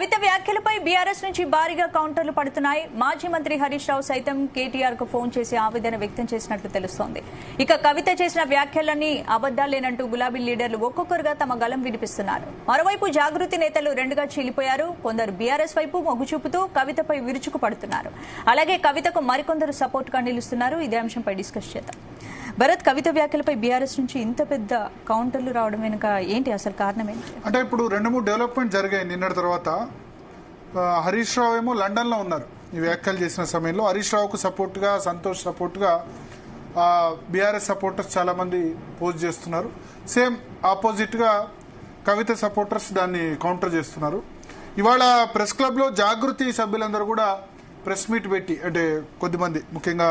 కవిత వ్యాఖ్యలపై బీఆర్ఎస్ నుంచి భారీగా కౌంటర్లు పడుతున్నాయి. మాజీ మంత్రి హరీష్ రావు సైతం కేటీఆర్ కు ఫోన్ చేసి ఆవేదన వ్యక్తం చేసినట్లు తెలుస్తోంది. ఇక కవిత చేసిన వ్యాఖ్యలన్నీ అబద్దాలేనంటూ గులాబీ లీడర్లు ఒక్కొక్కరుగా తమ గలం వినిపిస్తున్నారు. మరోవైపు జాగృతి నేతలు రెండుగా చీలిపోయారు. కొందరు బీఆర్ఎస్ వైపు మొగ్గు చూపుతూ కవితపై విరుచుకు పడుతున్నారు. అలాగే కవితకు మరికొందరు సపోర్ట్ గా నిలుస్తున్నారు. ఇదే అంశంపై డిస్కస్ చేద్దాం. భరత్, కవిత వ్యాఖ్యలపై బీఆర్ఎస్ నుంచి ఇంత పెద్ద కౌంటర్లు రావడం వెనుక ఏంటి అసలు కారణం ఏంటి? అంటే ఇప్పుడు 2-3 డెవలప్మెంట్ జరిగాయి నిన్నటి తర్వాత. హరీష్ రావు ఏమో లండన్ లో ఉన్నారు ఈ వ్యాఖ్యలు చేసిన సమయంలో. హరీష్ రావుకు సపోర్ట్ గా, సంతోష్ సపోర్ట్ గా బీఆర్ఎస్ సపోర్టర్స్ చాలా మంది పోస్ట్ చేస్తున్నారు. సేమ్ ఆపోజిట్ గా కవిత సపోర్టర్స్ దాన్ని కౌంటర్ చేస్తున్నారు. ఇవాళ ప్రెస్ క్లబ్ లో జాగృతి సభ్యులందరూ కూడా ప్రెస్ మీట్ పెట్టి, అంటే కొద్దిమంది ముఖ్యంగా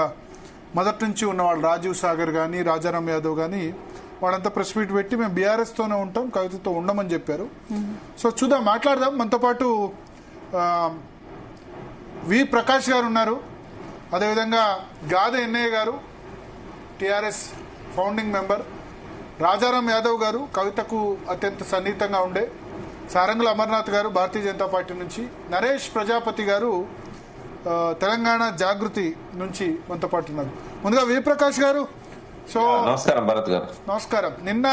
మొదటి నుంచి ఉన్నవాళ్ళు రాజీవ్ సాగర్ కానీ, రాజారాం యాదవ్ కానీ, వాళ్ళంతా ప్రెస్ మీట్ పెట్టి మేము బీఆర్ఎస్ తోనే ఉంటాం, కవితతో ఉండమని చెప్పారు. సో చూద్దాం, మాట్లాడదాం. మనతో పాటు వి ప్రకాష్ గారు ఉన్నారు. అదేవిధంగా గాదె ఎన్నయ్య గారు, TRS founding member. Rajaram Yadav గారు కవితకు అత్యంత సన్నిహితంగా ఉండే. సారంగుల అమర్నాథ్ గారు భారతీయ జనతా పార్టీ నుంచి. నరేష్ ప్రజాపతి గారు తెలంగాణ జాగృతి నుంచి మనతో పాటు ఉన్నారు. ముందుగా వి ప్రకాష్ గారు, సో నమస్కారం భరత్ గారు. నమస్కారం. నిన్న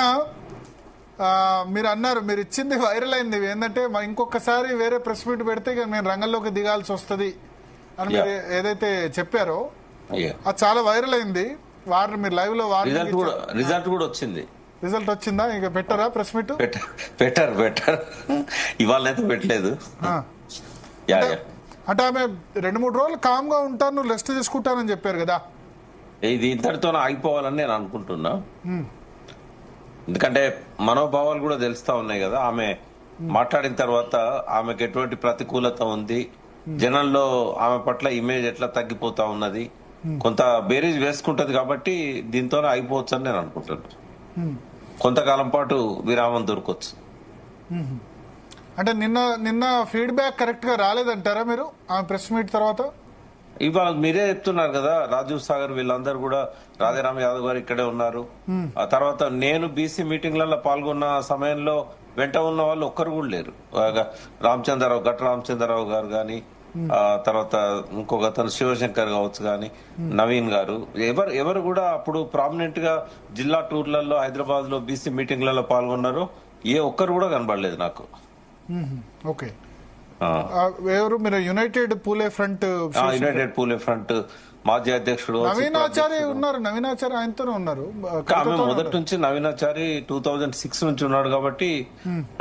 మీరు అన్నారు, మీరు ఇచ్చింది వైరల్ అయింది ఏంటంటే ఇంకొకసారి వేరే ప్రెస్ మీట్ పెడితే మేము రంగంలోకి దిగాల్సి వస్తుంది అని మీరు ఏదైతే చెప్పారో అది చాలా వైరల్ అయింది. మీరు లైవ్ లో రిజల్ట్ కూడా వచ్చింది. రిజల్ట్ వచ్చిందా? ఇక పెట్టారా ప్రెస్ మీట్? పెట్టారు ఇవాళ అయితే పెట్టలేదు. అంటే ఆమె 2-3 రోజులు కామ్ గా ఉంటాను, రెస్ట్ తీసుకుంటానని చెప్పారు కదా. ఇది ఇంతటితో ఆగిపోవాలని నేను అనుకుంటున్నా. ఎందుకంటే మనోభావాలు కూడా తెలుస్తా ఉన్నాయి కదా. ఆమె మాట్లాడిన తర్వాత ఆమెకు ఎటువంటి ప్రతికూలత ఉంది, జనంలో ఆమె పట్ల ఇమేజ్ ఎట్లా తగ్గిపోతా ఉన్నది, కొంత బేరీజ్ వేసుకుంటది. కాబట్టి దీంతో అయిపోవచ్చు అని నేను అనుకుంటున్నాను. కొంతకాలం పాటు విరామం దొరకొచ్చు. అంటే నిన్న ఫీడ్బ్యాక్ కరెక్ట్ గా రాలేదంటారా మీరు ఆ ప్రెస్ మీట్ తర్వాత? ఇవాళ మీరే చెప్తున్నారు కదా, రాజీవ్ సాగర్ వీళ్ళందరూ కూడా, రాజారాం యాదవ్ గారు ఇక్కడే ఉన్నారు. ఆ తర్వాత నేను బీసీ మీటింగ్లలో పాల్గొన్న సమయంలో వెంట ఉన్న వాళ్ళు ఒక్కరు కూడా లేరు. రామచంద్రరావు, గట్ట రామచంద్రరావు గారు గాని, ఆ తర్వాత ఇంకొక అతను శివశంకర్ కావచ్చు గాని, నవీన్ గారు, ఎవరు కూడా అప్పుడు ప్రామినెంట్ గా జిల్లా టూర్లలో హైదరాబాద్ లో బీసీ మీటింగ్లలో పాల్గొన్నారు. ఏ ఒక్కరు కూడా కనబడలేదు నాకు. ఓకే. ఎవరు మీరు? యునైటెడ్ పూలే ఫ్రంట్ మాజీ అధ్యక్షుడు నవీనాచారి ఉన్నారు. నవీనాచారి ఆయనతోనే ఉన్నారు. ఆమె మొదటి నుంచి నవీనాచారి 2006 నుంచి ఉన్నాడు కాబట్టి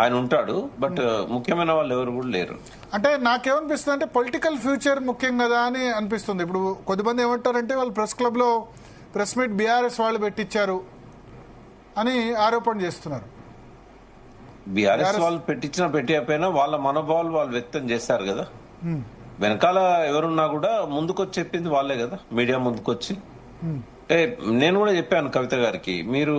ఆయన ఉంటాడు. బట్ ముఖ్యమైన వాళ్ళు ఎవరు కూడా లేరు. అంటే నాకేమనిపిస్తుంది అంటే పొలిటికల్ ఫ్యూచర్ ముఖ్యం కదా అని అనిపిస్తుంది. ఇప్పుడు కొద్దిమంది ఏమంటారంటే వాళ్ళు ప్రెస్ క్లబ్ లో ప్రెస్ మీట్ బీఆర్ఎస్ వాళ్ళు పెట్టించారు అని ఆరోపణ చేస్తున్నారు. బీఆర్ఎస్ వాళ్ళు పెట్టకపోయినా వాళ్ళ మనోభావాలు వాళ్ళు వ్యక్తం చేశారు కదా. వెనకాల ఎవరున్నా కూడా ముందుకొచ్చి చెప్పింది వాళ్ళే కదా, మీడియా ముందుకొచ్చి. అంటే నేను కూడా చెప్పాను కవిత గారికి, మీరు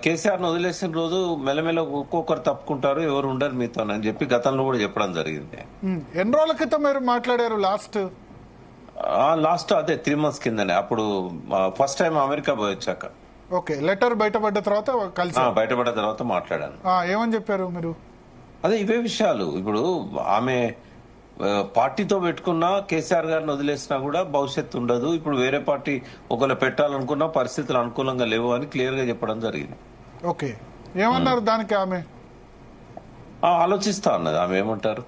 కేసీఆర్ ను వదిలేసిన రోజు మెల్లమెల్ల ఒక్కొక్కరు తప్పుకుంటారు, ఎవరు ఉండరు మీతో అని చెప్పి గతంలో కూడా చెప్పడం జరిగింది. ఎన్ని రోజుల క్రితం మీరు మాట్లాడారు? లాస్ట్ అదే 3 months కిందనే. అప్పుడు ఫస్ట్ టైం అమెరికా పోయి వచ్చాక. ఓకే. లెటర్ బయటపడ్డ తర్వాత బయటపడ్డ తర్వాత మాట్లాడాను. ఏమని చెప్పారు మీరు? అదే ఇవే విషయాలు. ఇప్పుడు ఆమె పార్టీతో పెట్టుకున్నా, కేసీఆర్ గారిని వదిలేసినా కూడా భవిష్యత్తు ఉండదు. ఇప్పుడు వేరే పార్టీ ఒకవేళ పెట్టాలనుకున్నా పరిస్థితులు అనుకూలంగా లేవు అని క్లియర్ గా చెప్పడం జరిగింది. ఓకే. ఏమన్నారు దానికి? ఆమె ఆలోచిస్తా అన్నది. ఆమె ఏమంటారు,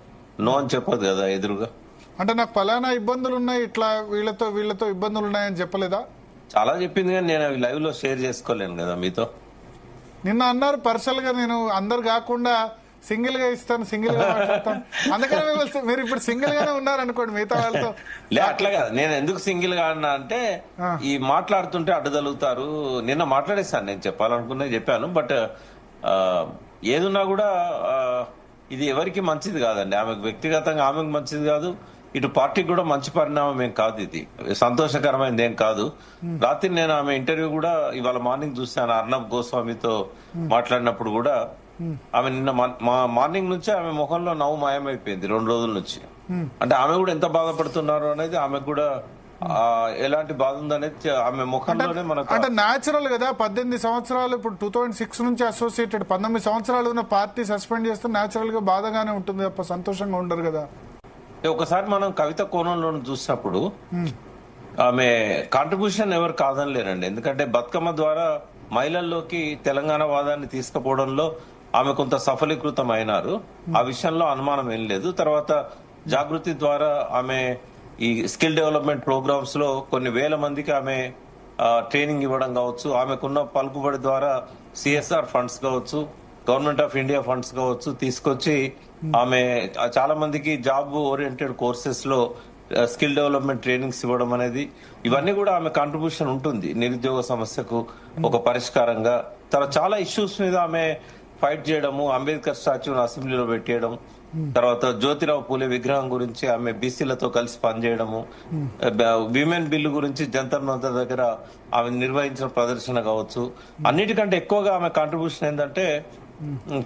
నో అని చెప్పదు కదా ఎదురుగా. అంటే నాకు పలానా ఇబ్బందులు ఉన్నాయి, ఇట్లా వీళ్ళతో ఇబ్బందులు ఉన్నాయని చెప్పలేదా? చాలా చెప్పింది కానీ నేను అవి లైవ్ లో షేర్ చేసుకోలేను కదా మీతో. నిన్న అన్నారు పర్సనల్ గా నేను అందరు కాకుండా సింగిల్ గా ఇస్తాను, సింగిల్ గా మాట్లాడతాను. అందుకని మీరు ఇప్పుడు సింగిల్ గానే ఉన్నారు అనుకోండి మిగతా వాళ్ళతో. అట్లా కాదు. నేను ఎందుకు సింగిల్ గా అన్నా అంటే ఈ మాట్లాడుతుంటే అడ్డుదలుగుతారు. నిన్న మాట్లాడేస్తాను, నేను చెప్పాలనుకున్నా చెప్పాను. బట్ ఏదున్నా కూడా ఇది ఎవరికి మంచిది కాదండి. ఆమెకు వ్యక్తిగతంగా ఆమెకు మంచిది కాదు, ఇటు పార్టీకి కూడా మంచి పరిణామం ఏం కాదు. ఇది సంతోషకరమైనది ఏం కాదు. రాత్రి నేను ఆమె ఇంటర్వ్యూ కూడా ఇవాళ మార్నింగ్ చూశాను. అర్ణబ్ గోస్వామితో మాట్లాడినప్పుడు కూడా ఆమె నిన్న మార్నింగ్ నుంచి ఆమె ముఖంలో నవ్వు మాయమైపోయింది 2 రోజుల నుంచి. అంటే ఆమె కూడా ఎంత బాధపడుతున్నారు అనేది ఆమెకు కూడా ఎలాంటి బాధ ఉందనేది ఆమె ముఖంలోనే మనకు అంటే న్యాచురల్ కదా 18 సంవత్సరాలు ఇప్పుడు 2006 నుంచి అసోసియేటెడ్ 19 సంవత్సరాలు ఉన్న పార్టీ సస్పెండ్ చేస్తే న్యాచురల్ గా బాధగానే ఉంటుంది తప్ప సంతోషంగా ఉండరు కదా. ఒకసారి మనం కవిత కోణంలో చూసినప్పుడు ఆమె కాంట్రిబ్యూషన్ ఎవరు కాదనిలేరండి. ఎందుకంటే బతుకమ్మ ద్వారా మహిళల్లోకి తెలంగాణ వాదాన్ని తీసుకుపోవడంలో ఆమె కొంత సఫలీకృతం అయినారు. ఆ విషయంలో అనుమానం ఏం లేదు. తర్వాత జాగృతి ద్వారా ఆమె ఈ స్కిల్ డెవలప్మెంట్ ప్రోగ్రామ్స్ లో కొన్ని వేల మందికి ఆమె ట్రైనింగ్ ఇవ్వడం కావచ్చు, ఆమెకున్న పలుకుబడి ద్వారా సిఎస్ఆర్ ఫండ్స్ కావచ్చు, గవర్నమెంట్ ఆఫ్ ఇండియా ఫండ్స్ కావచ్చు తీసుకొచ్చి ఆమె చాలా మందికి జాబ్ ఓరియంటెడ్ కోర్సెస్ లో స్కిల్ డెవలప్మెంట్ ట్రైనింగ్స్ ఇవ్వడం అనేది ఇవన్నీ కూడా ఆమె కాంట్రిబ్యూషన్ ఉంటుంది నిరుద్యోగ సమస్యకు ఒక పరిష్కారంగా. తర్వాత చాలా ఇష్యూస్ మీద ఆమె ఫైట్ చేయడము, అంబేద్కర్ స్టాచ్యూని అసెంబ్లీలో పెట్టేయడం, తర్వాత జ్యోతిరావు పూలే విగ్రహం గురించి ఆమె బీసీలతో కలిసి పనిచేయడము, విమెన్ బిల్లు గురించి జంతర్ మంతర్ దగ్గర ఆమె నిర్వహించిన ప్రదర్శన కావచ్చు. అన్నిటికంటే ఎక్కువగా ఆమె కాంట్రిబ్యూషన్ ఏంటంటే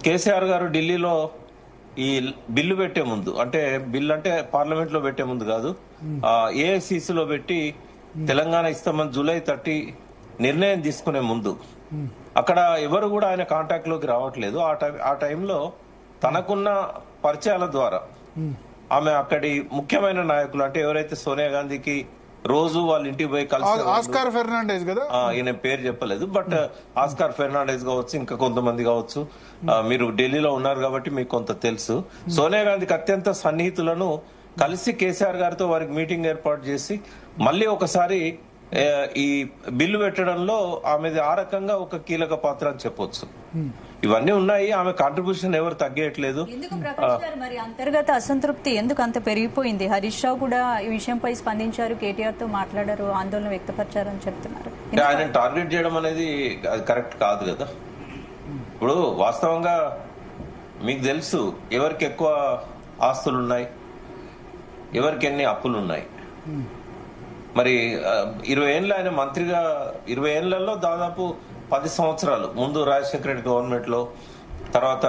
కేసీఆర్ గారు ఢిల్లీలో ఈ బిల్లు పెట్టే ముందు, అంటే బిల్లు అంటే పార్లమెంట్ లో పెట్టే ముందు కాదు, ఏఐసిసి లో పెట్టి తెలంగాణ ఇస్తామని జూలై 30 నిర్ణయం తీసుకునే ముందు అక్కడ ఎవరు కూడా ఆయన కాంటాక్ట్ లోకి రావట్లేదు. ఆ టైంలో తనకున్న పరిచయాల ద్వారా ఆమె అక్కడి ముఖ్యమైన నాయకులు, అంటే ఎవరైతే సోనియా గాంధీకి రోజు వాళ్ళ ఇంటికి పోయి కలిసి, ఆస్కార్ ఫెర్నాండెస్ కదా, ఈయన పేరు చెప్పలేదు, బట్ ఆస్కార్ ఫెర్నాండెస్ కావచ్చు, ఇంకా కొంతమంది కావచ్చు. మీరు ఢిల్లీలో ఉన్నారు కాబట్టి మీకు కొంత తెలుసు. సోనియా గాంధీకి అత్యంత సన్నిహితులను కలిసి కేసీఆర్ గారితో వారికి మీటింగ్ ఏర్పాటు చేసి మళ్ళీ ఒకసారి ఈ బిల్లు పెట్టడంలో ఆమెది ఆ రకంగా ఒక కీలక పాత్ర అని చెప్పొచ్చు. ఇవన్నీ ఉన్నాయి. ఆమె కాంట్రిబ్యూషన్ ఎవరు తగ్గట్లేదు. ఎందుకు ప్రకాష్ గారు మరి అంతర్గత అసంతృప్తి ఎందుకు అంత పెరిగిపోయింది? హరీష్ రావు కూడా ఈ విషయంపై స్పందించారు, కేటీఆర్ తో మాట్లాడారు, ఆందోళన వ్యక్తపరిచారని చెప్తున్నారు. ఆయన టార్గెట్ చేయడం అనేది అది కరెక్ట్ కాదు కదా. ఇప్పుడు వాస్తవంగా మీకు తెలుసు ఎవరికి ఎక్కువ ఆస్తులు ఉన్నాయి, ఎవరికి ఎన్ని అప్పులు ఉన్నాయి. మరి 20 ఏళ్ళు ఆయన మంత్రిగా, 20 ఏళ్లలో దాదాపు 10 సంవత్సరాలు ముందు రాజశేఖర రెడ్డి గవర్నమెంట్ లో, తర్వాత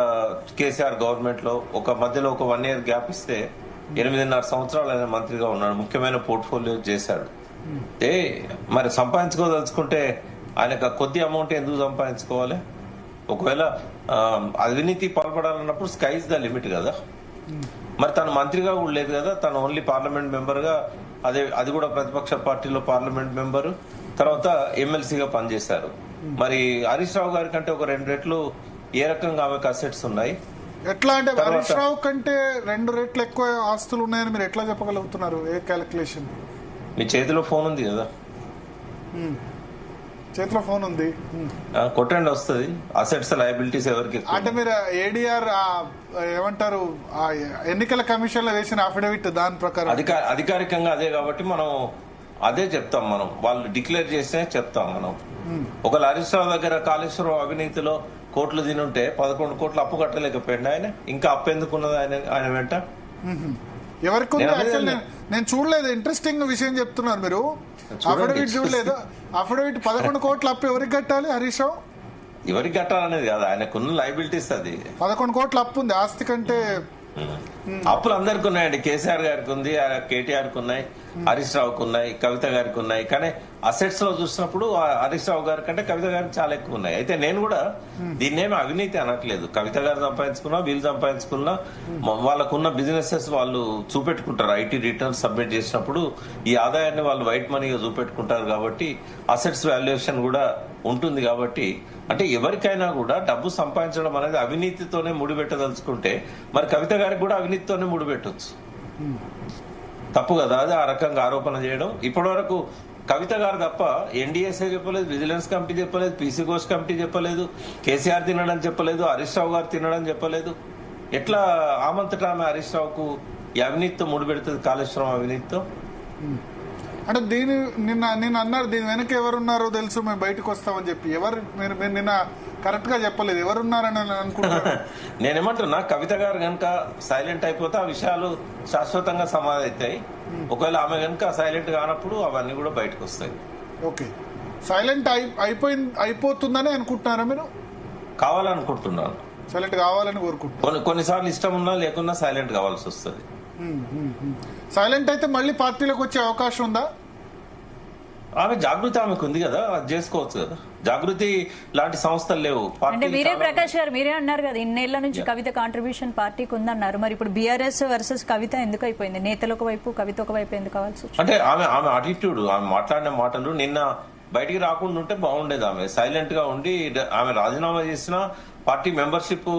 కేసీఆర్ గవర్నమెంట్ లో ఒక మధ్యలో ఒక 1 year గ్యాప్ ఇస్తే 8.5 సంవత్సరాలు ఆయన మంత్రిగా ఉన్నాడు. ముఖ్యమైన పోర్ట్ఫోలియో చేశాడు. మరి సంపాదించుకోదలుచుకుంటే ఆయనకు కొద్ది అమౌంట్ ఎందుకు సంపాదించుకోవాలి? ఒకవేళ అవినీతి పాల్పడాలన్నప్పుడు స్కై ఇస్ ద లిమిట్ కదా. మరి తను మంత్రిగా కూడా లేదు కదా, తను ఓన్లీ పార్లమెంట్ మెంబర్ గా, అది కూడా ప్రతిపక్ష పార్టీలో పార్లమెంట్ మెంబరు, తర్వాత ఎమ్మెల్సీగా పనిచేశారు. మరి హరీష్ రావు గారి కంటే ఒక 2 రెట్లు ఏ రకంగా ఆమెకు అసెట్స్ ఉన్నాయి? ఎట్లా అంటే హరీష్ రావు కంటే 2 రెట్లు ఎక్కువ ఆస్తులు ఉన్నాయని మీరు ఎట్లా చెప్పగలుగుతున్నారు? ఏ క్యాలిక్యులేషన్? మీ చేతిలో ఫోన్ ఉంది కదా, చేతిలో ఫోన్ ఉంది, కొట్టండి వస్తుంది. అసెట్స్ లయబిలిటీస్ ఎవరికి? అంటే మీరు ఏడీఆర్ ఏమంటారు, ఎన్నికల కమిషన్ లో వేసిన అఫిడవిట్ దాని ప్రకారం అధికారికంగా అదే కాబట్టి మనం అదే చెప్తాం. మనం వాళ్ళు డిక్లేర్ చేస్తే చెప్తాం మనం. ఒక హరీష్ రావు దగ్గర కాళేశ్వరం అవినీతిలో కోట్లు తినుంటే 11 కోట్లు అప్పు కట్టలేకపోయింది ఆయన. ఇంకా అప్పు ఎందుకున్నది ఆయన వెంట? ఎవరికి నేను చూడలేదు. ఇంట్రెస్టింగ్ విషయం చెప్తున్నారు మీరు. అఫిడవిట్ చూడలేదు. అఫిడవిట్ 11 కోట్ల అప్పు ఎవరికి కట్టాలి? హరీష్ రావు ఎవరికి కట్టాలనేది కాదు, ఆయనకున్న లైబిలిటీస్. అది 11 కోట్ల అప్పు ఉంది. ఆస్తి కంటే అప్పులు అందరికి ఉన్నాయండి. కేసీఆర్ గారికి ఉంది, కేటీఆర్ కు ఉన్నాయి, హరీష్ రావుకు ఉన్నాయి, కవిత గారికి ఉన్నాయి. కానీ అసెట్స్ లో చూసినప్పుడు హరీష్ రావు గారి కంటే కవిత గారికి చాలా ఎక్కువ ఉన్నాయి. అయితే నేను కూడా దీన్నేమి అవినీతి అనట్లేదు. కవిత గారు సంపాదించుకున్నా, వీళ్ళు సంపాదించుకున్నా, వాళ్ళకున్న బిజినెసెస్ వాళ్ళు చూపెట్టుకుంటారు. ఐటీ రిటర్న్స్ సబ్మిట్ చేసినప్పుడు ఈ ఆదాయాన్ని వాళ్ళు వైట్ మనీగా చూపెట్టుకుంటారు. కాబట్టి అసెట్స్ వాల్యుయేషన్ కూడా ఉంటుంది. కాబట్టి అంటే ఎవరికైనా కూడా డబ్బు సంపాదించడం అనేది అవినీతితోనే ముడిపెట్టదలుచుకుంటే మరి కవిత గారికి కూడా అవినీతితోనే ముడిపెట్టొచ్చు. తప్పు కదా అది, ఆ రకంగా ఆరోపణ చేయడం. ఇప్పటి వరకు కవిత గారు తప్ప ఎన్డీఎస్ఏ చెప్పలేదు, విజిలెన్స్ కమిటీ చెప్పలేదు, పీసీ ఘోష్ కమిటీ చెప్పలేదు, కేసీఆర్ తినడం చెప్పలేదు, హరీష్ రావు గారు తినడం చెప్పలేదు. ఎట్లా ఆమంతటా ఆమె హరీష్ రావుకు ఈ అవినీతితో ముడిపెడుతుంది, కాళేశ్వరం అవినీతితో? అంటే నిన్న అన్నారు దీని వెనక ఎవరున్నారో తెలుసు, మేము బయటకు వస్తామని చెప్పి. ఎవరు మీరు నిన్న కరెక్ట్ గా చెప్పలేదు ఎవరున్నారని అనుకుంటున్నారు. నేనేమంటున్నా, కవిత గారు కనుక సైలెంట్ అయిపోతే ఆ విషయాలు శాశ్వతంగా సమాధి అవుతాయి. ఒకవేళ ఆమె కనుక సైలెంట్ కానప్పుడు అవన్నీ కూడా బయటకు వస్తాయి. ఓకే, సైలెంట్ అయిపోతుందని అనుకుంటున్నారా మీరు? కావాలనుకుంటున్నాను, సైలెంట్ కావాలని కోరుకుంటున్నాను. కొన్నిసార్లు ఇష్టం ఉన్నా లేకున్నా సైలెంట్ కావాల్సి వస్తుంది. సైలెంట్ అయితే మళ్ళీ పార్టీలోకి వచ్చే అవకాశం ఉందా? ఆమె జాగృతి ఆమెకు ఉంది కదా, అది చేసుకోవచ్చు కదా. జాగృతి లాంటి సంస్థలు లేవు. అంటే మీరే ప్రకాష్ గారు మీరే అన్నారు కదా ఇన్నేళ్ల నుంచి కవిత కాంట్రిబ్యూషన్ పార్టీకి ఉందన్నారు. మరి ఇప్పుడు బీఆర్ఎస్ వర్సెస్ కవిత ఎందుకు అయిపోయింది? నేతలు ఒక వైపు, కవిత ఒక వైపు ఎందుకు కావాల్సి వచ్చింది? అంటే ఆమె అటిట్యూడ్, ఆమె మాట్లాడిన మాటలు నిన్న బయటికి రాకుండా ఉంటే బాగుండేది. ఆమె సైలెంట్ గా ఉండి, ఆమె రాజీనామా చేసిన పార్టీ మెంబర్షిప్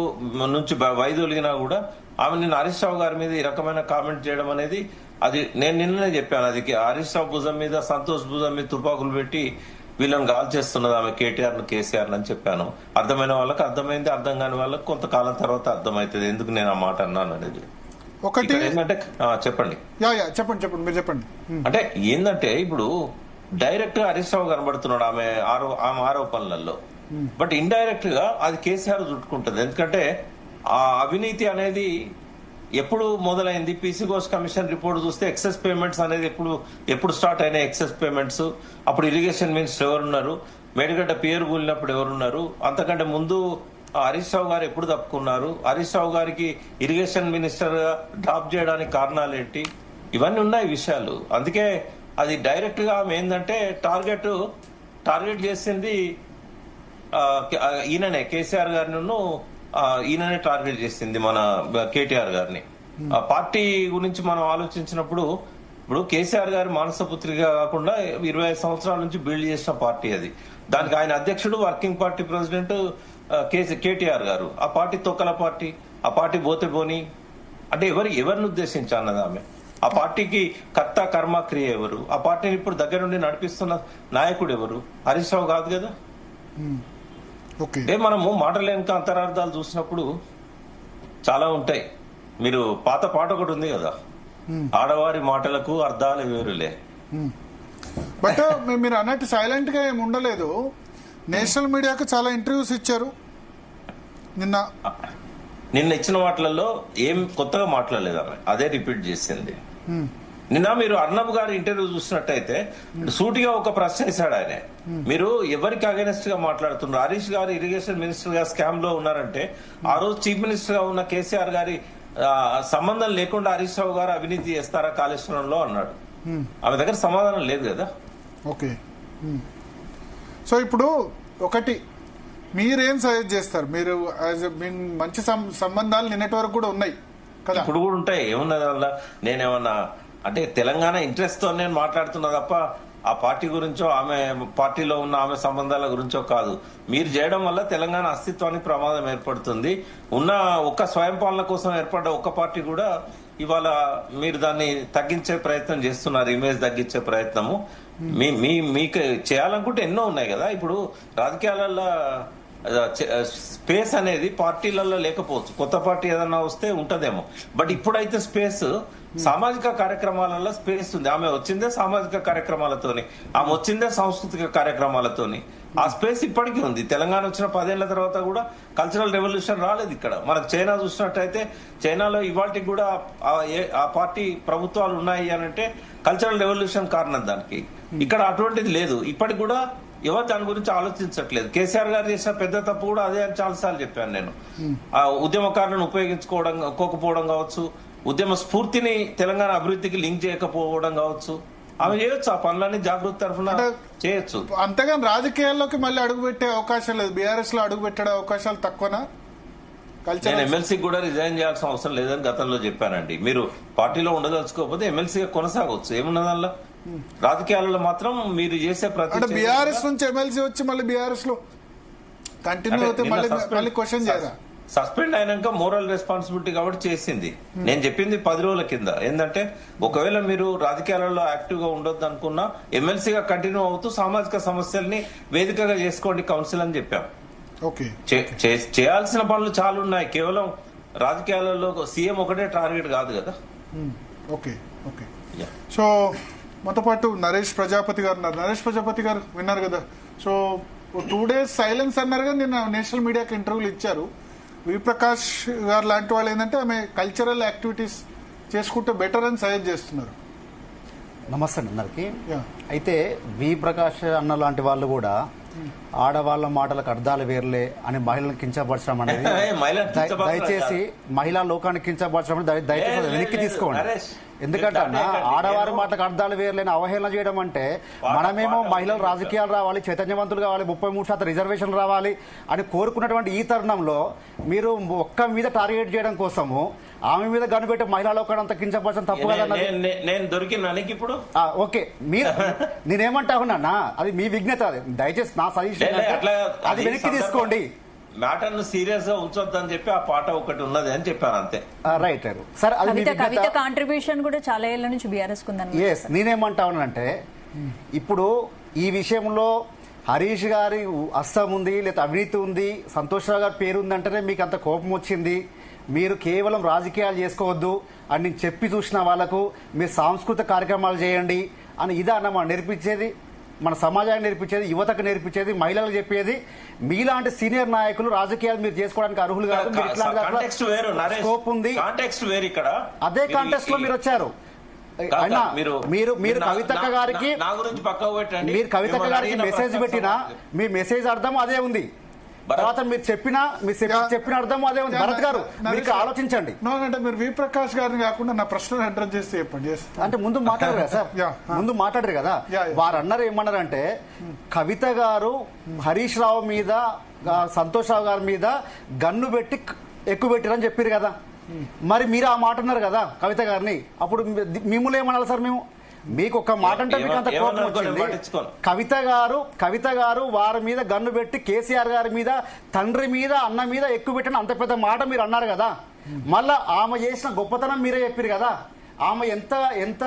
నుంచి వైదొలిగినా కూడా ఆమె నిన్న హరీష్ రావు గారి మీద ఈ రకమైన కామెంట్ చేయడం అనేది, అది నేను నిన్ననే చెప్పాను, అది హరీష్ రావు భుజం మీద, సంతోష్ భుజం మీద తుపాకులు పెట్టి వీళ్ళని గాల్ చేస్తున్నది ఆమె, కేటీఆర్ ను కేసీఆర్ అని చెప్పాను. అర్థమైన వాళ్ళకి అర్థమైంది, అర్థం కాని వాళ్ళకి కొంతకాలం తర్వాత అర్థమవుతుంది ఎందుకు నేను ఆ మాట అన్నాను అనేది. ఒకటి ఏంటంటే చెప్పండి చెప్పండి మీరు చెప్పండి. అంటే ఏంటంటే ఇప్పుడు డైరెక్ట్ గా హరీష్ రావు కనబడుతున్నాడు ఆమె ఆరోపణలలో, బట్ ఇండైరెక్ట్ గా అది కేసీఆర్ చుట్టుకుంటుంది. ఎందుకంటే ఆ అవినీతి అనేది ఎప్పుడు మొదలైంది? పీసీ ఘోష్ కమిషన్ రిపోర్ట్ చూస్తే ఎక్సెస్ పేమెంట్స్ అనేది ఎప్పుడు స్టార్ట్ అయినాయి ఎక్సెస్ పేమెంట్స్? అప్పుడు ఇరిగేషన్ మినిస్టర్ ఎవరున్నారు? మేడిగడ్డ పేరు కూలినప్పుడు ఎవరున్నారు? అంతకంటే ముందు హరీష్ రావు గారు ఎప్పుడు తప్పుకున్నారు? హరీష్ రావు గారికి ఇరిగేషన్ మినిస్టర్ గా డ్రాప్ చేయడానికి కారణాలు ఏంటి? ఇవన్నీ ఉన్నాయి విషయాలు. అందుకే అది డైరెక్ట్ గా ఆమె ఏంటంటే టార్గెట్ చేసింది ఈయననే, కేసీఆర్ గారిను ఈయననే టార్గెట్ చేసింది, మన కేటీఆర్ గారిని. ఆ పార్టీ గురించి మనం ఆలోచించినప్పుడు ఇప్పుడు కేసీఆర్ గారి మానసపుత్రిగా కాకుండా 25 సంవత్సరాల నుంచి బిల్డ్ చేసిన పార్టీ అది. దానికి ఆయన అధ్యక్షుడు, వర్కింగ్ పార్టీ ప్రెసిడెంట్ కేటీఆర్ గారు. ఆ పార్టీ తొక్కల పార్టీ, ఆ పార్టీ బోతెబోని అంటే ఎవరిని ఉద్దేశించి అన్నది ఆమె? ఆ పార్టీకి కర్త కర్మ క్రియ ఎవరు? ఆ పార్టీని ఇప్పుడు దగ్గర నుండి నడిపిస్తున్న నాయకుడు ఎవరు? హరీష్ రావు కాదు కదా. మనము మాటల వెనుక అంతరార్థాలు చూసినప్పుడు చాలా ఉంటాయి. మీరు పాత పాట ఒకటి ఉంది కదా, ఆడవారి మాటలకు అర్థాలు వేరులే. బట్ మీరు అన్నట్టు సైలెంట్ గా ఏమి ఉండలేదు. నేషనల్ మీడియాకు చాలా ఇంటర్వ్యూస్ ఇచ్చారు. నిన్న ఇచ్చిన వాటిలలో ఏం కొత్తగా మాట్లాడలేదు ఆమె, అదే రిపీట్ చేసింది. నిన్న మీరు అర్నబ్ గారి ఇంటర్వ్యూ చూసినట్టయితే సూటిగా ఒక ప్రశ్న వేశాడు ఆయన. మీరు ఎవరికి అగైనెస్ట్ గా మాట్లాడుతున్నారు? హరీష్ గారు ఇరిగేషన్ మినిస్టర్ గా స్కామ్ లో ఉన్నారంటే ఆ రోజు చీఫ్ మినిస్టర్ గా ఉన్న కేసీఆర్ గారి సంబంధం లేకుండా హరీష్ రావు గారు అవినీతి చేస్తారా కాళేశ్వరంలో అన్నాడు. ఆమె దగ్గర సమాధానం లేదు కదా. ఓకే, సో ఇప్పుడు ఒకటి మీరేం సజెస్ట్ చేస్తారు? మీరు మంచి సంబంధాలు నిన్నటి వరకు కూడా ఉన్నాయి కదా, ఇప్పుడు కూడా ఉంటాయి. ఏమున్నది వల్ల నేనేమన్నా అంటే తెలంగాణ ఇంట్రెస్ట్ తో నేను మాట్లాడుతున్నా తప్ప ఆ పార్టీ గురించో ఆమె పార్టీలో ఉన్న ఆమె సంబంధాల గురించో కాదు. మీరు చేయడం వల్ల తెలంగాణ అస్తిత్వానికి ప్రమాదం ఏర్పడుతుంది. ఉన్న ఒక్క స్వయం పాలన కోసం ఏర్పడ్డ ఒక్క పార్టీ కూడా ఇవాళ మీరు దాన్ని తగ్గించే ప్రయత్నం చేస్తున్నారు, ఇమేజ్ తగ్గించే ప్రయత్నము. మీకు చేయాలనుకుంటే ఎన్నో ఉన్నాయి కదా. ఇప్పుడు రాజకీయాలలో స్పేస్ అనేది పార్టీలలో లేకపోవచ్చు, కొత్త పార్టీ ఏదన్నా వస్తే ఉంటదేమో. బట్ ఇప్పుడైతే స్పేస్ సామాజిక కార్యక్రమాలలో స్పేస్ ఉంది. ఆమె వచ్చిందే సామాజిక కార్యక్రమాలతోని, ఆమె వచ్చిందే సాంస్కృతిక కార్యక్రమాలతోని. ఆ స్పేస్ ఇప్పటికీ ఉంది. తెలంగాణ వచ్చిన 10 ఏళ్ల తర్వాత కూడా కల్చరల్ రెవల్యూషన్ రాలేదు ఇక్కడ. మనకు చైనా చూసినట్టయితే చైనాలో ఇవాటికి కూడా ఆ పార్టీ ప్రభుత్వాలు ఉన్నాయి అని అంటే కల్చరల్ రెవల్యూషన్ కారణం దానికి. ఇక్కడ అటువంటిది లేదు. ఇప్పటికి కూడా ఎవరు దాని గురించి ఆలోచించట్లేదు. కేసీఆర్ గారు చేసిన పెద్ద తప్పు కూడా అదే అని చాలాసార్లు చెప్పాను నేను. ఆ ఉద్యమకారులను ఉపయోగించుకోకపోవడం కావచ్చు, ఉద్యమ స్ఫూర్తిని తెలంగాణ అభివృద్ధికి లింక్ చేయకపోవడం కావచ్చు, ఆమె చేయొచ్చు. ఆ పనులన్నీ జాగృతి తరఫున చేయొచ్చు. అంతేగాని రాజకీయాల్లోకి మళ్ళీ అడుగుపెట్టే అవకాశం లేదు. బీఆర్ఎస్ లో అడుగు పెట్టే అవకాశాలు తక్కువనా? నేను ఎమ్మెల్సీకి కూడా రిజైన్ చేయాల్సిన అవసరం లేదని గతంలో చెప్పానండి. మీరు పార్టీలో ఉండదలుచుకోకపోతే ఎమ్మెల్సీగా కొనసాగవచ్చు, ఏమున్నదల్లా. రాజకీయాలలో మాత్రం మీరు చేసే ప్రతి బీఆర్ఎస్ నుంచి ఎమ్మెల్సీ వచ్చి మళ్ళీ బీఆర్ఎస్ లో కంటిన్యూ అవుతే మళ్ళీ క్వశ్చన్ చేయరా? సస్పెండ్ అయినాక మోరల్ రెస్పాన్సిబిలిటీ కాబట్టి చేసింది. నేను చెప్పింది 10 రోజుల కింద. ఏంటంటే ఒకవేళ మీరు రాజకీయాలలో యాక్టివ్ గా ఉండొద్దు అనుకున్నా ఎమ్మెల్సీగా కంటిన్యూ అవుతూ సామాజిక సమస్యల్ని వేదికగా చేసుకోండి కౌన్సిల్ అని చెప్పాం. చేయాల్సిన పనులు చాలా ఉన్నాయి. కేవలం రాజకీయాలలో సీఎం ఒకటే టార్గెట్ కాదు కదా. ఓకే, సో మనతో పాటు నరేష్ ప్రజాపతి గారు ఉన్నారు. నరేష్ ప్రజాపతి గారు విన్నారు కదా. సో 2 days సైలెన్స్ అన్నారు కదా, నిన్న నేషనల్ మీడియాకి ఇంటర్వ్యూలు ఇచ్చారు. విప్రకాష్ గారు లాంటి వాళ్ళు ఏంటంటే ఆమె కల్చరల్ యాక్టివిటీస్ చేసుకుంటే బెటర్ అని సజెస్ట్ చేస్తున్నారు. నమస్తే అందరికి. అయితే వి ప్రకాష్ అన్న లాంటి వాళ్ళు కూడా ఆడవాళ్ళ మాటలకు అర్థాలు వేర్లే అని మహిళలను కించపరచడం అనేది దయచేసి మహిళా లోకాన్ని కించపరచడం అనేది దయచేసి వెనక్కి తీసుకోండి. ఎందుకంటే అన్న ఆడవారి మాటకు అర్థాలు వేర్లేని అవహేళన చేయడం అంటే మనమేమో మహిళలు రాజకీయాలు రావాలి, చైతన్యవంతులు కావాలి, 33% రిజర్వేషన్లు రావాలి అని కోరుకున్నటువంటి ఈ తరుణంలో మీరు ఒక్క మీద టార్గెట్ చేయడం కోసము ఆమె మీద గనుపెట్టి మహిళలు ఒకడంత కించపరచడం తప్పు కదా. నేను దొరికినా ఇప్పుడు ఓకే, మీరు నేనేమంటా ఉన్నానా, అది మీ విజ్ఞత, అది దయచేసి నా సజెషన్ అది వెనక్కి తీసుకోండి. మ్యాటర్ ను సీరియస్ గా ఉంచొద్దని చెప్పి ఆ పాట ఒకటి ఉన్నది అని చెప్పాను అంతే. రైట్ సార్, అది మీ కవిత కాంట్రిబ్యూషన్ కూడా చాలా ఏళ్ల నుంచి బీఆర్ఎస్ కుందని. ఎస్, నేనేమంటా ఉన్నానంటే ఇప్పుడు ఈ విషయంలో హరీష్ గారి హస్తం ఉంది, లేదా అవినీతి ఉంది, సంతోష్ రావు గారి పేరు ఉందంటేనే మీకు అంత కోపం వచ్చింది. మీరు కేవలం రాజకీయాలు చేసుకోవద్దు అని నేను చెప్పి చూసిన వాళ్ళకు మీరు సాంస్కృతిక కార్యక్రమాలు చేయండి అని ఇదా అన్న మనం నేర్పించేది, మన సమాజానికి నేర్పించేది, యువతకు నేర్పించేది, మహిళలకు చెప్పేది. మీలాంటి సీనియర్ నాయకులు రాజకీయాలు మీరు చేసుకోవడానికి అర్హులు కాదు. స్కోప్ ఉంది, అదే కాంటెక్స్ట్ లో మీరు వచ్చారు. మీరు కవితక్క గారికి మెసేజ్ పెట్టినా మీ మెసేజ్ అర్థం అదే ఉంది. తర్వాత మీరు చెప్పిన అర్థం అదే ఉంది. భరత్ గారు మీరు ఆలోచించండి. అంటే మీరు వి ప్రకాష్ గారిని కాకుండా నా ప్రశ్నలు అడ్రస్ చేస్తే చెప్పండి. అంటే ముందు మాట్లాడరు కదా సార్, ముందు మాట్లాడరు కదా. వారు అన్నారు ఏమన్నారంటే కవిత గారు హరీష్ రావు మీద, సంతోష్ రావు గారి మీద గన్ను పెట్టి ఎక్కువ పెట్టిరని చెప్పారు కదా. మరి మీరు ఆ మాట అన్నారు కదా కవిత గారిని, అప్పుడు మిమ్మల్ని ఏమనాలి సార్? మేము మీకు ఒక మాట అంటే మీకు అంత కోపం వచ్చింది. కవిత గారు వారి మీద గన్ను పెట్టి కేసీఆర్ గారి మీద, తండ్రి మీద, అన్న మీద ఎక్కువ పెట్టిన అంత పెద్ద మాట మీరు అన్నారు కదా. మళ్ళా ఆమె చేసిన గొప్పతనం మీరే చెప్పారు కదా. ఆమె ఎంత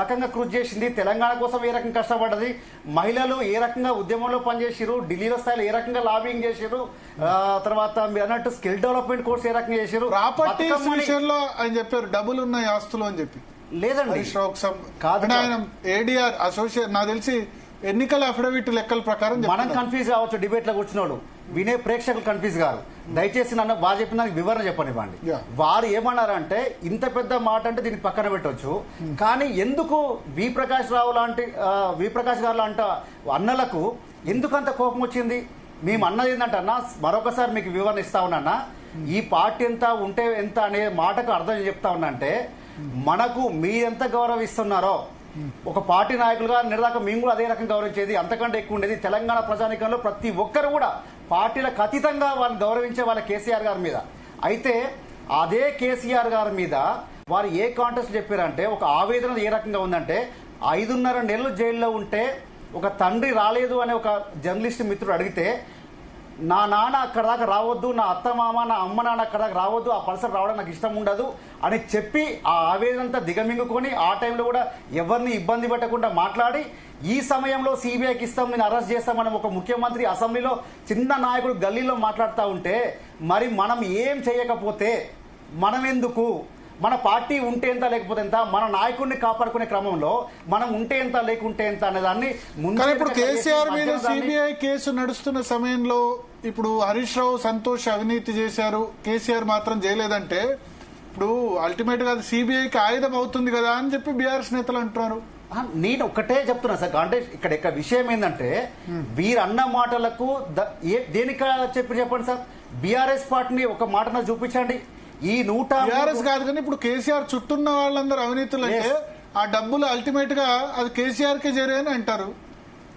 రకంగా కృషి చేసింది, తెలంగాణ కోసం ఏ రకంగా కష్టపడ్డది, మహిళలు ఏ రకంగా ఉద్యమంలో పనిచేసారు, ఢిల్లీలో స్థాయిలో ఏ రకంగా లాబింగ్ చేశారు, తర్వాత మీరు అన్నట్టు స్కిల్ డెవలప్మెంట్ కోర్స్ ఏ రకంగా చేశారు. ప్రాపర్టీస్ విషయంలో ఆయన చెప్పారు డబ్బులు ఉన్నాయి ఆస్తులు అని చెప్పి. లేదండి, ఆయన ఏడీఆర్ అసోసియేట్ నాకు తెలిసి ఎన్నికల అఫిడవిట్ లెక్కల ప్రకారం మనం కన్ఫ్యూజ్ కావచ్చు. డిబేట్ లో కూర్చున్నాడు వినే ప్రేక్షకులు కన్ఫ్యూజ్ గారు. దయచేసి నన్ను బాగా చెప్పిన వివరణ చెప్పనివ్వండి. వారు ఏమన్నారంటే ఇంత పెద్ద మాట అంటే దీన్ని పక్కన పెట్టవచ్చు, కానీ ఎందుకు వి ప్రకాష్ గారు లాంటి అన్నలకు ఎందుకంత కోపం వచ్చింది? మేము అన్నది ఏంటంటే అన్న, మరొకసారి మీకు వివరణ ఇస్తా ఉన్నా, ఈ పార్టీ ఎంత ఉంటే ఎంత అనే మాటకు అర్థం చెప్తా ఉన్నా అంటే మనకు మీరెంత గౌరవిస్తున్నారో ఒక పార్టీ నాయకులుగా నిరదాకా మేము కూడా అదే రకంగా గౌరవించేది, అంతకంటే ఎక్కువ ఉండేది. తెలంగాణ ప్రజానికంలో ప్రతి ఒక్కరు కూడా పార్టీలకు అతీతంగా వాళ్ళని గౌరవించే వాళ్ళ కేసీఆర్ గారి మీద. అయితే అదే కేసీఆర్ గారి మీద వారు ఏ కాంటెస్ట్ చెప్పారంటే, ఒక ఆవేదన ఏ రకంగా ఉందంటే 5.5 నెలలు జైల్లో ఉంటే ఒక తండ్రి రాలేదు అనే ఒక జర్నలిస్ట్ మిత్రుడు అడిగితే, నా నాన్న అక్కడ దాకా రావద్దు, నా అత్త మామ, నా అమ్మ నాన్న అక్కడ దాకా రావద్దు, ఆ పర్సన్ రావడం నాకు ఇష్టం ఉండదు అని చెప్పి ఆ ఆవేదనంతా దిగమింగుకొని ఆ టైంలో కూడా ఎవరిని ఇబ్బంది పెట్టకుండా మాట్లాడి, ఈ సమయంలో సిబిఐకి ఇస్తాం, నేను అరెస్ట్ చేస్తామని ఒక ముఖ్యమంత్రి అసెంబ్లీలో చిన్న నాయకుడు గల్లీలో మాట్లాడుతూ ఉంటే, మరి మనం ఏం చేయకపోతే మనం ఎందుకు? మన పార్టీ ఉంటే ఎంత లేకపోతే ఎంత, మన నాయకుడిని కాపాడుకునే క్రమంలో మనం ఉంటే ఎంత లేకుంటే ఎంత అనే దాన్ని ముందు. ఇప్పుడు కేసీఆర్ మీద సిబిఐ కేసు నడుస్తున్న సమయంలో ఇప్పుడు హరీష్ రావు, సంతోష్ అవినీతి చేశారు, కేసీఆర్ మాత్రం చేయలేదంటే ఇప్పుడు అల్టిమేట్ గా సిబిఐకి ఆయుధం అవుతుంది కదా అని చెప్పి బీఆర్ఎస్ నేతలు అంటున్నారు. నేను ఒక్కటే చెప్తున్నా సార్, అంటే ఇక్కడ విషయం ఏంటంటే వీరన్న మాటలకు దేనికి చెప్పండి సార్. బీఆర్ఎస్ పార్టీని ఒక మాట చూపించండి. ఈ బీఆర్ఎస్ కాదు కానీ ఇప్పుడు కేసీఆర్ చుట్టూన్న వాళ్ళందరూ అవినీతులు అంటే ఆ డబ్బులు అల్టిమేట్ గా అది కేసీఆర్ కే చేరాయని అంటారు.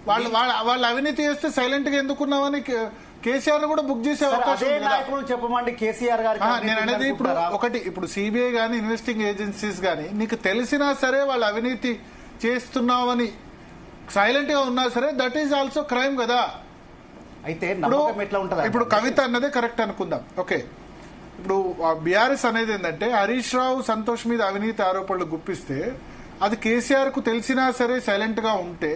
వాళ్ళు అవినీతి చేస్తే సైలెంట్ గా ఎందుకున్నామని కేసీఆర్ కూడా బుక్ చేసే అవకాశం చెప్పమండి. కేసీఆర్ గారు నేను అనేది ఇప్పుడు ఒకటి, ఇప్పుడు సిబిఐ గానీ ఇన్వెస్టింగ్ ఏజెన్సీస్ గానీ నీకు తెలిసినా సరే వాళ్ళు అవినీతి చేస్తున్నామని సైలెంట్ గా ఉన్నా సరే దట్ ఈజ్ ఆల్సో క్రైమ్ కదా. అయితే ఇప్పుడు కవిత అన్నదే కరెక్ట్ అనుకుందాం. ఓకే, ఇప్పుడు బీఆర్ఎస్ అనేది ఏంటంటే హరీష్ రావు, సంతోష్ మీద అవినీతి ఆరోపణలు గుప్పిస్తే అది కేసీఆర్ కు తెలిసినా సరే సైలెంట్ గా ఉంటే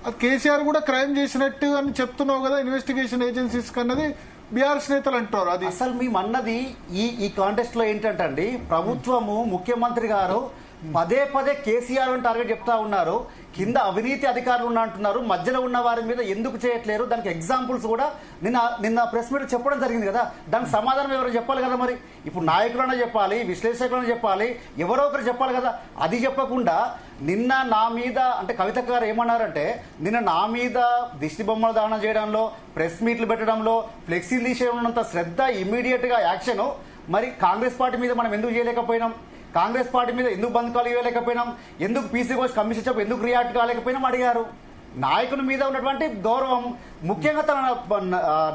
అది కేసీఆర్ కూడా క్రైమ్ చేసినట్టు అని చెప్తున్నావు కదా ఇన్వెస్టిగేషన్ ఏజెన్సీస్ కన్నది బీఆర్ఎస్ నేతలు అంటారు. అది అసలు మేము అన్నది ఈ కాంటెస్ట్ లో ఏంటంటే ప్రభుత్వము, ముఖ్యమంత్రి గారు పదే కేసీఆర్ టార్గెట్ చెప్తా ఉన్నారు. కింద అవినీతి అధికారులు అంటున్నారు, మధ్యలో ఉన్న వారి మీద ఎందుకు చేయట్లేరు? దానికి ఎగ్జాంపుల్స్ కూడా నిన్న ప్రెస్ మీట్ చెప్పడం జరిగింది కదా. దానికి సమాధానం ఎవరో చెప్పాలి కదా. మరి ఇప్పుడు నాయకులైనా చెప్పాలి, విశ్లేషకులైనా చెప్పాలి, ఎవరో ఒకరు చెప్పాలి కదా. అది చెప్పకుండా నిన్న నా మీద, అంటే కవిత గారు ఏమన్నారంటే నిన్న నా మీద దిష్టి బొమ్మలు దానం చేయడంలో, ప్రెస్ మీట్లు పెట్టడంలో, ఫ్లెక్సీలు తీసేయడంత శ్రద్ధ, ఇమీడియట్ గా యాక్షన్ మరి కాంగ్రెస్ పార్టీ మీద మనం ఎందుకు చేయలేకపోయినాం? కాంగ్రెస్ పార్టీ మీద ఎందుకు బంధకాలు ఇవ్వలేకపోయినాం, ఎందుకు పీసీ ఘోష్ కమిషన్ చెప్పి ఎందుకు రియాక్ట్ కాలేకపోయినాం అడిగారు. నాయకుని మీద ఉన్నటువంటి గౌరవం, ముఖ్యంగా తన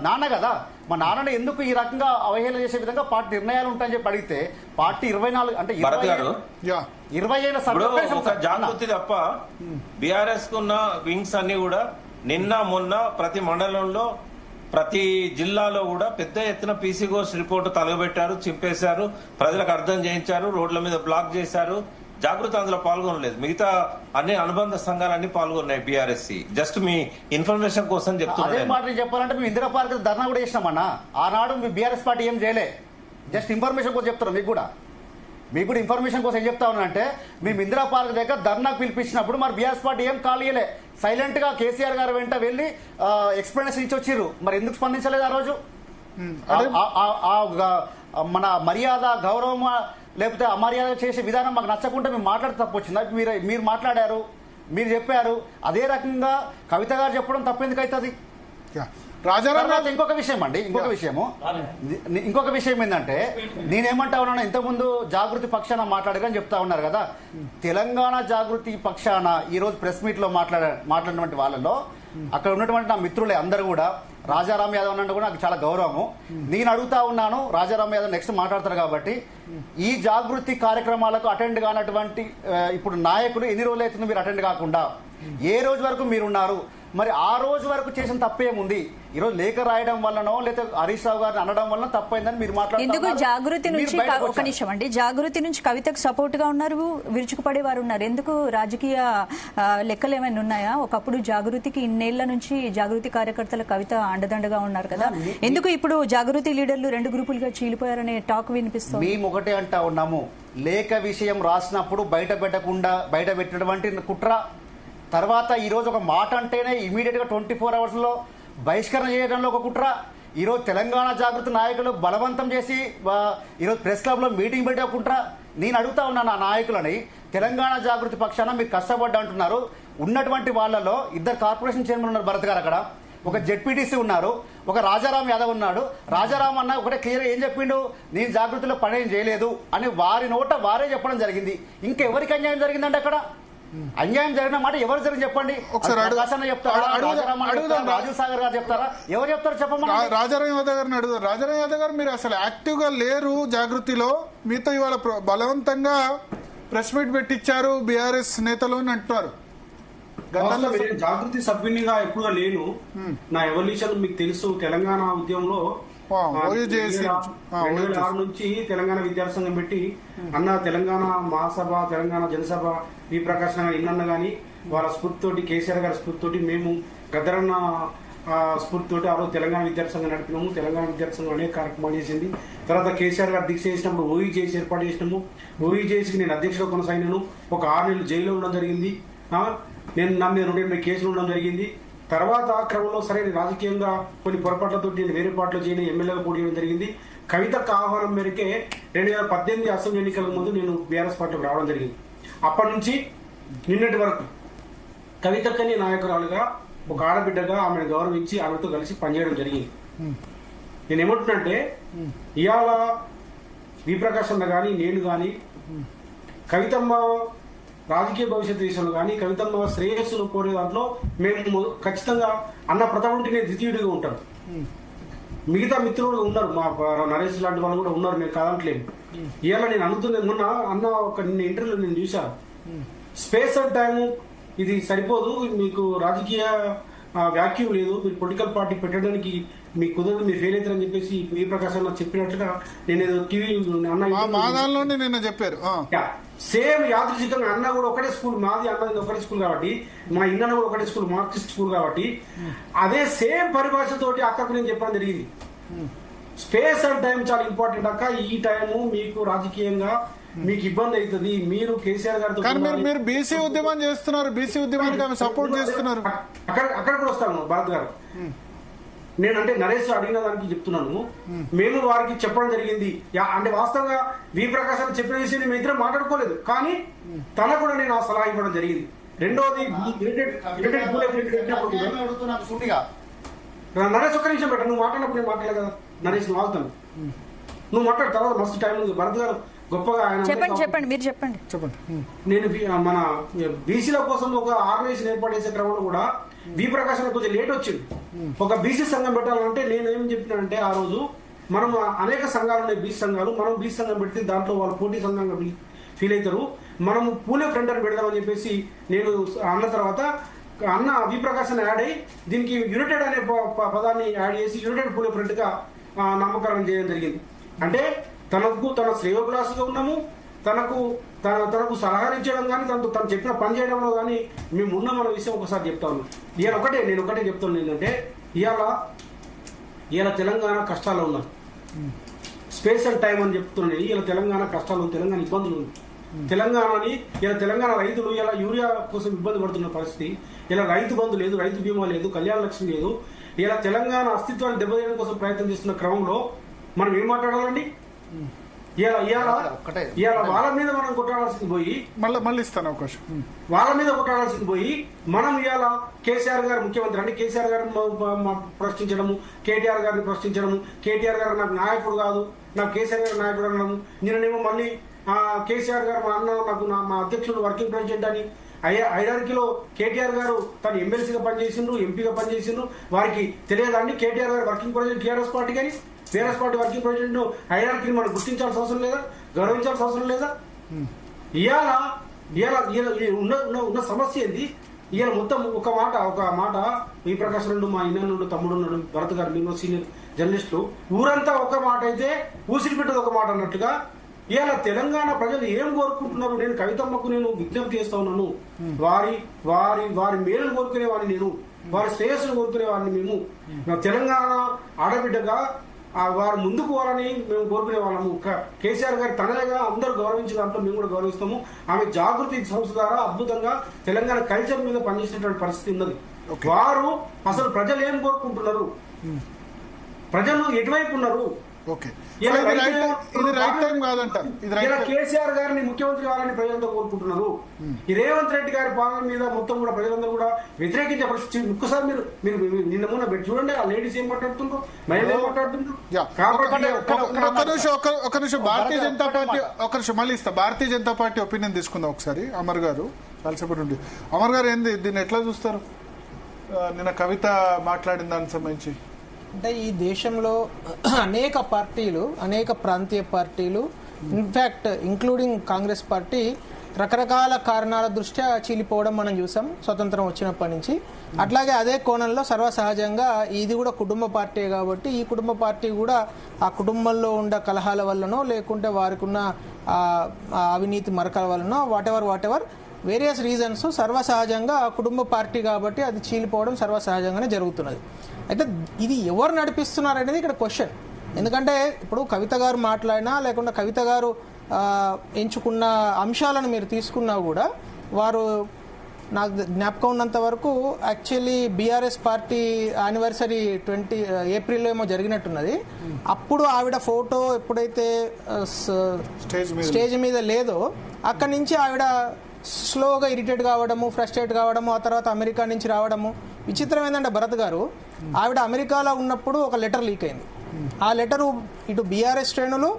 నాన్న కదా, మా నాన్నని ఎందుకు ఈ రకంగా అవహేళన చేసే విధంగా పార్టీ నిర్ణయాలు ఉంటాయని చెప్పి అడిగితే పార్టీ 24 అంటే 20 ఏళ్ళ జాగృతి తప్ప బీఆర్ఎస్ కున్న వింగ్స్ అన్ని కూడా నిన్న మొన్న ప్రతి మండలంలో ప్రతి జిల్లాలో కూడా పెద్ద ఎత్తున పీసీ ఘోష్ రిపోర్టు తలగబెట్టారు, చింపేశారు, ప్రజలకు అర్థం చేయించారు, రోడ్ల మీద బ్లాక్ చేశారు. జాగృతి అందులో పాల్గొనలేదు. మిగతా అన్ని అనుబంధ సంఘాలన్నీ పాల్గొన్నాయి. బీఆర్ఎస్సీ జస్ట్ మీ ఇన్ఫర్మేషన్ కోసం చెప్తున్నా. అదే మాట చెప్పాలంటే మేము ఇందిరా పార్క్ ధర్నా కూడా చేసినామన్నా. ఆనాడు మీ బీఆర్ఎస్ పార్టీ ఏం చేయలే, జస్ట్ ఇన్ఫర్మేషన్ కోసం చెప్తారు. మీకు కూడా ఇన్ఫర్మేషన్ కోసం ఏం చెప్తా ఉన్నానంటే, మేము ఇందిరా పార్క్ దగ్గర ధర్నాకు పిలిపించినప్పుడు మరి బీఆర్ఎస్ పార్టీ ఏం కాల్ చేయలే, సైలెంట్ గా కేసీఆర్ గారు వెంట వెళ్లి ఎక్స్ప్లెనేషన్ ఇచ్చి వచ్చిర్రు. మరి ఎందుకు స్పందించలేదు ఆ రోజు? మన మర్యాద, గౌరవం లేకపోతే అమర్యాద చేసే విధానం మాకు నచ్చకుండా మేము మాట్లాడితే తప్పు వచ్చిందా? మీరు మాట్లాడారు, మీరు చెప్పారు. అదే రకంగా కవిత గారు చెప్పడం తప్పెందుకు అవుతుంది? ఇంకొక విషయం అండి, ఇంకొక విషయం ఏంటంటే, నేనేమంటా ఉన్నాను, ఇంతకుముందు జాగృతి పక్షాన మాట్లాడగానే చెప్తా ఉన్నారు కదా, తెలంగాణ జాగృతి పక్షాన ఈ రోజు ప్రెస్ మీట్ లో మాట్లాడినటువంటి వాళ్ళలో అక్కడ ఉన్నటువంటి నా మిత్రులే అందరూ కూడా రాజారాం యాదవ్ అంటే కూడా నాకు చాలా గౌరవము. నేను అడుగుతా ఉన్నాను, రాజారాం యాదవ్ నెక్స్ట్ మాట్లాడతారు కాబట్టి, ఈ జాగృతి కార్యక్రమాలకు అటెండ్ కానటువంటి ఇప్పుడు నాయకులు ఎన్ని రోజులు అవుతుంది మీరు అటెండ్ కాకుండా? ఏ రోజు వరకు మీరున్నారు? మరి ఆ రోజు వరకు చేసిన తప్పేముంది? ఈ రోజు లేఖ రాయడం వల్లనో లేదా హరీష్ రావు గారిని అనడం వల్ల తప్పైందని మీరు ఎందుకు జాగృతి నుంచి ఒక నిమిషం అండి, జాగృతి నుంచి కవితకు సపోర్ట్ గా ఉన్నారు, విరుచుకుపడేవారు ఉన్నారు. ఎందుకు రాజకీయ లెక్కలు ఏమైనా ఉన్నాయా? ఒకప్పుడు జాగృతికి ఇన్నేళ్ల నుంచి జాగృతి కార్యకర్తల కవిత అండదండగా ఉన్నారు కదా, ఎందుకు ఇప్పుడు జాగృతి లీడర్లు 2 గ్రూపులుగా చీలిపోయారనే టాక్ వినిపిస్తుంది? మేము ఒకటే అంటా ఉన్నాము, లేఖ విషయం రాసినప్పుడు బయట పెట్టినటువంటి కుట్ర, తర్వాత ఈ రోజు ఒక మాట అంటేనే ఇమీడియట్ గా 24 hours లో బహిష్కరణ చేయడంలో ఒక కుట్ర, ఈరోజు తెలంగాణ జాగృతి నాయకులు బలవంతం చేసి ఈరోజు ప్రెస్ క్లబ్ లో మీటింగ్ పెట్టే కుట్ర. నేను అడుగుతా ఉన్నాను ఆ నాయకులని, తెలంగాణ జాగృతి పక్షాన మీరు కష్టపడ్డా అంటున్నారు. ఉన్నటువంటి వాళ్ళలో 2 కార్పొరేషన్ చైర్మన్ ఉన్నారు, భరత్ గారు అక్కడ, ఒక జెడ్పీటీసీ ఉన్నారు, ఒక రాజారాం యాదవ్ ఉన్నాడు. రాజారాం అన్న ఒకటే క్లియర్ ఏం చెప్పిండు, నేను జాగృతిలో పని ఏం చేయలేదు అని వారి నోట వారే చెప్పడం జరిగింది. ఇంకెవరికి అన్యాయం జరిగిందంటే అక్కడ అన్యాయం జరిగిన మాట ఎవరు జరిగింది చెప్పండి? చెప్తారా, రాజీవ్ సాగర్ గారు చెప్తారా, ఎవరు చెప్తారు చెప్పమని? రాజారాం యాదవ్ గారిని అడుగుతారు. రాజారాం యాదవ్ గారు మీరు అసలు యాక్టివ్ గా లేరు జాగృతిలో, మీతో ఇవాళ బలవంతంగా ప్రెస్ మీట్ పెట్టించారు బీఆర్ఎస్ నేతలు అని అంటున్నారు. జాగృతి సభ్యునిగా ఎప్పుడుగా లేను. నా ఎవల్యూషన్ మీకు తెలుసు. తెలంగాణ ఉద్యమంలో 2006 నుంచి తెలంగాణ విద్యార్థి సంఘం పెట్టి అన్న తెలంగాణ మహాసభ, తెలంగాణ జనసభ, ఈ ప్రకాశం ఇన్న గానీ వాళ్ళ స్ఫూర్తితోటి, కేసీఆర్ గారి స్ఫూర్తితోటి, మేము గద్దరన్న స్ఫూర్తితోటి ఆ రోజు తెలంగాణ విద్యార్థి సంఘం నడిపినాము. తెలంగాణ విద్యార్థి సంఘం అనేక కార్యక్రమాలు చేసింది. తర్వాత కేసీఆర్ గారు దీక్ష చేసినప్పుడు ఓఈజేసి ఏర్పాటు చేసినాము. ఓఈజేసికి నేను అధ్యక్షుడు కొనసాగినాను. ఒక 6 నెలలు జైల్లో ఉండడం జరిగింది. నేను నా మీద 2 కేసులు ఉండడం జరిగింది. తర్వాత ఆ క్రమంలో సరే రాజకీయంగా కొన్ని పొరపాట్లతో నేను వేరే పార్టీలో చేయడం, ఎమ్మెల్యేగా పోటీ చేయడం జరిగింది. కవితకు ఆహ్వానం మేరకే 2018 అసెంబ్లీ ఎన్నికల ముందు నేను బీఆర్ఎస్ పార్టీలోకి రావడం జరిగింది. అప్పటి నుంచి నిన్నటి వరకు కవితక్కని నాయకురాలుగా, ఒక ఆడబిడ్డగా ఆమెను గౌరవించి ఆమెతో కలిసి పనిచేయడం జరిగింది. నేనేమంటున్నంటే, ఇవాళ విప్రకాశ్ అన్న కానీ నేను కానీ కవితమ్మ రాజకీయ భవిష్యత్తు విషయంలో కానీ కవితమ్మ శ్రేయస్సును కోరే దాంట్లో మేము ఖచ్చితంగా అన్న ప్రతాప్ ఉంటేనే ద్వితీయుడిగా ఉంటారు. మిగతా మిత్రులు ఉన్నారు, మా నరేష్ లాంటి వాళ్ళు కూడా ఉన్నారు, నేను కాదంటలేను. ఇవాళ నేను అనుకునే మొన్న అన్న ఒక నిన్న ఇంటర్వ్యూలో నేను చూశాను, స్పేస్ అండ్ టైము ఇది సరిపోదు, మీకు రాజకీయ వ్యాక్యూమ్ లేదు, మీరు పొలిటికల్ పార్టీ పెట్టడానికి మీకు కుదరదు, మీరు ఫెయిల్ అవుతారని చెప్పేసి ఈ ప్రకాశం చెప్పినట్లుగా నేను టీవీ అన్న నిన్న చెప్పారు. సేమ్ యాదృశికంగా అన్న కూడా ఒకటే స్కూల్, మాది అన్నది ఒకటే స్కూల్ కాబట్టి, మా ఇన్న కూడా ఒకటే స్కూల్, మార్క్సిస్ట్ స్కూల్ కాబట్టి అదే సేమ్ పరిభాషతోటి అక్కకు నేను చెప్పడం జరిగింది. స్పేస్ అండ్ టైం చాలా ఇంపార్టెంట్ అక్క. ఈ టైము మీకు రాజకీయంగా మీకు ఇబ్బంది అవుతుంది. మీరు కేసీఆర్ గారితో మీరు బీసీ ఉద్యమం చేస్తున్నారు, బీసీ ఉద్యమానికి సపోర్ట్ చేస్తున్నారు. అక్కడ కూడా వస్తాను భరత్ గారు. నేనంటే నరేష్ అడిగిన దానికి చెప్తున్నాను, మేము వారికి చెప్పడం జరిగింది. అంటే వాస్తవంగా వి ప్రకాశం చెప్పిన విషయం మేము ఇద్దరం మాట్లాడుకోలేదు, కానీ తన కూడా నేను ఆ సలహా ఇవ్వడం జరిగింది. రెండోది నరేష్ ఒక్క నిమిషం పెట్ట, నువ్వు మాట్లాడినప్పుడు నేను మాట్లాడలే కదా నరేష్, నువ్వు ఆగుతాను, నువ్వు మాట్లాడు, తర్వాత మస్తు టైం ఉంది. భరత్ గారు గొప్పగా ఆయన చెప్పండి మీరు చెప్పండి. నేను మన బీసీల కోసం ఒక ఆర్గనైజేషన్ ఏర్పాటు చేసే క్రమంలో కూడా వి ప్రకాష్ కొంచెం లేట్ వచ్చింది. ఒక బీసీ సంఘం పెట్టాలంటే నేను ఏం చెప్పినానంటే ఆ రోజు మనం అనేక సంఘాలు ఉన్నాయి బీసీ సంఘాలు, మనం బీసీ సంఘం పెడితే దాంట్లో వాళ్ళు పోటీ సంఘంగా ఫీల్ అవుతారు, మనం పూలే ఫ్రంట్ అని పెడదామని చెప్పేసి నేను అన్న తర్వాత అన్న వి ప్రకాశ్ యాడ్ అయ్యి దీనికి యునైటెడ్ అనే పదాన్ని యాడ్ చేసి యునైటెడ్ పూలే ఫ్రంట్ గా నామకరణం చేయడం జరిగింది. అంటే తన శ్రేయోభిలాషిగా ఉన్నాము, తనకు సలహాలు ఇచ్చడం కానీ తను చెప్పిన పని చేయడంలో కానీ మేము ఉన్నామన్న విషయం ఒకసారి చెప్తాను. నేను ఒకటే చెప్తాను ఏంటంటే ఇవాళ తెలంగాణ కష్టాలు ఉన్నారు, స్పేస్ అండ్ టైం అని చెప్తున్నాను. ఇలా తెలంగాణ కష్టాలు, తెలంగాణ ఇబ్బందులు ఉంది. తెలంగాణ రైతులు ఇలా యూరియా కోసం ఇబ్బంది పడుతున్న పరిస్థితి, ఇలా రైతు బంధు లేదు, రైతు బీమా లేదు, కళ్యాణ లక్ష్మి లేదు. ఇలా తెలంగాణ అస్తిత్వాన్ని దెబ్బతీయడం కోసం ప్రయత్నం చేస్తున్న క్రమంలో మనం ఏం మాట్లాడాలండి? ఇవాళ వాళ్ళ మీద మనం కొట్టాడాల్సింది పోయి మళ్ళీ ఇస్తాను అవకాశం. వాళ్ళ మీద కొట్టాడాల్సింది పోయి మనం ఇవాళ కేసీఆర్ గారు ముఖ్యమంత్రి అంటే కేసీఆర్ గారిని ప్రశ్నించడము, కేటీఆర్ గారిని ప్రశ్నించడము, కేటీఆర్ గారు నాకు నాయకుడు కాదు, నాకు కేసీఆర్ గారు నాయకుడు అనడము, నిన్ననేమో మళ్ళీ కేసీఆర్ గారు మా అన్న నాకు మా అధ్యక్షుడు వర్కింగ్ ప్రెసిడెంట్ అని హైరార్కీలో కేటీఆర్ గారు తను ఎమ్మెల్సీగా పనిచేసిండ్రు, ఎంపీగా పనిచేసిండ్రు. వారికి తెలియదండి కేటీఆర్ గారు వర్కింగ్ ప్రెసిడెంట్ టీఆర్ఎస్ పార్టీ కానీ టీఆర్ఎస్ పార్టీ వర్కింగ్ ప్రెసిడెంట్ హైరార్కీని మనం గుర్తించాల్సిన అవసరం లేదా? గౌరవించాల్సిన అవసరం లేదా? ఉన్న సమస్య ఏంది? ఇవాళ మొత్తం ఒక మాట వి ప్రకాష్ నుండి మా ఇన్న నుండి తమ్ముడు ఉన్నాడు, భరత్ గారు మీరు సీనియర్ జర్నలిస్టులు, ఊరంతా ఒక మాట అయితే ఊసిరి పెట్టదు ఒక మాట అన్నట్టుగా ఇవాళ తెలంగాణ ప్రజలు ఏం కోరుకుంటున్నారు? నేను కవితమ్మకు నేను విజ్ఞప్తి చేస్తా ఉన్నాను. వారి మేలు కోరుకునేవాడిని నేను, వారి శ్రేయస్సును కోరుకునేవాడిని మేము. తెలంగాణ ఆడబిడ్డగా వారు ముందుకు పోవాలని మేము కోరుకునే వాళ్ళము. కేసీఆర్ గారు తనగా అందరూ గౌరవించిన దాంట్లో మేము కూడా గౌరవిస్తాము. ఆమె జాగృతి సంస్థ ద్వారా అద్భుతంగా తెలంగాణ కల్చర్ మీద పనిచేసినటువంటి పరిస్థితి ఉన్నది. వారు అసలు ప్రజలు ఏం కోరుకుంటున్నారు, ప్రజలు ఎటువైపు ఉన్నారు? కేసీఆర్ గారిని ముఖ్యమంత్రి కావాలని ప్రజలందరూ కోరుకుంటున్నారు. ఈ రేవంత్ రెడ్డి గారి పాలన మీద మొత్తం కూడా ప్రజలందరూ కూడా వ్యతిరేకించే పరిస్థితి. ఒక్కసారి మీరు నిన్న మొన్న చూడండి, ఆ లేడీస్ ఏం మాట్లాడుతుండ్రు, మహిళలు ఏం మాట్లాడుతుండ్రు. ఒక నిమిషం భారతీయ జనతా పార్టీ మళ్ళీ ఇస్తా. భారతీయ జనతా పార్టీ ఒపీనియన్ తీసుకుందాం ఒకసారి. అమర్ గారు కాల్సేపటి నుండి. అమర్ గారు ఏంది దీన్ని ఎట్లా చూస్తారు? నిన్న కవిత మాట్లాడిన దానికి సంబంధించి అంటే ఈ దేశంలో అనేక పార్టీలు, అనేక ప్రాంతీయ పార్టీలు, ఇన్ఫ్యాక్ట్ ఇంక్లూడింగ్ కాంగ్రెస్ పార్టీ రకరకాల కారణాల దృష్ట్యా చీలిపోవడం మనం చూసాం స్వతంత్రం వచ్చినప్పటి నుంచి. అట్లాగే అదే కోణంలో సర్వసహజంగా ఇది కూడా కుటుంబ పార్టీ కాబట్టి ఈ కుటుంబ పార్టీ కూడా ఆ కుటుంబంలో ఉండే కలహాల వల్లనో లేకుంటే వారికి ఉన్న అవినీతి మరకల వల్లనో వాట్ ఎవర్ వేరియస్ రీజన్స్ సర్వసహజంగా కుటుంబ పార్టీ కాబట్టి అది చీలిపోవడం సర్వసహజంగానే జరుగుతున్నది. అయితే ఇది ఎవరు నడిపిస్తున్నారు అనేది ఇక్కడ క్వశ్చన్. ఎందుకంటే ఇప్పుడు కవిత గారు మాట్లాడినా లేకుండా కవిత గారు ఎంచుకున్న అంశాలను మీరు తీసుకున్నా కూడా వారు నాకు జ్ఞాపకం ఉన్నంత వరకు యాక్చువల్లీ బీఆర్ఎస్ పార్టీ యానివర్సరీ ఏప్రిల్లో ఏమో జరిగినట్టున్నది. అప్పుడు ఆవిడ ఫోటో ఎప్పుడైతే స్టేజ్ మీద లేదో అక్కడి నుంచి ఆవిడ స్లోగా ఇరిటేట్ కావడము, ఫ్రస్ట్రేట్ కావడము, ఆ తర్వాత అమెరికా నుంచి రావడము. విచిత్రం ఏంటంటే భరత్ గారు ఆవిడ అమెరికాలో ఉన్నప్పుడు ఒక లెటర్ లీక్ అయింది. ఆ లెటరు ఇటు బీఆర్ఎస్ శ్రేణులు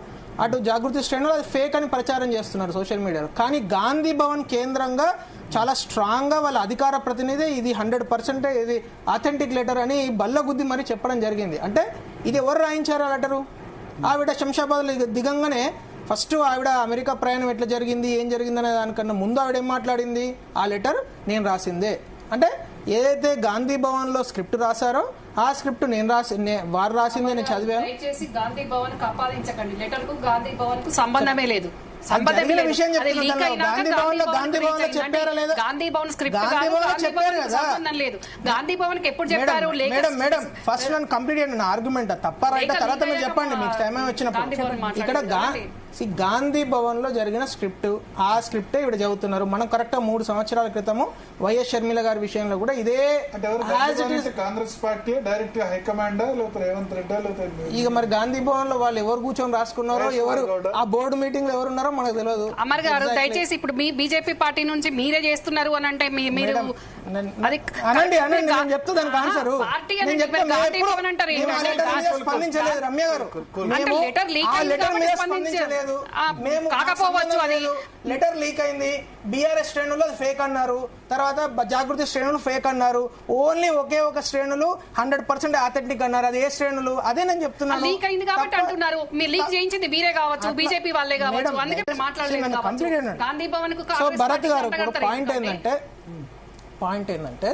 అటు జాగృతి శ్రేణులు అది ఫేక్ అని ప్రచారం చేస్తున్నారు సోషల్ మీడియాలో. కానీ గాంధీ భవన్ కేంద్రంగా చాలా స్ట్రాంగ్గా వాళ్ళ అధికార ప్రతినిధి ఇది 100% ఇది ఆథెంటిక్ లెటర్ అని బల్లగుద్ది మరి చెప్పడం జరిగింది. అంటే ఇది ఎవరు రాయించారు ఆ లెటరు? ఆవిడ శంషాబాద్ దిగంగానే ఫస్ట్ ఆవిడ అమెరికా ప్రయాణం ఎట్లా జరిగింది, ఏం జరిగిందనే దానికన్నా ముందు ఆవిడ ఏం మాట్లాడింది, ఆ లెటర్ నేను రాసిందే. అంటే ఏదైతే గాంధీ భవన్ లో స్క్రిప్ట్ రాశారో ఆ స్క్రిప్ట్ వారు రాసిందే నేను చదివాను. దయచేసి గాంధీ భవన్ కు ఆపాదించకండి. లెటర్ కు గాంధీ భవన్ కు సంబంధమే లేదు. విషయం గాంధీ భవన్ లో చెప్పారా లేదా? గాంధీ భవన్ స్క్రిప్ట్ సంబంధం లేదు. గాంధీ భవన్ కి ఎప్పుడు చెప్పారు? మేడం ఫస్ట్ వన్ కంప్లీట్ నా ఆర్గ్యుమెంట్ తప్ప రైట్ తర్వాత మీరు చెప్పండి మీకు టైం వచ్చినప్పుడు. ఇక్కడ గాంధీ భవన్ లో జరిగిన స్క్రిప్ట్ ఆ స్క్రిప్టే ఇక్కడ చదువుతున్నారు. మనం కరెక్ట్ 3 సంవత్సరాల క్రితము వైఎస్ షర్మిల గారి విషయంలో కూడా ఇదే Congress party direct high command Revanth Reddy. ఇక మరి గాంధీ భవన్ లో వాళ్ళు ఎవరు కూర్చొని రాసుకున్నారో, ఎవరు ఆ బోర్డు మీటింగ్ లో ఎవరున్నారో మనకు తెలియదు. అమర్ గారు దయచేసి ఇప్పుడు మీ బీజేపీ పార్టీ నుంచి మీరే చేస్తున్నారు అని అంటే మీరు అనండి నేను చెప్తా దానికి ఆన్సర్. స్పందించలేదు రమ్య గారు, ఆ లెటర్ మీద స్పందించలేదు. లేదు, ఆ, మేము కాకపోవచ్చు అది. లెటర్ లీక్ అయింది, బీఆర్ఎస్ శ్రేణులు అది ఫేక్ అన్నారు, తర్వాత జాగృతి శ్రేణులు ఫేక్ అన్నారు, ఓన్లీ ఒకే ఒక శ్రేణులు 100% ఆథెంటిక్ అన్నారు. అది ఏ శ్రేణులు? అదే నేను చెప్తున్నాను. లీక్ అయింది కాబట్టి అంటున్నారు. మీరు లీక్ చేయించింది మీరే కావచ్చు, బీజేపీ వాళ్ళే కావచ్చు, అందుకే మాట్లాడలేదు కావచ్చు. గాంధీ భవన్ కు సో భరత్ గారు పాయింట్ ఏంటంటే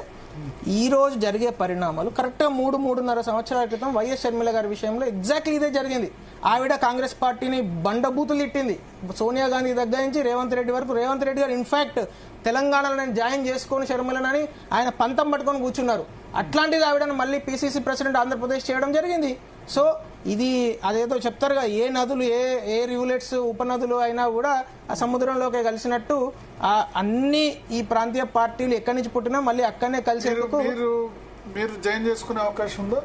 ఈ రోజు జరిగే పరిణామాలు కరెక్ట్ గా 3-3.5 సంవత్సరాల క్రితం వైఎస్ షర్మిల గారి విషయంలో ఎగ్జాక్ట్లీ ఇదే జరిగింది. ఆవిడ కాంగ్రెస్ పార్టీని బండబూతులు ఇట్టింది, సోనియా గాంధీ దగ్గర నుంచి రేవంత్ రెడ్డి వరకు. రేవంత్ రెడ్డి గారు ఇన్ఫాక్ట్ తెలంగాణలో నేను జాయిన్ చేసుకొని షర్మిలనని ఆయన పంతం పట్టుకొని కూర్చున్నారు. అట్లాంటిది ఆవిడను మళ్ళీ పిసిసి ప్రెసిడెంట్ ఆంధ్రప్రదేశ్ చేయడం జరిగింది. సో ఇది అదేదో చెప్తారుగా, ఏ నదులు ఏ రివులెట్స్ ఉపనదులు అయినా కూడా ఆ సముద్రంలోకి కలిసినట్టు అన్ని ఈ ప్రాంతీయ పార్టీలు ఎక్కడి నుంచి పుట్టినా మళ్ళీ అక్కడనే కలిసేందుకు మీరు జాయిన్ చేసుకునే అవకాశం ఉందో?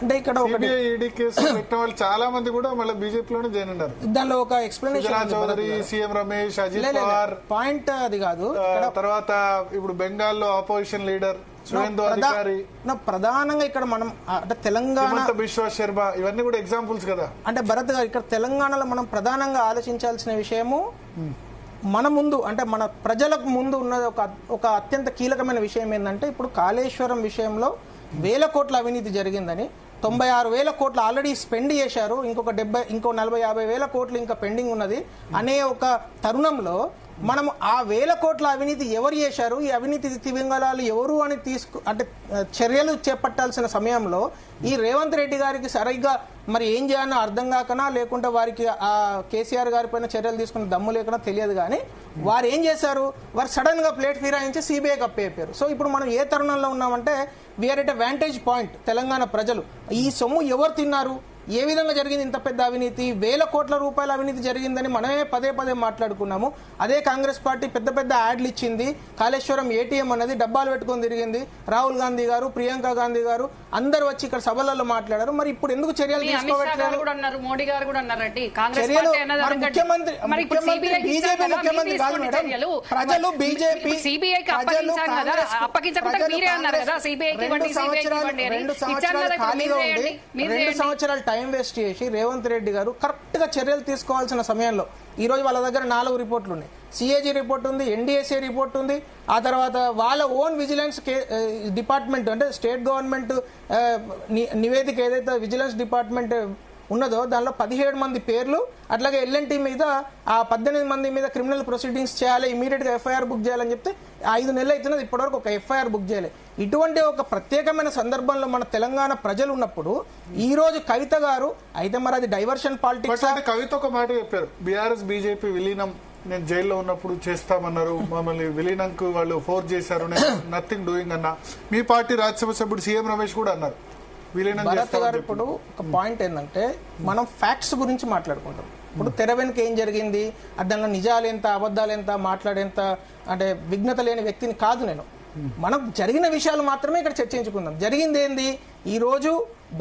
అంటే ఇక్కడ ఒకటి ఈడీ కేసు పెట్టిన వాళ్ళు చాలా మంది కూడా మళ్ళీ బీజేపీలోనే జాయిన్ అయ్యారు. దానిలో ఒక explanation Chowdary, CM Ramesh, Ajit Pawar, point అది కాదు. తర్వాత ఇప్పుడు బెంగాల్లో ఆపోజిషన్ లీడర్ ప్రధానంగా ఇక్కడ మనం అంటే తెలంగాణ బిశ్వ శర్మ ఇవన్నీ కూడా ఎగ్జాంపుల్స్ కదా. అంటే భరత్ గారు ఇక్కడ తెలంగాణలో మనం ప్రధానంగా ఆలోచించాల్సిన విషయము మన ముందు అంటే మన ప్రజలకు ముందు ఉన్నది ఒక అత్యంత కీలకమైన విషయం ఏంటంటే, ఇప్పుడు కాళేశ్వరం విషయంలో 1,000 కోట్ల అవినీతి జరిగిందని, 96,000 కోట్లు ఆల్రెడీ స్పెండ్ చేశారు, ఇంకో 40-50 వేల కోట్లు ఇంకా పెండింగ్ ఉన్నది అనే ఒక తరుణంలో మనం ఆ 1,000 కోట్ల అవినీతి ఎవరు చేశారు, ఈ అవినీతి తిమింగళాలు ఎవరు అని అంటే చర్యలు చేపట్టాల్సిన సమయంలో ఈ రేవంత్ రెడ్డి గారికి సరిగ్గా మరి ఏం చేయాలో అర్థం కాకనా, లేకుంటే వారికి ఆ కేసీఆర్ గారి పైన చర్యలు తీసుకున్న దమ్ము లేకనా తెలియదు, కానీ వారు ఏం చేశారు, వారు సడన్ గా ప్లేట్ ఫిరాయించి సిబిఐకి అప్పయ్యారు. సో ఇప్పుడు మనం ఏ తరుణంలో ఉన్నామంటే we are at a vantage point. Telangana ప్రజలు ఈ సొమ్ము ఎవరు తిన్నారు, ఏ విధంగా జరిగింది, ఇంత పెద్ద అవినీతి 1,000 కోట్ల రూపాయల అవినీతి జరిగిందని మనమే పదే మాట్లాడుకున్నాము. అదే కాంగ్రెస్ పార్టీ పెద్ద యాడ్లు ఇచ్చింది, కాళేశ్వరం ఏటీఎం అన్నది డబ్బాలు పెట్టుకొని తిరిగింది. రాహుల్ గాంధీ గారు, ప్రియాంక గాంధీ గారు అందరూ వచ్చి ఇక్కడ సభలలో మాట్లాడారు. మరి ఇప్పుడు ఎందుకు చర్యలు తీసుకోవట్లేదు? మోడీ గారు కూడా అన్నారండి, ముఖ్యమంత్రి బీజేపీ ముఖ్యమంత్రి కాదు మేడం, ప్రజలు బీజేపీ 2 సంవత్సరాలు టైం వేస్ట్ చేసి రేవంత్ రెడ్డి గారు కరెక్ట్ గా చర్యలు తీసుకోవాల్సిన సమయంలో ఈ రోజు వాళ్ళ దగ్గర 4 రిపోర్ట్లు ఉన్నాయి. సిఏజీ రిపోర్ట్ ఉంది, ఎన్డీఎస్ఏ రిపోర్ట్ ఉంది, ఆ తర్వాత వాళ్ళ ఓన్ విజిలెన్స్ డిపార్ట్మెంట్ అంటే స్టేట్ గవర్నమెంట్ నివేదిక ఏదైతే విజిలెన్స్ డిపార్ట్మెంట్ ఉన్నదో దానిలో 17 మంది పేర్లు, అట్లాగే ఎల్ఎన్టీ మీద ఆ 18 మంది మీద క్రిమినల్ ప్రొసీడింగ్స్ చేయాలి, ఇమీడియట్ గా ఎఫ్ఐఆర్ బుక్ చేయాలని చెప్తే 5 నెలలు అవుతున్నది, ఇప్పటివరకు ఒక ఎఫ్ఐఆర్ బుక్ చేయాలి. ఇటువంటి ఒక ప్రత్యేకమైన సందర్భంలో మన తెలంగాణ ప్రజలు ఉన్నప్పుడు ఈ రోజు కవిత గారు అయితే మరి అది డైవర్షన్ పాలిటిక్స్. కవిత ఒక మాట చెప్పారు, బీఆర్ఎస్ బీజేపీ విలీనం నేను జైల్లో ఉన్నప్పుడు చేస్తామన్నారు, మమ్మల్ని విలీనంకు వాళ్ళు ఫోర్స్ చేశారు, నథింగ్ డూయింగ్ అన్నా. మీ పార్టీ రాజ్యసభ సభ్యుడు సీఎం రమేష్ కూడా అన్నారు. భరత్ గారు ఇప్పుడు ఒక పాయింట్ ఏంటంటే మనం ఫ్యాక్ట్స్ గురించి మాట్లాడుకుంటాం. ఇప్పుడు తెర వెనుక ఏం జరిగింది, దానిలో నిజాలు ఎంత అబద్ధాలు ఎంత మాట్లాడేంత అంటే విఘ్నత లేని వ్యక్తిని కాదు నేను. మనం జరిగిన విషయాలు మాత్రమే ఇక్కడ చర్చించుకుందాం. జరిగింది ఏంది, ఈ రోజు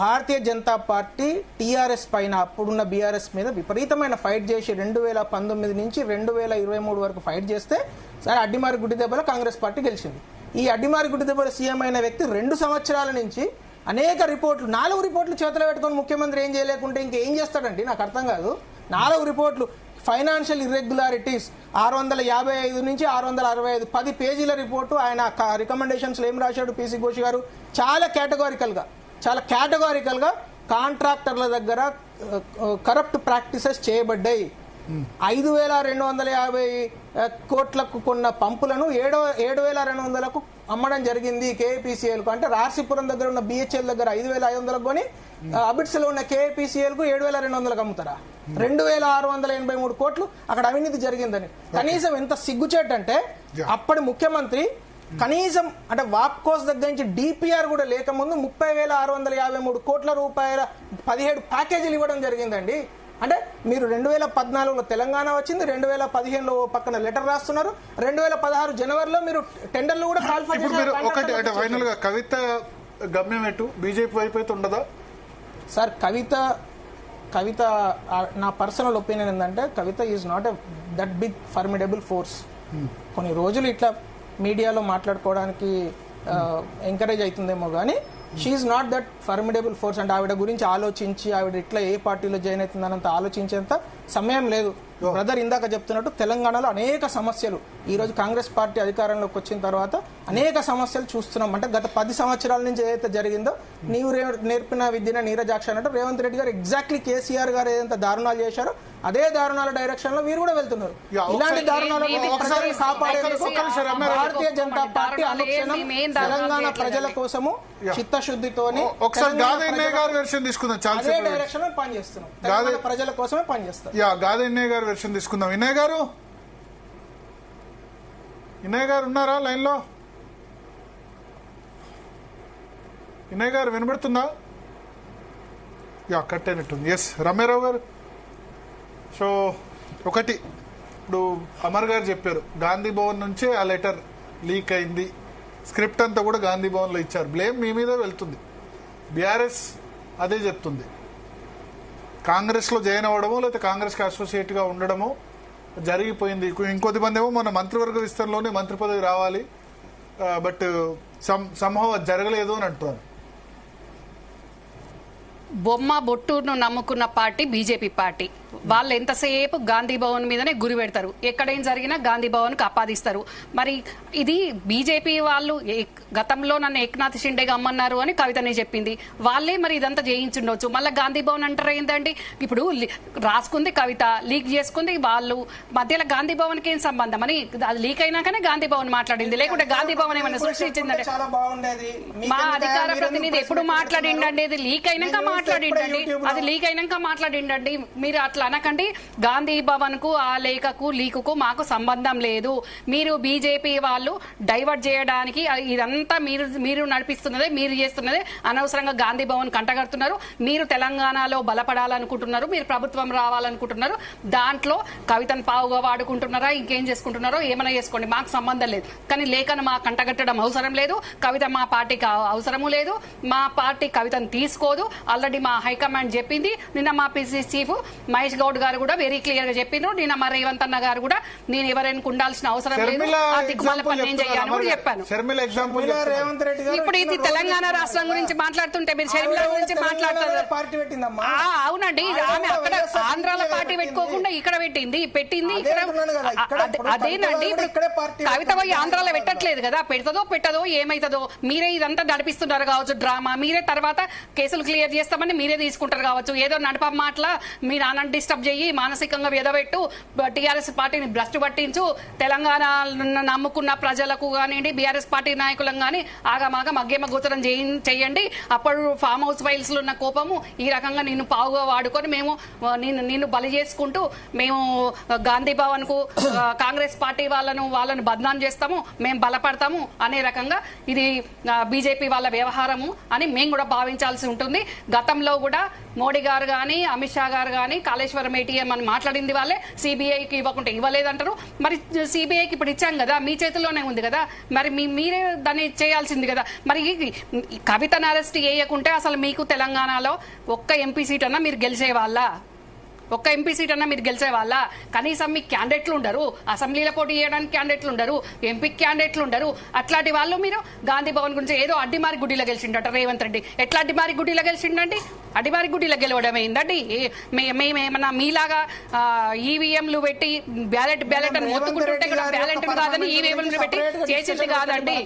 భారతీయ జనతా పార్టీ టీఆర్ఎస్ పైన అప్పుడున్న బీఆర్ఎస్ మీద విపరీతమైన ఫైట్ చేసి 2019 నుంచి 2023 వరకు ఫైట్ చేస్తే సరే అడ్డిమారి గుడ్డి దెబ్బలో కాంగ్రెస్ పార్టీ గెలిచింది. ఈ అడ్డిమారి గుడ్డి దెబ్బలో సీఎం అయిన వ్యక్తి 2 సంవత్సరాల నుంచి అనేక రిపోర్ట్లు 4 రిపోర్ట్లు చేతిలో పెట్టుకొని ముఖ్యమంత్రి ఏం చేయలేకుంటే ఇంకేం చేస్తాడండి, నాకు అర్థం కాదు. 4 రిపోర్ట్లు, ఫైనాన్షియల్ ఇర్రెగ్యులారిటీస్ 655 నుంచి 665 10 పేజీల రిపోర్టు. ఆయన రికమెండేషన్స్ ఏం రాశాడు పిసి ఘోష్ గారు, చాలా కేటగారికల్ గా కాంట్రాక్టర్ల దగ్గర కరప్ట్ ప్రాక్టీసెస్ చేయబడ్డాయి. 5,250 కోట్లకు కొన్న పంపులను 7,200కు అమ్మడం జరిగింది కేఏపీసీఎల్ కు. అంటే రార్సీపురం దగ్గర ఉన్న బిహెచ్ఎల్ దగ్గర 5,500కు కొని అబిడ్స్ లో ఉన్న కేఏపీసీఎల్ కు 7,200కు అమ్ముతారా? 2,683 కోట్లు అక్కడ అవినీతి జరిగిందని. కనీసం ఎంత సిగ్గుచేటంటే అప్పటి ముఖ్యమంత్రి కనీసం అంటే వాప్కోస్ దగ్గర నుంచి డిపిఆర్ కూడా లేకముందు 30,653 కోట్ల రూపాయల 17 ప్యాకేజీలు ఇవ్వడం జరిగిందండి. అంటే మీరు 2014లో తెలంగాణ వచ్చింది, 2015లో పక్కన లెటర్ రాస్తున్నారు, 2016 జనవరిలో మీరు టెండర్లు కూడా ఫైనల్ గా కవిత గమ్యం ఎటు బీజేపీ వైపు అయితే ఉండదా సార్? కవిత నా పర్సనల్ ఒపీనియన్ ఏంటంటే Kavitha is not that big formidable force. కొన్ని రోజులు ఇట్లా మీడియాలో మాట్లాడుకోవడానికి ఎంకరేజ్ అవుతుందేమో కానీ she's not that formidable force. అంటే ఆవిడ గురించి ఆలోచించి ఆవిడ ఇట్లా ఏ పార్టీలో జాయిన్ అవుతుందనంత ఆలోచించేంత సమయం లేదు. బ్రదర్ ఇందాక చెప్తున్నట్టు తెలంగాణలో అనేక సమస్యలు, ఈ రోజు కాంగ్రెస్ పార్టీ అధికారంలోకి వచ్చిన తర్వాత అనేక సమస్యలు చూస్తున్నాం. అంటే గత 10 సంవత్సరాల నుంచి ఏదైతే జరిగిందో, నీవు నేర్పిన విద్యన నీరజాక్ష అన్నట్టు రేవంత్ రెడ్డి గారు ఎగ్జాక్ట్లీ కేసీఆర్ గారు ఏదైతే దారుణాలు చేశారో అదే దారుణాల డైరెక్షన్ లో వీరు కూడా వెళ్తున్నారు. ఇలాంటి దారుణాలను కాపాడేందుకు భారతీయ జనతా పార్టీ అనుక్షణం తెలంగాణ ప్రజల కోసము చిత్తశుద్ధితోనే ఒకసారి గాదెన్నయ్య గారి వెర్షన్ తీసుకుందాం. అదే డైరెక్షన్ లో పనిచేస్తున్నాం. తెలంగాణ ప్రజల కోసమే పనిచేస్తాం. గాదెన్నయ్య గారి వెర్షన్ తీసుకుందాం. వినయ్ గారు ఉన్నారా లైన్ లో? వినయ్ గారు వినబడుతుందా? కట్ అయినట్టుంది. ఎస్ రమ్యారావు గారు. సో ఒకటి, ఇప్పుడు అమర్ గారు చెప్పారు గాంధీ భవన్ నుంచే ఆ లెటర్ లీక్ అయింది, స్క్రిప్ట్ అంతా కూడా గాంధీ భవన్లో ఇచ్చారు, బ్లేమ్ మీ మీద వెళ్తుంది. బీఆర్ఎస్ అదే చెప్తుంది, కాంగ్రెస్లో జాయిన్ అవ్వడమో లేకపోతే కాంగ్రెస్కి అసోసియేట్గా ఉండడమో జరిగిపోయింది. ఇంకొద్ది మంది ఏమో మన మంత్రివర్గ విస్తరణలోనే మంత్రి పదవి రావాలి, బట్ సంభవం అది జరగలేదు అని అంటున్నారు. బొమ్మ బొట్టును నమ్ముకున్న పార్టీ బీజేపీ పార్టీ. వాళ్ళు ఎంతసేపు గాంధీ భవన్ మీదనే గురి పెడతారు, ఎక్కడేం జరిగినా గాంధీ భవన్ కు ఆపాదిస్తారు. మరి ఇది బీజేపీ వాళ్ళు గతంలో నన్ను ఏక్నాథ్ షిండేగా అమ్మన్నారు అని కవితనే చెప్పింది, వాళ్ళే మరి ఇదంతా చేయించుండొచ్చు. మళ్ళీ గాంధీ భవన్ అంటారు ఏంటండి? ఇప్పుడు రాసుకుంది కవిత, లీక్ చేసుకుంది వాళ్ళు, మధ్యలో గాంధీ భవన్ కి ఏం సంబంధం అని? అది లీక్ అయినాకనే గాంధీ భవన్ మాట్లాడింది, లేకుంటే గాంధీ భవన్ ఏమైనా సృష్టించిందంటే? మా అధికార ప్రతినిధి ఎప్పుడు మాట్లాడిండండి? అది లీక్ అయినాక మాట్లాడిండండి, అది లీక్ అయినాక మాట్లాడిండండి. మీరు అట్లా అనకండి. గాంధీ భవన్ కు ఆ లేఖకు లీకుకు మాకు సంబంధం లేదు. మీరు బీజేపీ వాళ్ళు డైవర్ట్ చేయడానికి ఇదంతా మీరు నడిపిస్తున్నదే, మీరు చేస్తున్నదే. అనవసరంగా గాంధీ భవన్ కంటగడుతున్నారు. మీరు తెలంగాణలో బలపడాలనుకుంటున్నారు, మీరు ప్రభుత్వం రావాలనుకుంటున్నారు. దాంట్లో కవితను పావుగా వాడుకుంటున్నారా, ఇంకేం చేసుకుంటున్నారో ఏమైనా చేసుకోండి, మాకు సంబంధం లేదు. కానీ లేఖను మా కంటగట్టడం అవసరం లేదు. కవిత మా పార్టీకి అవసరము లేదు. మా పార్టీ కవితను తీసుకోదు. ఆల్రెడీ మా హైకమాండ్ చెప్పింది. నిన్న మా పిసిసి చీఫ్ మహేష్ గౌడ్ గారు కూడా వెరీ క్లియర్ గా చెప్పిండ్రు. నిన్న మా రేవంత్ అన్న గారు కూడా నేను ఎవరైనా ఉండాల్సిన అవసరం లేదు, ఆ దిక్కుమాల పని నేను చేయాలని కూడా చెప్పాను. ఇప్పుడు ఇది తెలంగాణ రాష్ట్రం గురించి మాట్లాడుతుంటే మీరు షర్మిల గురించి మాట్లాడుతున్నారు. అవునండి, ఆమె అక్కడ ఆంధ్రాలో పార్టీ పెట్టుకోకుండా ఇక్కడ పెట్టింది ఇక్కడ. అదేనండి, ఇప్పుడు కవిత పోయి ఆంధ్రాలో పెట్టట్లేదు కదా, పెడతదో పెట్టదో ఏమైతుందో. మీరే ఇదంతా నడిపిస్తున్నారు కావచ్చు డ్రామా. మీరే తర్వాత కేసులు క్లియర్ చేస్తామని మీరే తీసుకుంటారు కావచ్చు. ఏదో నడప మాటల మీ నాన్న డిస్టర్బ్ చేయి, మానసికంగా ఎదబెట్టు, టీఆర్ఎస్ పార్టీని భ్రష్టు పట్టించు, తెలంగాణ నమ్ముకున్న ప్రజలకు కానివ్వండి, బీఆర్ఎస్ పార్టీ నాయకులను కానీ ఆగమాగం అగ్గేమ గోచరం చేయండి. అప్పుడు ఫామ్ హౌస్ ఫైల్స్ లో ఉన్న కోపము ఈ రకంగా నిన్ను పావుగా వాడుకొని మేము నిన్ను బలి చేసుకుంటూ మేము గాంధీ భవన్ కు కాంగ్రెస్ పార్టీ వాళ్ళను బద్నాం చేస్తాము, మేము బలపడతాము అనే రకంగా ఇది బీజేపీ వాళ్ళ వ్యవహారము అని మేము కూడా భావించాల్సి ఉంటుంది. గతంలో కూడా మోడీ గారు కానీ అమిత్ షా గారు కానీ కాళేశ్వరం ఏటీఎం అని మాట్లాడింది వాళ్ళే, సిబిఐకి ఇవ్వకుంటే ఇవ్వలేదంటారు. మరి సిబిఐకి ఇప్పుడు ఇచ్చాం కదా, మీ చేతిలోనే ఉంది కదా, మరి మీరే దాన్ని చేయాల్సింది కదా. మరి కవితను అరెస్ట్ చేయకుంటే అసలు మీకు తెలంగాణలో ఒక్క ఎంపీ సీట్ అన్నా మీరు గెలిచేవాళ్ళ? ఒక్క ఎంపీ సీట్ అన్నా మీరు గెలిచేవాళ్ళ? కనీసం మీకు క్యాండిడేట్లు ఉండరు, అసెంబ్లీలో పోటీ చేయడానికి క్యాండిడేట్లు ఉండరు, ఎంపీ క్యాండిడేట్లు ఉండరు. అట్లాంటి వాళ్ళు మీరు గాంధీ భవన్ గురించి ఏదో అడ్డిమారి గుడ్డిలో గెలిచిండట రేవంత్ రెడ్డి. ఎట్లా అడ్డిమారి గుడ్డిలో గెలిచిండండి? అడ్డిమారి గుడ్డిలో గెలవడం ఏందండి? మేమేమన్నా మీలాగా ఈవీఎంలు పెట్టి బ్యాలెట్ అని మొత్తుకుంటుంటే బ్యాలెట్ కాదని ఈవీఎంలు పెట్టి చేసింది కాదండి.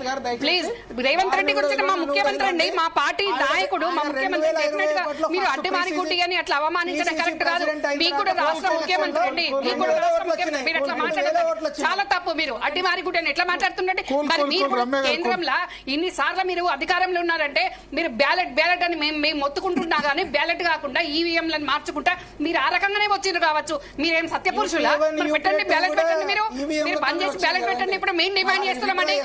ప్లీజ్, రేవంత్ రెడ్డి గురించి మా ముఖ్యమంత్రి అండి, మా పార్టీ నాయకుడు, మా ముఖ్యమంత్రి డెఫినెట్ గా మీరు అడ్డిమారి గుడ్డి అని అట్లా అవమానించడం కరెక్ట్ కాదు. మీకు కూడా రాష్ట్ర ముఖ్యమంత్రి అండి, మీకు కూడా రాష్ట్ర ముఖ్యమంత్రి, మీరు ఎట్లా మాట్లాడారు? చాలా తప్పు. మీరు అడ్డిమారి గుడ్డి అని ఎట్లా మాట్లాడుతుండండి? మరి మీరు కేంద్రంలో ఇన్ని సార్లు మీరు అధికారంలో ఉన్నారంటే మీరు బ్యాలెట్ అని మేము మొత్తుకుంటున్నా కానీ బ్యాలెట్ కాకుండా ఈవీఎంలను మార్చుకుంటా మీరు ఆ రకంగానే వచ్చిండ్రు కావచ్చు. మీరేం సత్యపురుషులా? మరి పెట్టండి, బ్యాలెట్ పెట్టండి, మీరు బంద్ చేసి బ్యాలెట్ పెట్టండి. ఇప్పుడు మేము డిమాండ్ చేస్తున్నామండి,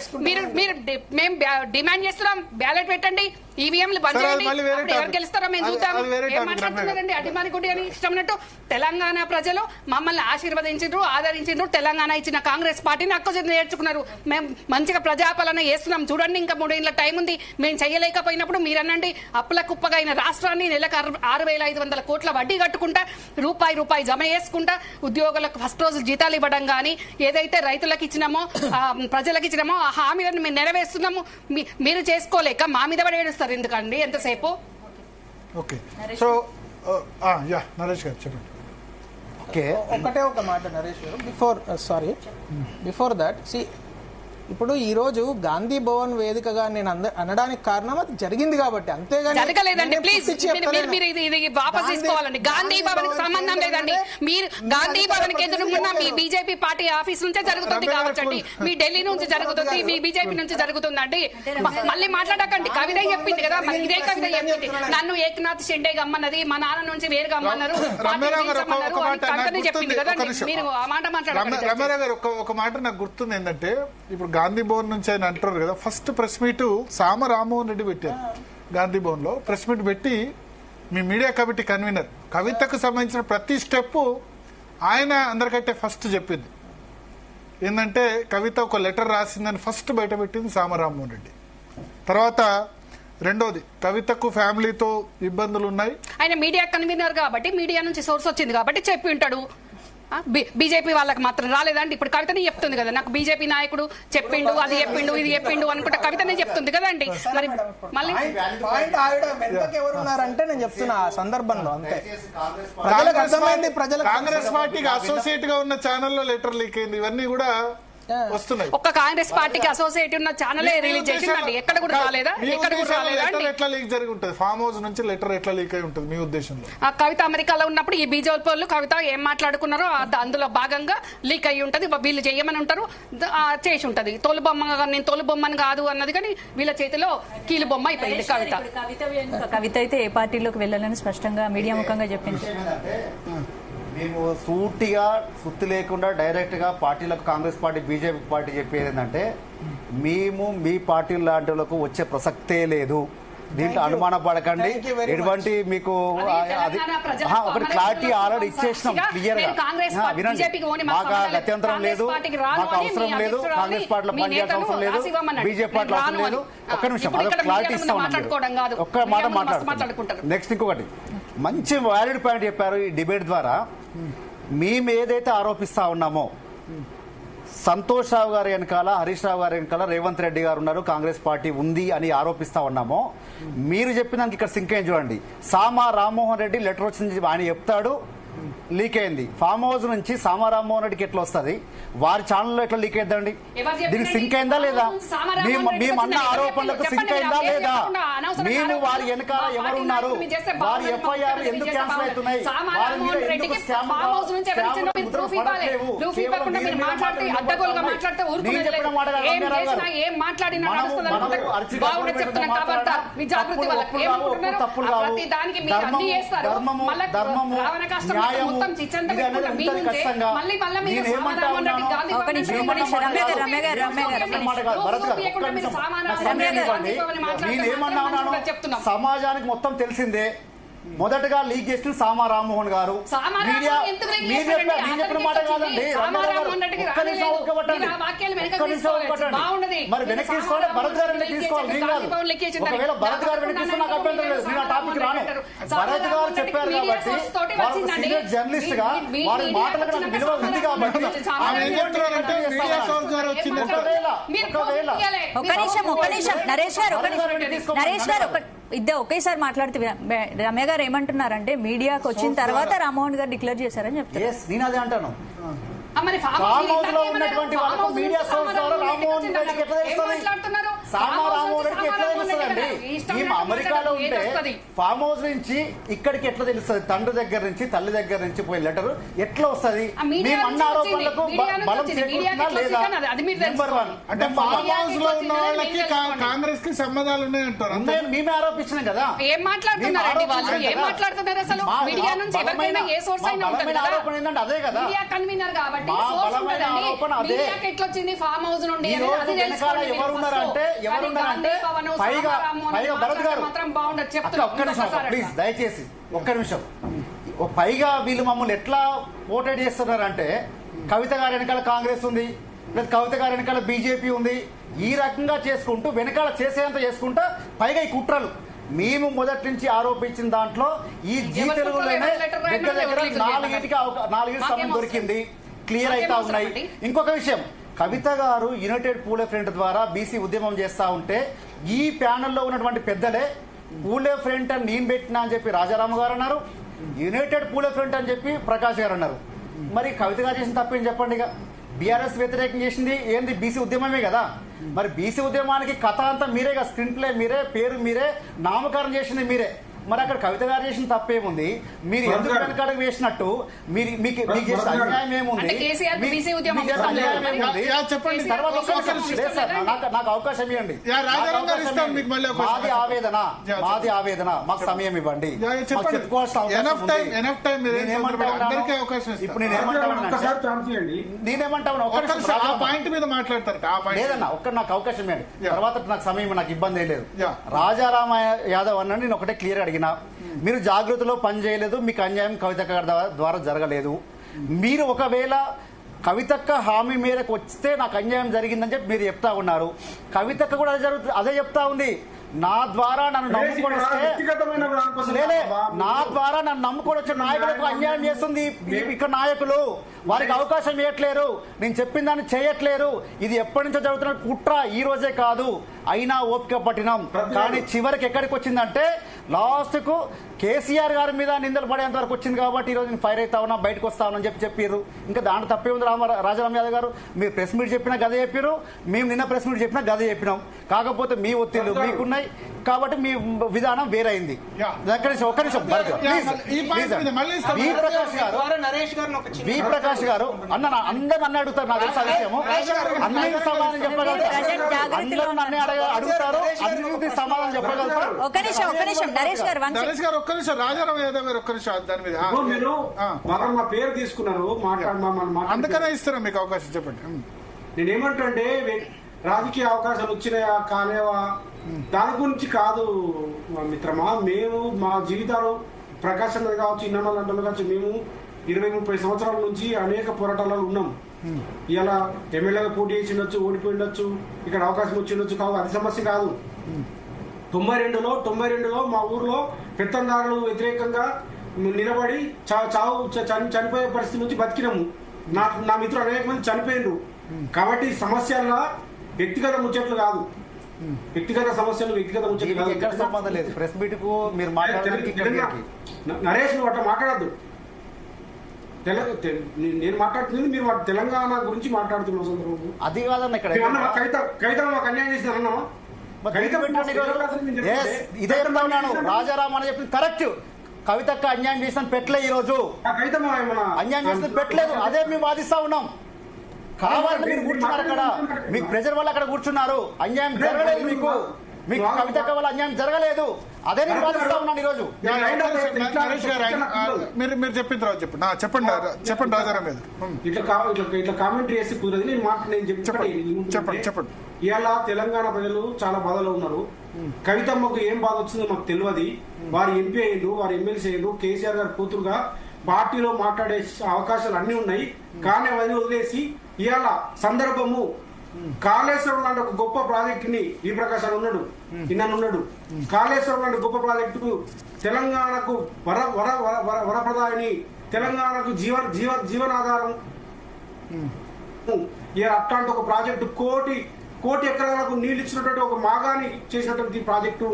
మేము డిమాండ్ చేస్తున్నాం, బ్యాలెట్ పెట్టండి, ఈవీఎంలు బంద్ చేయండి. అప్పుడు ఎవరు గెలుస్తారో మేము చూద్దాం. ఏం మాట్లాడుతున్నారండి అడ్డిమారి గుడ్డి అని? ఇష్టమైనట్టు తెలంగాణ ప్రజలు మమ్మల్ని ఆశీర్వదించారు, ఆదరించారు. తెలంగాణ ఇచ్చిన కాంగ్రెస్ పార్టీని అక్క నేర్చుకున్నారు. మేము మంచిగా ప్రజాపాలన చేస్తున్నాం చూడండి. ఇంకా 3 ఏళ్ల టైం ఉంది. మేము చేయలేకపోయినప్పుడు మీరనండి అప్పుల కుప్పగా అయిన రాష్ట్రాన్ని నెలకు 6,500 కోట్ల వడ్డీ కట్టుకుంటా రూపాయి జమ చేసుకుంటా ఉద్యోగులకు ఫస్ట్ రోజు జీతాలు ఇవ్వడం కానీ ఏదైతే రైతులకు ఇచ్చినామో ప్రజలకు ఇచ్చినామో ఆ హామీలను మేము నెరవేరుస్తున్నాము. మీరు చేసుకోలేక మా మీద పడి ఏడుస్తారు ఎందుకండి ఎంతసేపు? ఓకే, సో యా నరేష్ గారు చెప్పండి. ఓకే, ఒకటే ఒక మాట నరేష్ గారు, బిఫోర్ దట్ ఇప్పుడు ఈ రోజు గాంధీ భవన్ వేదికగా నేను అనడానికి కారణం అది జరిగింది కాబట్టి, అంతేగాని జరగలేదండి. ప్లీజ్ మీరు ఇది వాపస్ తీసుకోవాలండి. గాంధీ భవన్ కి సంబంధం లేదండి. మీరు గాంధీ భవన్ కి ఎదురుకున్న మీ బీజేపీ పార్టీ ఆఫీస్ నుంచే జరుగుతుంది కావచ్చండి, మీ ఢిల్లీ నుంచి జరుగుతుంది, మీ బీజేపీ నుంచి జరుగుతుందండి. మళ్ళీ మాట్లాడకండి. కవిత చెప్పింది కదా, మరి ఇదే కవిత చెప్పింది. నన్ను ఏకనాథ్ షిండే గమ్మన్నది, మా నాన్న నుంచి వేరుగా అమ్మన్నారు, కవితనే చెప్పింది కదండి. మీరు ఆ మాట మాట్లాడారు. రమారావు గారు ఒక మాట నాకు గుర్తుంది ఏంటంటే, ఇప్పుడు గాంధీ భవన్ నుంచి ఆయన అంటారు కదా, ఫస్ట్ ప్రెస్ మీట్ సామ రామ్మోహన్ రెడ్డి పెట్టారు గాంధీ భవన్ లో. ప్రెస్ మీట్ పెట్టి మీ మీడియా కమిటీ కన్వీనర్ కవితకు సంబంధించిన ప్రతి స్టెప్ ఆయన అందరికంటే ఫస్ట్ చెప్పింది ఏంటంటే, కవిత ఒక లెటర్ రాసిందని ఫస్ట్ బయట పెట్టింది సామ రామ్మోహన్ రెడ్డి. తర్వాత రెండోది, కవితకు ఫ్యామిలీతో ఇబ్బందులు ఉన్నాయి, ఆయన మీడియా కన్వీనర్ కాబట్టి మీడియా నుంచి సోర్స్ వచ్చింది కాబట్టి చెప్పి ఉంటాడు. బీజేపీ వాళ్ళకి మాత్రం రాలేదండి. ఇప్పుడు కవితనే చెప్తుంది కదా, నాకు బీజేపీ నాయకుడు చెప్పిండు, అది చెప్పిండు, ఇది చెప్పిండు అనుకుంటే కవితనే చెప్తుంది కదండి. మరి మళ్ళీ పాయింట్ ఆవిడ వెనకకి ఎవరు ఉన్నారంటే నేను చెప్తున్నా ఆ సందర్భంలో అంతే. ప్రజలకు అర్థమైంది, కాంగ్రెస్ పార్టీకి అసోసియేట్ గా ఉన్న ఛానల్లో లెటర్ లీక్ అయింది, ఇవన్నీ కూడా వస్తున్నాయి. ఒక్క కాంగ్రెస్ పార్టీకి అసోసియేట్ ఉన్న ఛానలే రిలీజ్ చేసిందండి. ఎక్కడ కూడా రాలేదా? ఎక్కడ కూడా రాలేదా? ఎట్లా లీక్ జరిగి ఉంటుంది? ఫామ్ హౌస్ నుంచి లెటర్ ఎట్లా లీక్ అయి ఉంటుంది మీ ఉద్దేశంలో? కవిత అమెరికాలో ఉన్నప్పుడు ఈ బీజేపీ వాళ్ళు కవిత ఏం మాట్లాడుకున్నారో అందులో భాగంగా లీక్ అయ్యి ఉంటది. వీళ్ళు చేయమని ఉంటారు, చేసి ఉంటది. నేను తోలు బొమ్మని కాదు అన్నది కానీ వీళ్ళ చేతిలో కీలు బొమ్మ అయిపోయింది కవిత. కవిత అయితే ఏ పార్టీలోకి వెళ్ళాలని స్పష్టంగా మీడియా ముఖంగా చెప్పింది. మేము సూటిగా సుత్తి లేకుండా డైరెక్ట్ గా పార్టీలకు, కాంగ్రెస్ పార్టీ బీజేపీ పార్టీ చెప్పేది ఏంటంటే, మేము మీ పార్టీ లాంటి వాళ్ళకు వచ్చే ప్రసక్తే లేదు, దీంట్లో అనుమాన పడకండి. ఎటువంటి మీకు ఒకటి క్లారిటీ ఆల్రెడీ ఇచ్చేసినాం క్లియర్ గా. వినండి, మాకు గత్యంతరం లేదు, మాకు అవసరం లేదు, కాంగ్రెస్ పార్టీలో పనిచేయాల్సిన అవసరం లేదు, బీజేపీ పార్టీలో అవసరం లేదు. ఒక్క నిమిషం, అదొక క్లారిటీ ఇస్తా ఉన్నాం. ఒక్క మాట మాట్లాడుకుంటాం. నెక్స్ట్ ఇంకొకటి మంచి వ్యాలిడ్ పాయింట్ చెప్పారు ఈ డిబేట్ ద్వారా. మేము ఏదైతే ఆరోపిస్తా ఉన్నామో, సంతోష్ రావు గారి వెనకాల, హరీష్ రావు గారి వెనకాల రేవంత్ రెడ్డి గారు ఉన్నారు, కాంగ్రెస్ పార్టీ ఉంది అని ఆరోపిస్తా ఉన్నామో, మీరు చెప్పినాక ఇక్కడ సింక్ అయింది చూడండి. సామా రామ్మోహన్ రెడ్డి లెటర్ వచ్చింది ఆయన చెప్తాడు, లీక్ అయింది. ఫామ్ హౌస్ నుంచి సామా రామ్మోహన్ రెడ్డికి ఎట్లా వస్తుంది, వారి ఛానల్లో ఎట్లా లీక్ అయిందండి? దీనికి సింక్ అయిందా లేదా? మేమన్న ఆరోపణలకు సింక్ అయిందా లేదా? మేము వారి వెనకాల ఎవరున్నారు, వారి ఎఫ్ఐఆర్ ఎందుకు క్యాన్సిల్ అవుతున్నాయి, వారి మీద ఎందుకు స్కామ్ సమాజానికి మొత్తం తెలిసిందే. మొదటగా లీక్ చేసిన సామా రామ్మోహన్ గారు మీడియా చెప్పిన మాట కాదండి. మరి వెనక్కి తీసుకోవాలి, భరత్ గారు వెనక్కి తీసుకోవాలి, నేను కాదు. ఒకవేళ భరత్ గారు వెనక్కి తీసుకుని నాకు అభ్యంతరం లేదు, నేను ఆ టాపిక్ రాను. భరత్ గారు చెప్పారు కాబట్టి, వారు సీనియర్ జర్నలిస్ట్ గా వారి మాటలకు నాకు విలువ ఉంది కాబట్టి నరేష్ గారు ఇద్దరు ఒకేసారి మాట్లాడితే రమ్య గారు ఏమంటున్నారంటే, మీడియాకి వచ్చిన తర్వాత రామ్మోహన్ గారు డిక్లేర్ చేశారని చెప్తారు. నేను అదే అంటాను. ఫామ్ హౌస్ లో ఉన్నటువంటి వాళ్ళకు మీడియా సోర్స్ ద్వారా రామ్మోహన్ రెడ్డికి ఎట్లా తెలుస్తుంది? సామా రామ్మోహన్ రెడ్డికి ఎట్లా తెలుస్తుందండి? ఈమె అమెరికాలో ఉంటే ఫామ్ హౌస్ నుంచి ఇక్కడికి ఎట్లా తెలుస్తుంది? తండ్రి దగ్గర నుంచి, తల్లి దగ్గర నుంచి పోయే లెటర్ ఎట్లా వస్తుంది? మేము అన్న ఆరోపణలకు బలం చేకూరుతుందా లేదా? నెంబర్ వన్ అంటే ఫామ్ హౌస్ లో ఉన్న వాళ్ళకి కాంగ్రెస్ కి సంబంధాలు ఉన్నాయంటారు. మేమే ఆరోపించినాం కదా. ఏం మాట్లాడుతున్నారండి వాళ్ళు? ఏం మాట్లాడుతున్నారు అసలు? మీడియా నుంచి ఎవరికైనా ఏ సోర్స్ అయినా ఉంటుంది కదా. ఆరోపణ ఏంటంటే అదే కదా, మీడియా కన్వీనర్ కాబట్టి ప్లీజ్ దయచేసి ఒక్క నిమిషం. పైగా వీళ్ళు మమ్మల్ని ఎట్లా పోర్ట్రేట్ చేస్తున్నారంటే, కవిత గారి వెనకాల కాంగ్రెస్ ఉంది, లేదా కవిత గారి వెనకాల బీజేపీ ఉంది, ఈ రకంగా చేసుకుంటూ వెనకాల చేసేంత చేసుకుంటా, పైగా ఈ కుట్రలు మేము మొదటి నుంచి ఆరోపించిన దాంట్లో ఈ జీ తెలుగులోనే దగ్గర దగ్గర 4 సమయం దొరికింది, క్లియర్ అవుతా ఉన్నాయి. ఇంకొక విషయం, కవిత గారు యునైటెడ్ పూలే ఫ్రంట్ ద్వారా బీసీ ఉద్యమం చేస్తా ఉంటే ఈ ప్యానెల్లో ఉన్నటువంటి పెద్దలే పూలే ఫ్రంట్ అని నేను పెట్టినా అని చెప్పి రాజారామ గారు అన్నారు, యునైటెడ్ పూలే ఫ్రంట్ అని చెప్పి ప్రకాష్ గారు అన్నారు. మరి కవిత గారు చేసిన తప్పేం చెప్పండి. ఇక బీఆర్ఎస్ వ్యతిరేకం చేసింది ఏంది? బీసీ ఉద్యమమే కదా. మరి బీసీ ఉద్యమానికి కథ అంతా మీరే కదా, స్క్రీన్ ప్లే మీరే, పేరు మీరే, నామకరణం చేసింది మీరే. మరి అక్కడ కవిత గారు చేసిన తప్పేముంది? మీరు ఎందుకు వెనకాడకు వేసినట్టు మీకు చేసిన అన్యాయం ఏముంది? చెప్పండి. తర్వాత లేదు సార్, నాకు అవకాశం ఇవ్వండి. మాది ఆవేదన, మాకు సమయం ఇవ్వండి. చెప్పుకోవాల్సిన ఇప్పుడు నేనేమంటాను లేదన్నా, ఒక్క నాకు అవకాశం ఇవ్వండి. తర్వాత నాకు సమయం, నాకు ఇబ్బంది లేదు. రాజారామ యాదవ్ అన్న నేను ఒకటే క్లియర్ అడిగినా, మీరు జాగృతిలో పనిచేయలేదు, మీకు అన్యాయం కవితక్క ద్వారా జరగలేదు. మీరు ఒకవేళ కవితక్క హామీ మేరకు వస్తే నాకు అన్యాయం జరిగిందని చెప్పి మీరు చెప్తా ఉన్నారు. కవితక్క కూడా అదే చెప్తా ఉంది. నా ద్వారా నన్ను నమ్ముకొని వస్తే నా ద్వారా నన్ను నమ్ముకొని వచ్చే నాయకులకు అన్యాయం చేస్తుంది ఇక్కడ నాయకులు. వారికి అవకాశం ఇవ్వట్లేరు, నేను చెప్పిన దాన్ని చేయట్లేరు. ఇది ఎప్పటి నుంచో జరుగుతున్న కుట్ర, ఈ రోజే కాదు. అయినా ఓపిక పట్టినాం. కానీ చివరికి ఎక్కడికి వచ్చిందంటే లాస్ట్ కు కేసీఆర్ గారి మీద నిందలు పడేంత వరకు వచ్చింది. కాబట్టి ఈ రోజు నేను ఫైర్ అవుతా ఉన్నా, బయటకు వస్తా ఉన్నా అని చెప్పారు. ఇంకా దాంట్లో తప్పే ఉంది. రాజారామ యాదవ్ గారు మీరు ప్రెస్ మీట్ చెప్పినా గదే చెప్పారు, మేము నిన్న ప్రెస్ మీట్ చెప్పినా గదే చెప్పినాం. కాకపోతే మీ ఒత్తిళ్లు మీకున్నాయి కాబట్టి మీ విధానం వేరైంది. ఒక్క నిమిషం ప్రకాష్ గారు అన్న అందరూ నన్ను అడుగుతారు. నాకు తెలుసు విషయము, అన్నిటి సమాధానం చెప్పగలుగుతారు. అందరూ నన్ను అడుగుతారు, అన్నిటి సమాధానం చెప్పగలుగుతారు. రాజారామ యాదవ్ గారు ఒక్క నిమిషం దాని మీద మీరు మా పేరు తీసుకున్నారు, అందుకనే ఇస్తారా మీకు అవకాశం? చెప్పండి. నేనేమంటే రాజకీయ అవకాశాలు వచ్చినాయా కాలేవా దాని గురించి కాదు మిత్రమా. మేము మా జీవితాలు ప్రకాశం కావచ్చు, ఇన్న గంటలు కావచ్చు, మేము 20-30 సంవత్సరాల నుంచి అనేక పోరాటాలలో ఉన్నాం. ఇలా ఎమ్మెల్యేగా పోటీ చేసి ఉండొచ్చు, ఓడిపోయి ఉండొచ్చు, ఇక్కడ అవకాశం వచ్చి ఉండొచ్చు. కావు అది సమస్య కాదు. 92లో మా ఊర్లో పెత్తందారులు వ్యతిరేకంగా నిలబడి చనిపోయే పరిస్థితి నుంచి బతికినాము. నా మిత్రులు అనేక మంది చనిపోయిండ్రు. కాబట్టి సమస్యల్లో వ్యక్తిగత ముచ్చట్లు కాదు, వ్యక్తిగత సమస్యలు వ్యక్తిగత ముచ్చట్లు కాదు. సంబంధం లేదు. ప్రెస్ మీట్ కు మీరు నరేష్ నువ్వు అట్లా మాట్లాడద్దు. నేను మాట్లాడుతుంది మీరు తెలంగాణ గురించి మాట్లాడుతున్న సందర్భం అది కాదన్న. ఇక్కడ కవిత మాకు అన్యాయం చేసిన అన్నామా? ఇదే రాజారాం అని చెప్పింది కరెక్ట్. కవితక్క అన్యాయం చేసిన పెట్టలే, ఈ రోజు అన్యాయం చేసిన పెట్టలేదు. అదే మేము వాదిస్తా ఉన్నాం. కావాలని మీరు కూర్చున్నారు అక్కడ, మీకు ప్రెజర్ వల్ల అక్కడ కూర్చున్నారు. అన్యాయం జరగలేదు మీకు కవితక్క వల్ల అన్యాయం జరగలేదు. అదే నేను వాదిస్తా ఉన్నాను ఈ రోజు. మీరు చెప్పిన తర్వాత చెప్పండి రాజారాం మీద ఇట్లా కామెంటరీ చేసి కుదరదు. చెప్పండి. ఇవాళ తెలంగాణ ప్రజలు చాలా బాధలో ఉన్నారు. కవితమ్మకు ఏం బాధ వచ్చిందో మాకు తెలియదు. వారు ఎంపీ అయ్యిండు, వారు ఎమ్మెల్సీ అయ్యిండు, కేసీఆర్ గారు కూతురుగా పార్టీలో మాట్లాడే అవకాశాలు అన్ని ఉన్నాయి. కానీ అవన్నీ వదిలేసి ఇవాళ సందర్భము కాళేశ్వరం లాంటి ఒక గొప్ప ప్రాజెక్టుని ఈ ప్రకాశం ఉన్నాడు, ఉన్నాడు. కాళేశ్వరం లాంటి గొప్ప ప్రాజెక్టు తెలంగాణకు వరప్రదాయని, తెలంగాణకు జీవనాధారం. అట్లాంటి ఒక ప్రాజెక్టు కోటి ఎకరాలకు నీళ్లు ఇచ్చినటువంటి ఒక మాగాని చేసినటువంటి ప్రాజెక్టు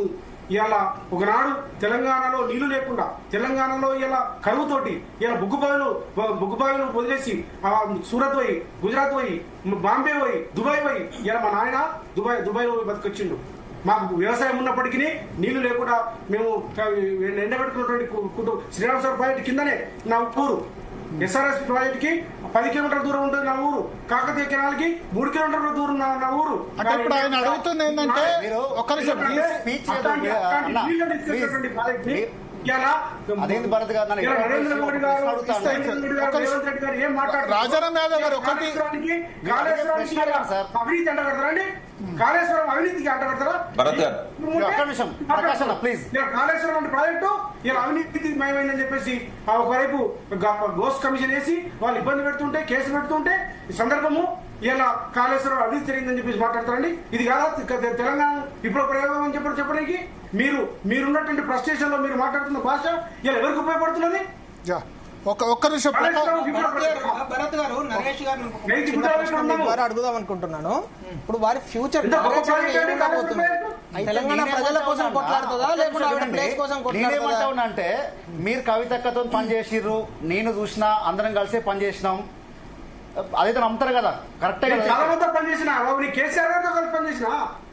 ఇవాళ ఒకనాడు తెలంగాణలో నీళ్లు లేకుండా, తెలంగాణలో ఇలా కరువుతోటి ఇలా బొగ్గుబావిలు వదిలేసి సూరత్ పోయి, గుజరాత్ పోయి, బాంబే పోయి, దుబాయ్ పోయి, ఇలా మా నాయన దుబాయ్ పోయి బతికొచ్చిండు. మాకు వ్యవసాయం ఉన్నప్పటికీ నీళ్లు లేకుండా మేము ఎండబెట్టుకున్నటువంటి శ్రీరామసాగర్ ప్రాజెక్టు కిందనే నా ఊరు. ఎస్ఆర్ఎస్ ప్రాజెక్ట్ కి 10 కిలోమీటర్ల దూరం ఉంటుంది నా ఊరు. కాకతీయ కెనాల్కి 3 కిలోమీటర్ల దూరం నా ఊరు. ఇప్పుడు ఆయన అడుగుతుంది ఏంటంటే రాజారాం యాదవ్ గారు ఒకటి అవినీతి అంట కడతారండి, కాళేశ్వరం అవినీతికి అంట కడతారా? కాళేశ్వరం అంటే ప్రాజెక్టు ఇలా అవినీతికి మయమైందని చెప్పేసి ఒకవైపు గోస్ కమిషన్ వేసి వాళ్ళు ఇబ్బంది పెడుతుంటే, కేసు పెడుతుంటే ఈ సందర్భము ఇలా కాళేశ్వరం అభివృద్ధి జరిగిందని చెప్పేసి మాట్లాడతారండి. ఇది కాదా తెలంగాణ ఇప్పుడు ప్రయోగం అని చెప్పడానికి? మీరున్నటువంటి ఫ్రస్ట్రేషన్ లో మీరు మాట్లాడుతున్న భాష ఇలా ఎవరికి ఉపయోగపడుతున్నది? ఒక్క నిమిషం భరత్ గారు, నరేష్ గారు ద్వారా అడుగుదాం అనుకుంటున్నాను. ఇప్పుడు వారి ఫ్యూచర్ తెలంగాణ ప్రజల కోసం కొట్లాడుతుందా లేకుంటే ప్లేస్ కోసం కొట్లాడుతుందా? అంటే మీరు కవితక్కతో పనిచేసిర్రు, నేను చూసినా, అందరం కలిసే పనిచేసినాం, అదైతే నమ్ముతారు కదా, కరెక్టే కదా. చాలా మంది పనిచేసిన కేసీఆర్ గారితో కలిసి పనిచేసిన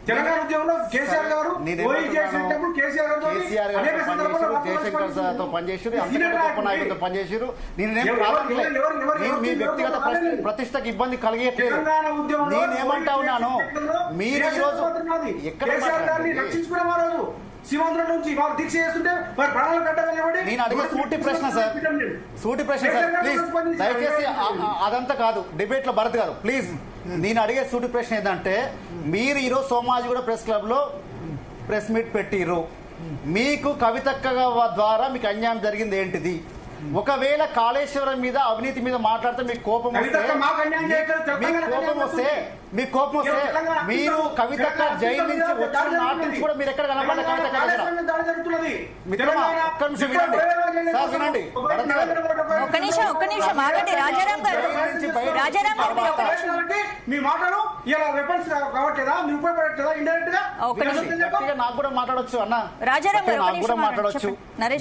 తెలంగాణ ఉద్యమంలో కేసీఆర్ గారు జయశంకర్తో పనిచేసారు, నాయకులతో పనిచేసారు. నేను మీ వ్యక్తిగత ప్రతిష్టకి ఇబ్బంది కలిగేట్లేదు. నేనేమంటా ఉన్నాను, మీరు ఈరోజు ఎక్కడ సీమాంధ్ర నుంచి వాళ్ళు దీక్ష చేస్తుంటే వారి ప్రాణాలు కట్టాలని నేను అడిగే సూటి ప్రశ్న సార్, ప్లీజ్ దయచేసి అదంతా కాదు డిబేట్ లో భరత్ గారు ప్లీజ్. నేను అడిగే సూటి ప్రశ్న ఏంటంటే, మీరు ఈరోజు సోమాజిగూడ ప్రెస్ క్లబ్ లో ప్రెస్ మీట్ పెట్టిర్రు, మీకు కవితక్క వద్ద మీకు అన్యాయం జరిగింది ఏంటిది? ఒకవేళ కాళేశ్వరం మీద అవినీతి మీద మాట్లాడితే మీకు కోపం వస్తే మీరు కవితక్క జైలు నుంచి వచ్చిన నాటి నుంచి కూడా మీరు ఎక్కడ కనపడ్డ కవితక్క వినండి. ఒక్క నిమిషం ఆగండి రాజారాం గారు. మీ మాటలు ఇలా వెపన్స్ కావట్లేదా? మీరు ఉపయోగపడట్లేదా? ఇండైరెక్ట్ గా నాకు కూడా మాట్లాడొచ్చు అన్న, రాజారాం గారు నాకు కూడా మాట్లాడొచ్చు.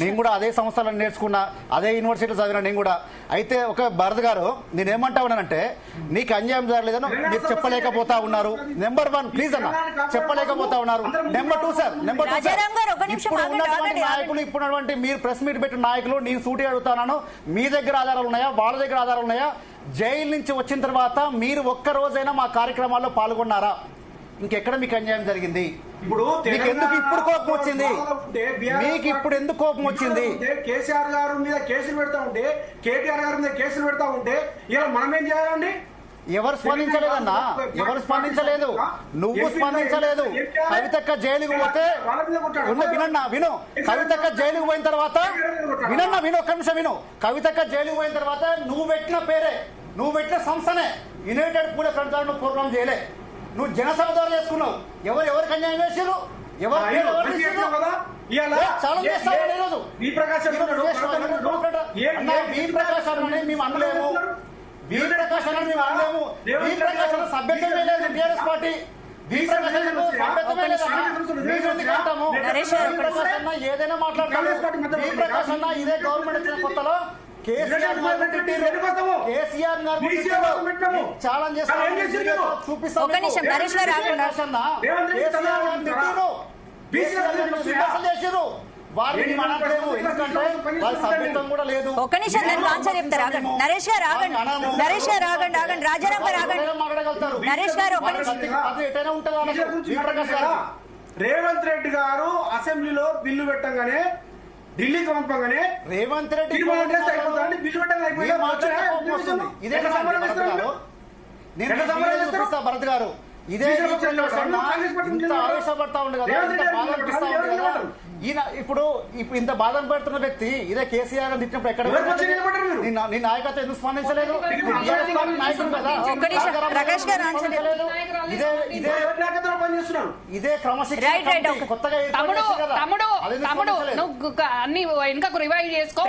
నేను కూడా అదే సంస్థలను నేర్చుకున్నా, అదే యూనివర్సిటీ చదివినా నేను కూడా. అయితే ఒక భరత్ గారు, నేనేమంటా ఉన్నానంటే, నీకు అన్యాయం జరగలేదని మీరు చెప్పలేకపోతా ఉన్నారు. నెంబర్ 1 ప్లీజ్ అన్న, చెప్పలేకపోతా ఉన్నారు. నెంబర్ 2 సార్, ఇప్పుడు ఉన్నటువంటి నాయకులు, ఇప్పుడున్నటువంటి మీరు ప్రెస్ మీట్ పెట్టిన నాయకులు, నేను సూటి అడుగుతాను, మీ దగ్గర ఆధారాలు ఉన్నాయా, వాళ్ళ దగ్గర ఆధారాలు ఉన్నాయా? జైలు నుంచి వచ్చిన తర్వాత మీరు ఒక్క రోజైనా మా కార్యక్రమాల్లో పాల్గొన్నారా? ఇంకెక్కడ మీకు అన్యాయం జరిగింది? మీకు ఎందుకు ఇప్పుడు కోపం వచ్చింది? మీకు ఇప్పుడు ఎందుకు కోపం వచ్చింది? కేసీఆర్ గారి మీద కేసులు పెడతా ఉంటే, కేటీఆర్ గారి మీద కేసులు పెడతా ఉంటే ఇలా మనం ఏం చేయాలండి? ఎవరు స్పందించలేదన్నా, ఎవరు స్పందించలేదు, నువ్వు స్పందించలేదు. కవితక్క జైలుకు పోతే విను, కవితక్క జైలుకు పోయిన తర్వాత విను, ఒక్క నిమిషం విను. కవితక్క జైలుకు పోయిన తర్వాత నువ్వు పెట్టిన పేరే, నువ్వు పెట్టిన సంస్థనే యునైటెడ్ పూలే ఫ్రంట్ ద్వారా నువ్వు ప్రోగ్రామ్ చేయలే, నువ్వు జనసభ ద్వారా చేసుకున్నావు. ఎవరికి అన్యాయం చేసారు? మేము అనలేము, సభ్యత్వమే లేదు టీఆర్ఎస్ పార్టీ. ఏదైనా మాట్లాడతాము. ప్రకాష్ అన్న ఇదే గవర్నమెంట్ వచ్చిన కొత్తలో కేసీఆర్ ఛాలెంజ్ చేశారు. వారిని మనట్లేము, ఎందుకంటే వాళ్ళ సభ్యత్వం కూడా లేదు. ఒక్క నిమిషం దానికి ఆన్సర్ చెప్తారు. ఆగండి నరేష్ గారు, ఆగండి నరేష్ గారు, ఆగండి రాజారాం గారు ఆగండి. నరేష్ గారు ఒక్క నిమిషం. రేవంత్ రెడ్డి గారు అసెంబ్లీలో బిల్లు పెట్టగానే, ఢిల్లీకి పంపగానే రేవంత్ రెడ్డి బిల్లు పెట్టగానే భరత్ గారు ఇదే ఇంత ఆవేశపడతా ఉండే కదా, ఇంత బాధ అనిపిస్తా ఉంది కదా. ఈయన ఇప్పుడు ఇంత బాధ పెడుతున్న వ్యక్తి ఇదే కేసీఆర్ తిట్టినప్పుడు ఎక్కడ నీ నాయకత్వం ఎందుకు స్పందించలేదు? ఇదే క్రమశిక్షణ కొత్తగా అన్ని వెనుకకు రివైవ్ చేసుకో.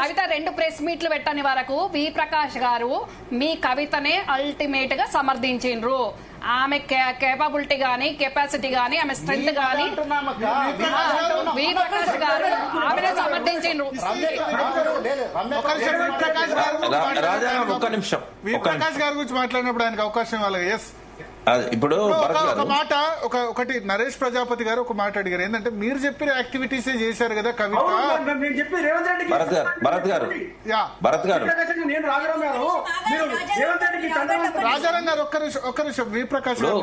కవిత 2 ప్రెస్ మీట్లు పెట్టని వరకు వి ప్రకాష్ గారు మీ కవితనే అల్టిమేట్ గా సమర్థించిండ్రు. ఆమె కేపబిలిటీ గానీ, కెపాసిటీ గానీ, ఆమె స్ట్రెంత్ గానీ వి ప్రకాష్ గారు ఆమెనే సమర్థించిండ్రు. ఒక్క నిమిషం, ప్రకాష్ గారి గురించి మాట్లాడినప్పుడు ఆయనకు అవకాశం ఇవ్వాలి. ఎస్, ఇప్పుడు ఒక మాట, ఒకటి నరేష్ ప్రజాపతి గారు ఒక మాట అడిగారు, ఏంటంటే మీరు చెప్పిన యాక్టివిటీస్ చేశారు కదా కవిత. భరత్ గారు రాజారాం గారు ఒక్క నిమిషం. వి ప్రకాష్ గారు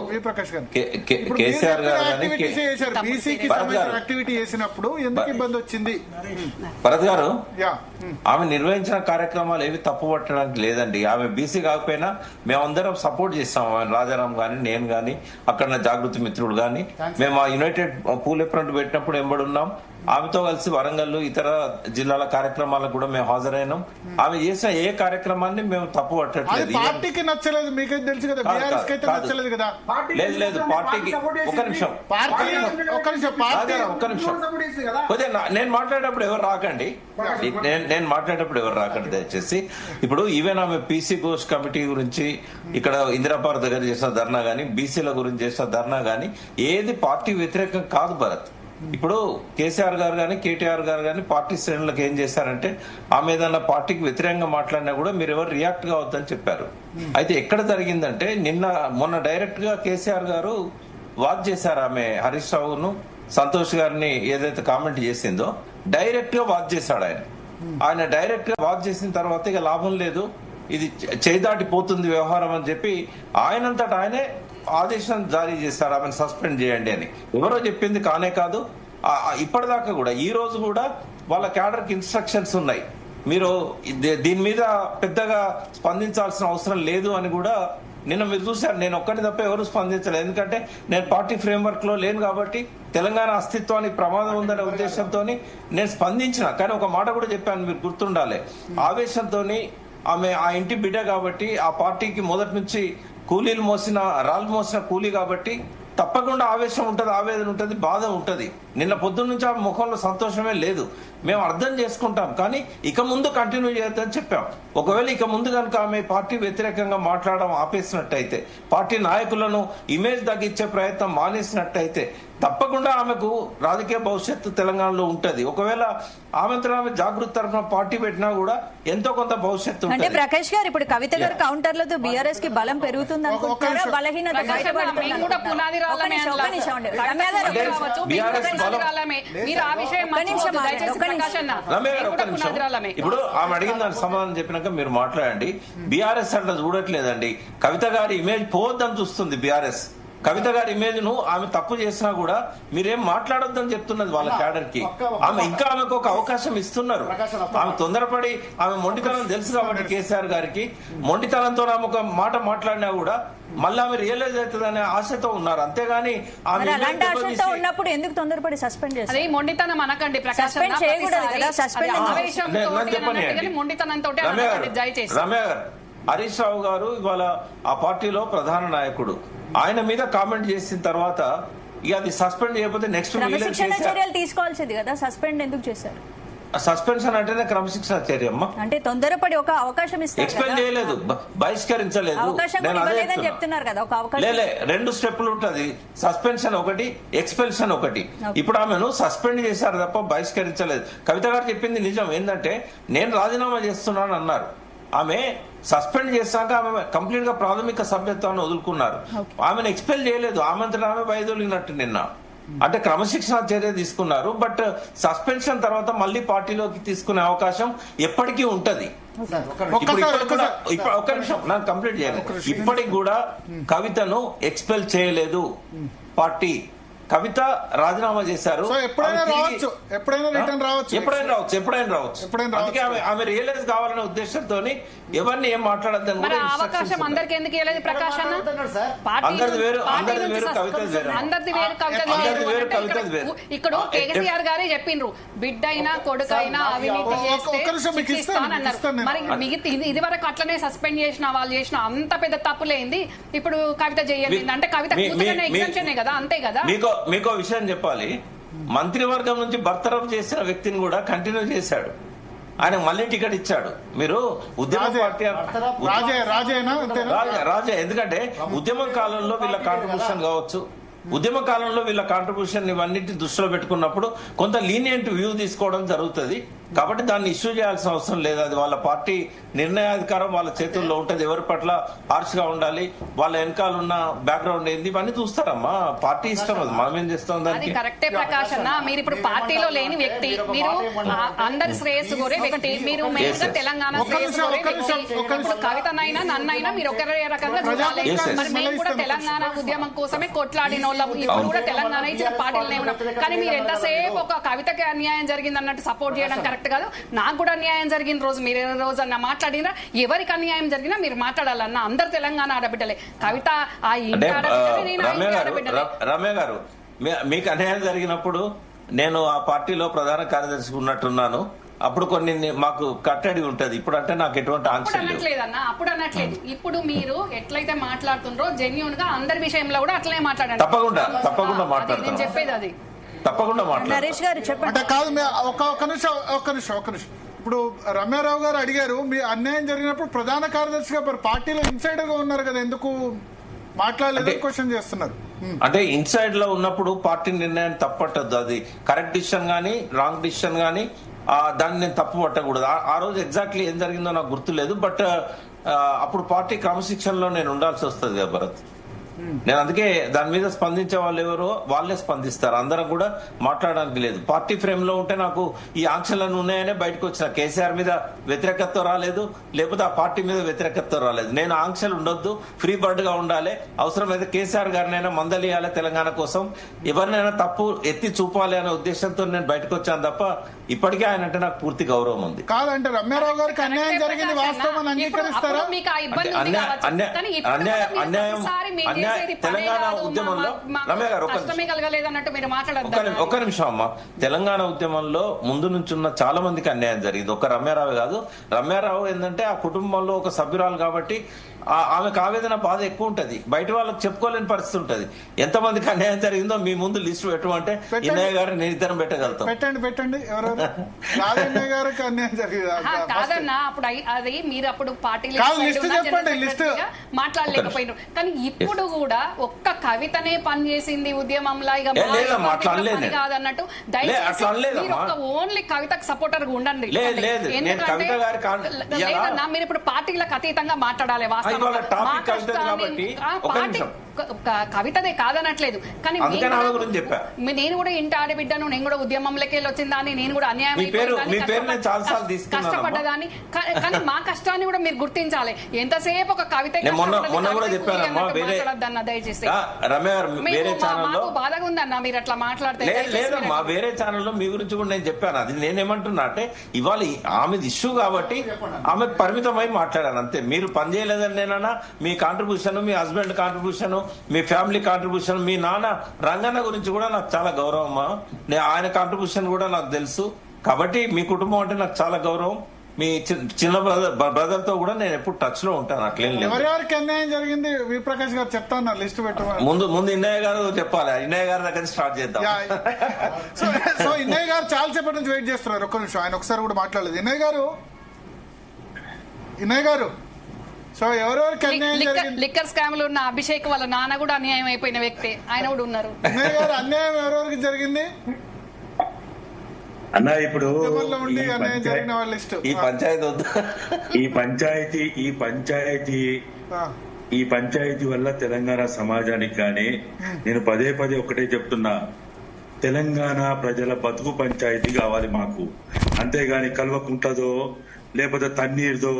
కేసీఆర్ గారు యాక్టివిటీస్ చేశారు, బీసీకి సంబంధించిన యాక్టివిటీ చేసినప్పుడు ఎందుకు ఇబ్బంది వచ్చింది? భరత్ గారు, ఆమె నిర్వహించిన కార్యక్రమాలు ఏవి తప్పు పట్టడానికి లేదండి. ఆమె బీసీ కాకపోయినా మేమందరం సపోర్ట్ చేస్తాం. రాజారాం గాని, నేను గాని, అక్కడ జాగృతి మిత్రుడు గాని, మేము ఆ యునైటెడ్ పూలే ఫ్రంట్ పెట్టినప్పుడు ఎంబడున్నాం. ఆమెతో కలిసి వరంగల్ ఇతర జిల్లాల కార్యక్రమాలకు కూడా మేము హాజరైనాం. ఆమె చేసిన ఏ కార్యక్రమాన్ని మేము తప్పు పట్టట్లేదు. పార్టీకి నచ్చలేదు, మీకైతే తెలుసు కదా, బీఆర్ఎస్ కి అయితే నచ్చలేదు కదా. లేదు పార్టీకి ఒక్క నిమిషం కొద్దిగా నేను మాట్లాడేటప్పుడు ఎవరు రాకండి, నేను మాట్లాడేటప్పుడు ఎవరు రాకండి దయచేసి. ఇప్పుడు ఈవెన్ ఆమె పీసీ ఘోష్ కమిటీ గురించి ఇక్కడ ఇందిరాపార్ దగ్గర చేసిన ధర్నా గానీ, బీసీల గురించి చేసిన ధర్నా గానీ ఏది పార్టీ వ్యతిరేకం కాదు భరత్. ఇప్పుడు కేసీఆర్ గారు కానీ కేటీఆర్ గారు కానీ పార్టీ శ్రేణులకు ఏం చేశారంటే ఆమె ఏదన్నా పార్టీకి వ్యతిరేకంగా మాట్లాడినా కూడా మీరు ఎవరు రియాక్ట్ కావద్దని చెప్పారు. అయితే ఎక్కడ జరిగిందంటే మొన్న డైరెక్ట్ గా కేసీఆర్ గారు వాచ్ చేశారు. ఆమె హరీష్ రావును సంతోష్ గారిని ఏదైతే కామెంట్ చేసిందో డైరెక్ట్ గా వాచ్ చేశాడు. ఆయన డైరెక్ట్ గా వాచ్ చేసిన తర్వాత ఇక లాభం లేదు, ఇది చేదాటిపోతుంది వ్యవహారం అని చెప్పి ఆయనంతటా ఆయనే ఆదేశం జారీ చేశారు, ఆమెను సస్పెండ్ చేయండి అని. ఎవరో చెప్పింది కానే కాదు. ఇప్పటిదాకా కూడా ఈ రోజు కూడా వాళ్ళ క్యాడర్ కి ఇన్స్ట్రక్షన్స్ ఉన్నాయి, మీరు దీని మీద పెద్దగా స్పందించాల్సిన అవసరం లేదు అని కూడా. నిన్న మీరు చూశారు, నేను ఒక్కటి తప్ప ఎవరు స్పందించలేదు. ఎందుకంటే నేను పార్టీ ఫ్రేమ్వర్క్ లో లేను కాబట్టి తెలంగాణ అస్తిత్వానికి ప్రమాదం ఉందనే ఉద్దేశంతో నేను స్పందించిన. కానీ ఒక మాట కూడా చెప్పాను, మీరు గుర్తుండాలి, ఆవేశంతో ఆమె ఆ ఇంటి బిడ్డ కాబట్టి, ఆ పార్టీకి మొదటి నుంచి రాళ్ళు మోసిన కూలీ కాబట్టి తప్పకుండా ఆవేశం ఉంటది, ఆవేదన ఉంటది, బాధ ఉంటది. నిన్న పొద్దున్న నుంచి ఆ ముఖంలో సంతోషమే లేదు. మేము అర్థం చేసుకుంటాం, కానీ ఇక ముందు కంటిన్యూ చేయొద్దని చెప్పాం. ఒకవేళ ఇక ముందు కనుక ఆమె పార్టీ వ్యతిరేకంగా మాట్లాడడం ఆపేసినట్టయితే, పార్టీ నాయకులను ఇమేజ్ తగ్గించే ప్రయత్నం మానేసినట్టయితే తప్పకుండా ఆమెకు రాజకీయ భవిష్యత్తు తెలంగాణలో ఉంటది. ఒకవేళ ఆమెతో ఆమె జాగృతి తరఫున పార్టీ పెట్టినా కూడా ఎంతో కొంత భవిష్యత్తు అంటే ప్రకాష్ గారు ఇప్పుడు కవిత గారు కౌంటర్లతో బీఆర్ఎస్ కి బలం పెరుగుతుంది అనుకుంటారా, బలహీనత ఇప్పుడు ఆమె అడిగిన దానికి సమాధానం చెప్పినాక మీరు మాట్లాడండి. బీఆర్ఎస్ అట్లా చూడట్లేదండి, కవిత గారి ఇమేజ్ పోవద్దని చూస్తుంది బీఆర్ఎస్. కవిత గారి ఇమేజ్ ను ఆమె తప్పు చేసినా కూడా మీరేం మాట్లాడొద్దని చెప్తున్నది వాళ్ళ క్యాడర్ కి. ఇంకా ఆమెకు ఒక అవకాశం ఇస్తున్నారు. ఆమె తొందరపడి ఆమె మొండితనం తెలుసు కాబట్టి కేసీఆర్ గారికి మొండితనంతో ఆమె ఒక మాట మాట్లాడినా కూడా మళ్ళీ ఆమె రియలైజ్ అవుతుందనే ఆశతో ఉన్నారు. అంతేగాని ఉన్నప్పుడు ఎందుకు తొందరపడి సస్పెండ్ చేస్తారు? మొండితనం అనకండి ప్రకాష్, రమ్య గారు, హరీష్ రావు గారు ఇవాళ ఆ పార్టీలో ప్రధాన నాయకుడు. ఆయన మీద కామెంట్ చేసిన తర్వాత ఇక అది సస్పెండ్ చేయకపోతే నెక్స్ట్ చర్యలు తీసుకోవాల్సింది కదా, సస్పెండ్ ఎందుకు చేశారు? సస్పెన్షన్ అంటేనే క్రమశిక్షణ చర్య అమ్మా. అంటే తొందరపడి ఒక అవకాశం ఎక్స్పెల్ చేయలేదు, బహిష్కరించలేదు. చెప్తున్నారు కదా, ఒక అవకాశం లేలే, 2 స్టెప్పులు ఉంటది, సస్పెన్షన్ ఒకటి, ఎక్స్పెల్షన్ ఒకటి. ఇప్పుడు ఆమెను సస్పెండ్ చేశారు తప్ప బహిష్కరించలేదు. కవిత గారు చెప్పింది నిజం. ఏంటంటే నేను రాజీనామా చేస్తున్నాను అన్నారు. ఆమె సస్పెండ్ చేశాక ఆమె కంప్లీట్ గా ప్రాథమిక సభ్యత్వాన్ని వదులుకున్నారు. ఆమెను ఎక్స్పెల్ చేయలేదు, ఆమెతో ఆమె బయదొలిగినట్టు నిన్న. అంటే క్రమశిక్షణ చర్య తీసుకున్నారు. బట్ సస్పెన్షన్ తర్వాత మళ్ళీ పార్టీలోకి తీసుకునే అవకాశం ఎప్పటికీ ఉంటది. ఒక్క నిమిషం నాకు కంప్లీట్ చేయాలి. ఇప్పటికి కూడా కవితను ఎక్స్పెల్ చేయలేదు పార్టీ. కవిత రాజీనామా చేశారు, ఎప్పుడైనా రావచ్చు. అందుకే ఆమె రియలైజ్ కావాలనే ఉద్దేశంతో ఎవరిని ఏం మాట్లాడద్దని కూడా అవకాశం అందరికి ఎందుకు ఇవ్వలేదు ప్రకాష్ అన్న? అందరిది వేరు, కవితది వేరు. ఇక్కడ కేసీఆర్ గారే చెప్పిండ్రు, బిడ్డైనా కొడుకైనా అవినీతి చేస్తే మరి మిగతా ఇది వరకు అట్లనే సస్పెండ్ చేసిన వాళ్ళు చేసిన అంత పెద్ద తప్పులేంది ఇప్పుడు కవిత చేయలేదు అంటే కవిత ఎగ్జామ్షనే కదా, అంతే కదా. మీకో విషయం చెప్పాలి, మంత్రివర్గం నుంచి బర్తరఫ్ చేసిన వ్యక్తిని కూడా కంటిన్యూ చేశాడు. ఆయన మళ్ళీ టికెట్ ఇచ్చాడు. మీరు ఉద్యమ పార్టీ రాజే, ఎందుకంటే ఉద్యమం కాలంలో వీళ్ళ కాంట్రిబ్యూషన్ కావచ్చు, ఉద్యమ కాలంలో వీళ్ళ కాంట్రిబ్యూషన్ ఇవన్నిటి దృష్టిలో పెట్టుకున్నప్పుడు కొంత లీనియంట్ వ్యూ తీసుకోవడం జరుగుతుంది. కాబట్టి దాన్ని ఇష్యూ చేయాల్సిన అవసరం లేదు. అది వాళ్ళ పార్టీ నిర్ణయాధికారం వాళ్ళ చేతుల్లో ఉంటది. ఎవరి పట్ల హార్ష్ గా ఉండాలి, వాళ్ళ వెనకాల ఉన్న బ్యాక్గ్రౌండ్ ఏంది, ఇవన్నీ చూస్తారమ్మా. పార్టీ ఇష్టం, అది మనం ఏం చేస్తాం దానికి. కరెక్టే ప్రకాష్ అన్న, మీరు ఇప్పుడు పార్టీలో లేని వ్యక్తి, మీరు అందరి శ్రేయస్సు కోరే వ్యక్తి, మీరు మెయిన్ గా తెలంగాణ శ్రేయస్సు కోరే వ్యక్తి. ఇప్పుడు కవితనైనా నన్నైనా మీరు ఒకరే రకంగా చూడాలి. మరి మేము కూడా తెలంగాణ ఉద్యమం కోసమే కొట్లాడిన వాళ్ళం, ఇప్పుడు కూడా తెలంగాణ ఇచ్చిన పార్టీలనే ఉన్నాం. కానీ మీరు ఎంతసేపు ఒక కవితకి అన్యాయం జరిగింది అన్నట్టు సపోర్ట్ చేయడం కరెక్ట్ కాదు. నాకు కూడా అన్యాయం జరిగిన రోజు మీరు ఏ రోజు అన్న మాట్లాడినా, ఎవరికి అన్యాయం జరిగినా మీరు మాట్లాడాలన్న. అందరు తెలంగాణ ఆడబిడ్డలే. కవిత ఆ ఇంటి ఆడబిడ్డలే, నేను రమ్య గారు, మీకు అన్యాయం జరిగినప్పుడు నేను ఆ పార్టీలో ప్రధాన కార్యదర్శి ఉన్నట్టున్నాను. అప్పుడు కొన్ని మాకు కట్టడి ఉంటది. ఇప్పుడు అంటే నాకు ఎటువంటి ఆంక్షలు లేవు. అనట్లేదన్నా, అప్పుడు అనట్లేదు. ఇప్పుడు మీరు ఎట్లయితే మాట్లాడుతుండ్రో జెన్యూన్ గా అందరి విషయంలో కూడా అట్లనే మాట్లాడండి. తప్పకుండా మాట్లాడతాను. నేను చెప్పేది అది తప్పకుండా నరేష్ గారు చెప్పండి. అంటే కాదు, ఒక్క నిమిషం. ఇప్పుడు రమ్యారావు గారు అడిగారు, మీ అన్యాయం జరిగినప్పుడు ప్రధాన కార్యదర్శిగా పార్టీలో ఇన్సైడర్ గా ఉన్నారు కదా, ఎందుకు మాట్లాడలేదు క్వశ్చన్ చేస్తున్నారు. అంటే ఇన్సైడ్ లో ఉన్నప్పుడు పార్టీ నిర్ణయాన్ని తప్పట్టద్దు. అది కరెక్ట్ డిసిషన్ గానీ రాంగ్ డిసిషన్ గానీ దాన్ని నేను తప్పు పట్టకూడదు. ఆ రోజు ఎగ్జాక్ట్లీ ఏం జరిగిందో నాకు గుర్తులేదు. బట్ అప్పుడు పార్టీ క్రమశిక్షణలో నేను ఉండాల్సి వస్తుంది కదా భరత్. నేను అందుకే దాని మీద స్పందించే వాళ్ళు ఎవరో వాళ్ళే స్పందిస్తారు. అందరం కూడా మాట్లాడడానికి లేదు. పార్టీ ఫ్రేమ్ లో ఉంటే నాకు ఈ ఆంక్షలను ఉన్నాయనే బయటకు వచ్చిన. కేసీఆర్ మీద వ్యతిరేకత రాలేదు, లేకపోతే ఆ పార్టీ మీద వ్యతిరేకత రాలేదు. నేను ఆంక్షలు ఉండొద్దు, ఫ్రీ బర్డ్ గా ఉండాలి, అవసరమైతే కేసీఆర్ గారినైనా మందలియాలి తెలంగాణ కోసం, ఎవరినైనా తప్పు ఎత్తి చూపాలి అనే ఉద్దేశంతో నేను బయటకు వచ్చాను తప్ప ఇప్పటికే ఆయన అంటే నాకు పూర్తి గౌరవం ఉంది. కాదంటే రమ్యారావు గారికి అన్యాయం జరిగింది వాస్తవం అంగీకరిస్తారా? తెలంగాణ ఉద్యమంలో రమ్య గారు ఒక్క నిమిషం అమ్మా. తెలంగాణ ఉద్యమంలో ముందు నుంచి ఉన్న చాలా మందికి అన్యాయం జరిగింది. ఒక రమ్యారావు కాదు. రమ్యారావు ఏంటంటే ఆ కుటుంబంలో ఒక సభ్యురాలు కాబట్టి ఆమెకు ఆవేదన బాధ ఎక్కువ ఉంటది. బయట వాళ్ళకి చెప్పుకోలేని పరిస్థితి ఉంటది. ఎంత మందికి అన్యాయం జరిగిందో మీ ముందు లిస్టు పెట్టమంటే ఇన్నయ్య గారు నేను ఇద్దరం పెట్టగలుగుతాం. పెట్టండి. గారికి అన్యాయం జరిగింది కాదన్నా, అప్పుడు అది మీరు అప్పుడు పార్టీలో మాట్లాడలేకపోయినారు. కానీ ఇప్పుడు కూడా ఒక్క కవితనే పనిచేసింది ఉద్యమంలో, ఇక కాదన్నట్టు దయచేసి ఓన్లీ కవితకు సపోర్టర్ గా ఉండండి. ఎందుకంటే లేదన్నా, మీరు ఇప్పుడు పార్టీలకు అతీతంగా మాట్లాడాలి. కవితదే కాదనట్లేదు, కానీ నేను కూడా ఇంటి ఆడబిడ్డను, నేను కూడా ఉద్యమంలోకి వెళ్ళి వచ్చిందాన్ని, నేను కూడా అన్యాయం కష్టపడ్డదాన్ని. కానీ మా కష్టాన్ని కూడా మీరు గుర్తించాలి. ఎంతసేపు ఒక కవిత దయచేసి మాకు బాధగా ఉందన్న మీరు అట్లా మాట్లాడితే. లేదమ్మా, వేరే ఛానల్లో మీ గురించి కూడా నేను చెప్పాను. అది నేనేమంటున్నా అంటే ఇవాళ ఆమెది ఇష్యూ కాబట్టి ఆమెకు పరిమితమై మాట్లాడాను అంతే. మీరు పనిచేయలేదని నేనన్నా, మీ కాంట్రిబ్యూషన్, మీ హస్బెండ్ కాంట్రిబ్యూషన్, మీ ఫ్యామిలీ కాంట్రిబ్యూషన్, మీ నాన్న రంగన్న గురించి కూడా నాకు చాలా గౌరవం. ఆయన కాంట్రిబ్యూషన్ కూడా నాకు తెలుసు. కాబట్టి మీ కుటుంబం అంటే నాకు చాలా గౌరవం. మీ చిన్న బ్రదర్ తో కూడా నేను ఎప్పుడు టచ్ లో ఉంటాను. అట్లేం లేదు. ఎవరెవరికి అన్యాయం జరిగింది విప్రకాష్ గారు చెప్తాను, లిస్ట్ పెట్టమని. ముందు ఇన్నయ్య గారు చెప్పాలి. ఇన్నయ్య గారి దగ్గర స్టార్ట్ చేద్దాం. సో ఇన్నయ్య గారు చాలా సేపటి నుంచి వెయిట్ చేస్తున్నారు. ఒక్క నిమిషం, ఆయన ఒకసారి కూడా మాట్లాడలేదు. ఇన్నయ్య గారు సో ఎవరెవరికి అన్యాయం జరిగింది? లిక్కర్ స్కామ్ లో ఉన్న అభిషేక్ వాళ్ళ నాన్న కూడా అన్యాయం అయిపోయిన వ్యక్తి, ఆయన కూడా ఉన్నారు. ఇన్నయ్య గారు, అన్యాయం ఎవరెవరికి జరిగింది అన్న? ఇప్పుడు ఈ పంచాయతీ వల్ల తెలంగాణ సమాజానికి కానీ నేను పదే ఒకటే చెప్తున్నా, తెలంగాణ ప్రజల బతుకు పంచాయతీ కావాలి మాకు. అంతేగాని కల్వకుంటదో లేకపోతే తన్నీరుదో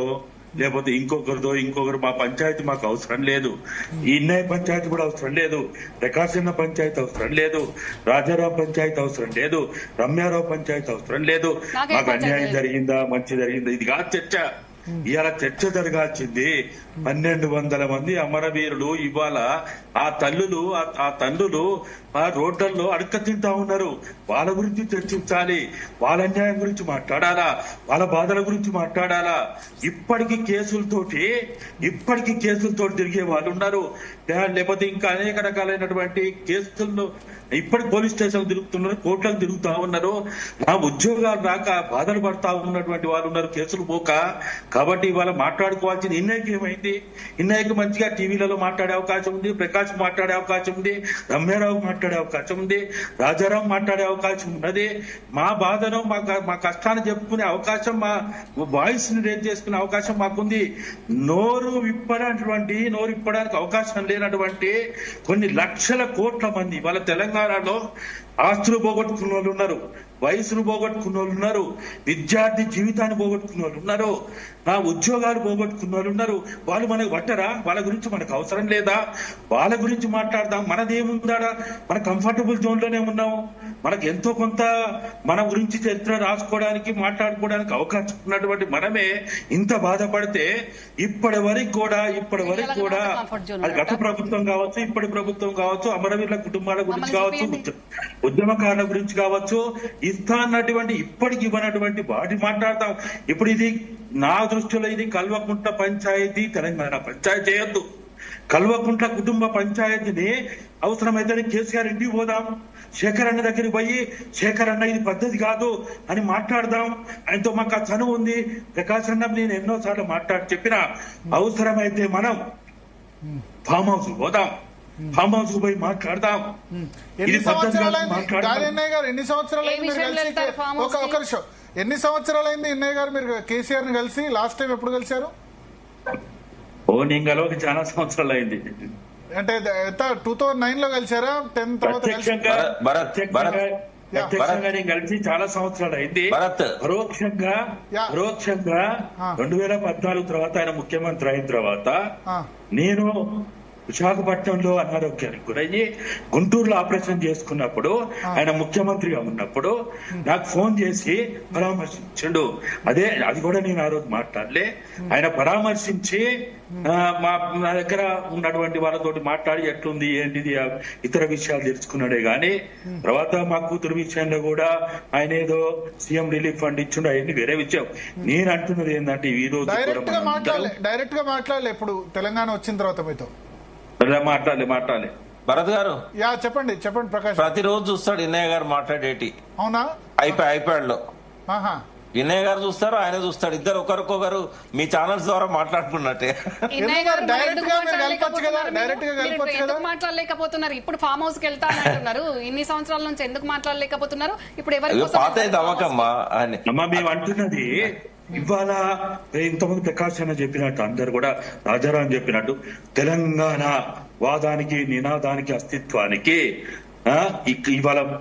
లేకపోతే ఇంకొకరు మా పంచాయతీ మాకు అవసరం లేదు. ఈ ఇన్నయ్య పంచాయతీ కూడా అవసరం లేదు, ప్రకాశన్న పంచాయతీ అవసరం లేదు, రాజారాం పంచాయతీ అవసరం లేదు, రమ్యారావు పంచాయతీ అవసరం లేదు. మాకు అన్యాయం జరిగిందా మంచి జరిగిందా ఇది కాదు చర్చ. ఇవాళ చర్చ జరగాల్సింది 1200 మంది అమరవీరులు ఇవాళ ఆ తండ్రులు ఆ రోడ్లలో అడక తింటా ఉన్నారు. వాళ్ళ గురించి చర్చించాలి, వాళ్ళ అన్యాయం గురించి మాట్లాడాలా, వాళ్ళ బాధల గురించి మాట్లాడాలా. ఇప్పటికీ కేసులతోటి తిరిగే వాళ్ళు ఉన్నారు. లేకపోతే ఇంకా అనేక రకాలైనటువంటి కేసులను ఇప్పటికి పోలీస్ స్టేషన్ తిరుగుతున్నారు, కోర్టులకు తిరుగుతా ఉన్నారు. నా ఉద్యోగాలు రాక బాధలు పడతా ఉన్నటువంటి వాళ్ళు ఉన్నారు కేసులు పోక. కాబట్టి ఇవాళ మాట్లాడుకోవాల్సింది ఇన్నయ్యకి ఏమైంది? ఇన్నయ్యకి మంచిగా టీవీలలో మాట్లాడే అవకాశం ఉంది, ప్రకాష్ మాట్లాడే అవకాశం ఉంది, రమ్యారావు మాట్లాడే అవకాశం ఉంది, రాజారావు మాట్లాడే అవకాశం ఉన్నది. మా బాధను మా కష్టాన్ని చెప్పుకునే అవకాశం, మా వాయిస్ ని రేజ్ చేసుకునే అవకాశం మాకుంది. నోరు ఇప్పడానికి అవకాశం లేనటువంటి కొన్ని లక్షల కోట్ల మంది వాళ్ళ తెలంగాణలో ఆస్తులు పోగొట్టుకున్న వాళ్ళు ఉన్నారు, వయసును పోగొట్టుకున్న వాళ్ళు ఉన్నారు, విద్యార్థి జీవితాన్ని పోగొట్టుకున్న వాళ్ళు ఉన్నారు, నా ఉద్యోగాలు పోగొట్టుకున్న వాళ్ళు ఉన్నారు. వాళ్ళు మనకు పట్టరా? వాళ్ళ గురించి మనకు అవసరం లేదా? వాళ్ళ గురించి మాట్లాడదాం. మనదేముందాడా? మన కంఫర్టబుల్ జోన్ లోనే ఉన్నాము. మనకు ఎంతో కొంత మన గురించి చరిత్ర రాసుకోవడానికి మాట్లాడుకోవడానికి అవకాశం ఉన్నటువంటి మనమే ఇంత బాధపడితే ఇప్పటి వరకు కూడా అది గత ప్రభుత్వం కావచ్చు, ఇప్పటి ప్రభుత్వం కావచ్చు, అమరవీరుల కుటుంబాల గురించి కావచ్చు, ఉద్యమకారుల గురించి కావచ్చు, ఇస్తా అన్నటువంటి ఇప్పటికి ఇవ్వనటువంటి వాటి మాట్లాడతాం. ఇప్పుడు ఇది నా దృష్టిలో ఇది కల్వకుంట్ల పంచాయతీ తెలంగాణ పంచాయతీ చేయొద్దు. కల్వకుంట్ల కుటుంబ పంచాయతీని అవసరమైతే కేసీఆర్ ఇంటికి పోదాం, శేఖర్ అన్న దగ్గరికి పోయి శేఖర్ అన్న ఇది పద్ధతి కాదు అని మాట్లాడదాం, ఆయనతో మాకు ఆ చనువు ఉంది. ప్రకాశ్ అన్న నేను ఎన్నోసార్లు చెప్పిన అవసరమైతే మనం ఫామ్ హౌస్ పోదాం, ఫామ్ హౌస్ పోయి మాట్లాడదాం. ఎన్ని సంవత్సరాలైంది ఇన్నయ్య గారు మీరు కేసీఆర్ ని కలిసి? లాస్ట్ టైం ఎప్పుడు కలిశారు? నేను కలవక చాలా సంవత్సరాలు అయింది. అంటే 2009 లో కలిసారా? 10 తర్వాత నేను కలిసి చాలా సంవత్సరాలు అయింది. పరోక్షంగా 2014 తర్వాత ఆయన ముఖ్యమంత్రి అయిన తర్వాత నేను విశాఖపట్నంలో అనారోగ్యానికి గురయ్యి గుంటూరులో ఆపరేషన్ చేసుకున్నప్పుడు ఆయన ముఖ్యమంత్రిగా ఉన్నప్పుడు నాకు ఫోన్ చేసి పరామర్శించండు. అది కూడా నేను ఆ రోజు మాట్లాడలే. ఆయన పరామర్శించి మా దగ్గర ఉన్నటువంటి వాళ్ళతోటి మాట్లాడి ఎట్లుంది ఏంటిది ఇతర విషయాలు తెలుసుకున్నాడే గాని తర్వాత మా కూతురు విషయంలో కూడా ఆయన ఏదో సీఎం రిలీఫ్ ఫండ్ ఇచ్చిండు, అవన్నీ వేరే విషయం. నేను అంటున్నది ఏంటంటే ఈ రోజు డైరెక్ట్ గా మాట్లాడలే. ఇప్పుడు తెలంగాణ వచ్చిన తర్వాత మీతో మాట్లాడాలి. భరత్ గారు చెప్పండి ప్రకాష్. ప్రతిరోజు చూస్తాడు ఇన్నయ్య గారు మాట్లాడేటి. అవునా? ఐప్యాడ్ లో ఇన్నయ్య గారు చూస్తారు, ఆయన చూస్తాడు. ఇద్దరు ఒకరికొకరు మీ ఛానల్స్ ద్వారా మాట్లాడుకున్నట్టే. మాట్లాడలేకపోతున్నారు. ఇప్పుడు ఫామ్ హౌస్ కి వెళ్తానంటున్నారు. ఇన్ని సంవత్సరాల నుంచి ఎందుకు మాట్లాడలేకపోతున్నారు? ఇప్పుడు ఎవరు పాత అవ్వకమ్మా అని మేము అంటున్నది. ఇవాళ ఇంతమంది ప్రకాశ్ అన్న చెప్పినట్టు, అందరు కూడా రాజారాం చెప్పినట్టు, తెలంగాణ వాదానికి నినాదానికి అస్తిత్వానికి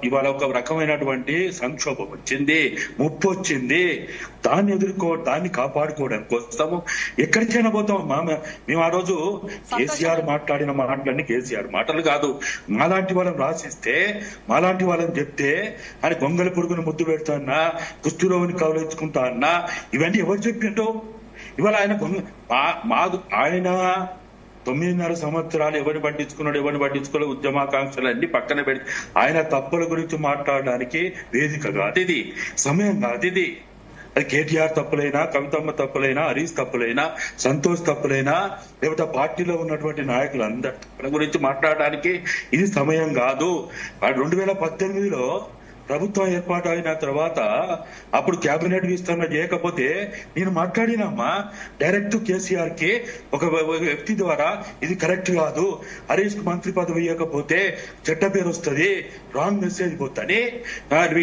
ఇవాళ ఒక రకమైనటువంటి సంక్షోభం వచ్చింది, ముప్పు వచ్చింది. దాన్ని కాపాడుకోవడం కోసము ఎక్కడికైనా పోతాం. మేము ఆ రోజు కేసీఆర్ మాట్లాడిన మాటలన్నీ కేసీఆర్ మాటలు కాదు, మాలాంటి వాళ్ళని రాసిస్తే, మాలాంటి వాళ్ళని చెప్తే ఆయన గొంగళి పురుగును ముద్దు పెడతా కుష్ఠరోగిని కవలించుకుంటా అన్నా, ఇవన్నీ ఎవరు చెప్పిండో. ఇవాళ ఆయన 9.5 సంవత్సరాలు ఎవరిని పట్టించుకోలేదు, ఉద్యమాకాంక్షలు అన్ని పక్కన పెట్టి ఆయన తప్పుల గురించి మాట్లాడడానికి వేదిక కాదు ఇది, సమయం కాదు ఇది. అది కేటీఆర్ తప్పులైనా, కవితమ్మ తప్పులైనా, హరీష్ తప్పులైనా, సంతోష్ తప్పులైనా, లేకపోతే పార్టీలో ఉన్నటువంటి నాయకులు అందరి తప్పుల గురించి మాట్లాడడానికి ఇది సమయం కాదు. 2018లో ప్రభుత్వం ఏర్పాటు అయిన తర్వాత అప్పుడు కేబినెట్ విస్తరణ చేయకపోతే నేను మాట్లాడినమ్మా డైరెక్ట్ కేసీఆర్ కి ఒక వ్యక్తి ద్వారా ఇది కరెక్ట్ కాదు, హరీష్ కు మంత్రి పదవి ఇవ్వకపోతే చెడ్డ పేరు వస్తుంది, రాంగ్ మెసేజ్ పోతుంది,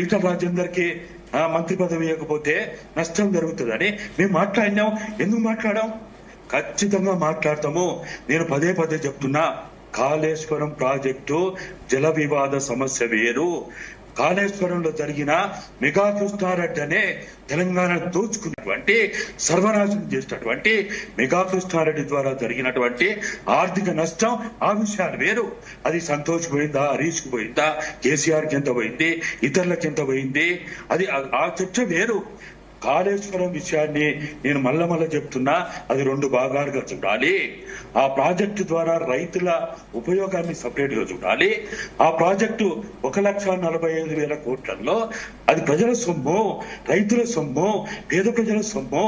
ఈటల రాజేందర్ కి మంత్రి పదవి ఇవ్వకపోతే నష్టం జరుగుతుందని మేము మాట్లాడినాం. ఎందుకు మాట్లాడాం? ఖచ్చితంగా మాట్లాడతాము. నేను పదే చెప్తున్నా, కాళేశ్వరం ప్రాజెక్టు జల వివాద సమస్య వేరు. కాళేశ్వరంలో జరిగిన మెగా కృష్ణారెడ్డి అనే తెలంగాణ దోచుకున్నటువంటి, సర్వనాశనం చేసినటువంటి మెగా కృష్ణారెడ్డి ద్వారా జరిగినటువంటి ఆర్థిక నష్టం, ఆ విషయాలు వేరు. అది సంతోష్ పోయిందా, హరీష్ కు పోయిందా, కేసీఆర్ కి ఎంత పోయింది, ఇతరులకు ఎంత పోయింది, అది ఆ చర్చ వేరు. కాళేశ్వరం విషయాన్ని నేను మళ్ళా చెప్తున్నా, అది 2 భాగాలుగా చూడాలి. ఆ ప్రాజెక్టు ద్వారా రైతుల ఉపయోగాన్ని సపరేట్ గా చూడాలి. ఆ ప్రాజెక్టు 1,45,000 కోట్లలో అది ప్రజల సొమ్ము, రైతుల సొమ్ము, పేద ప్రజల సొమ్ము.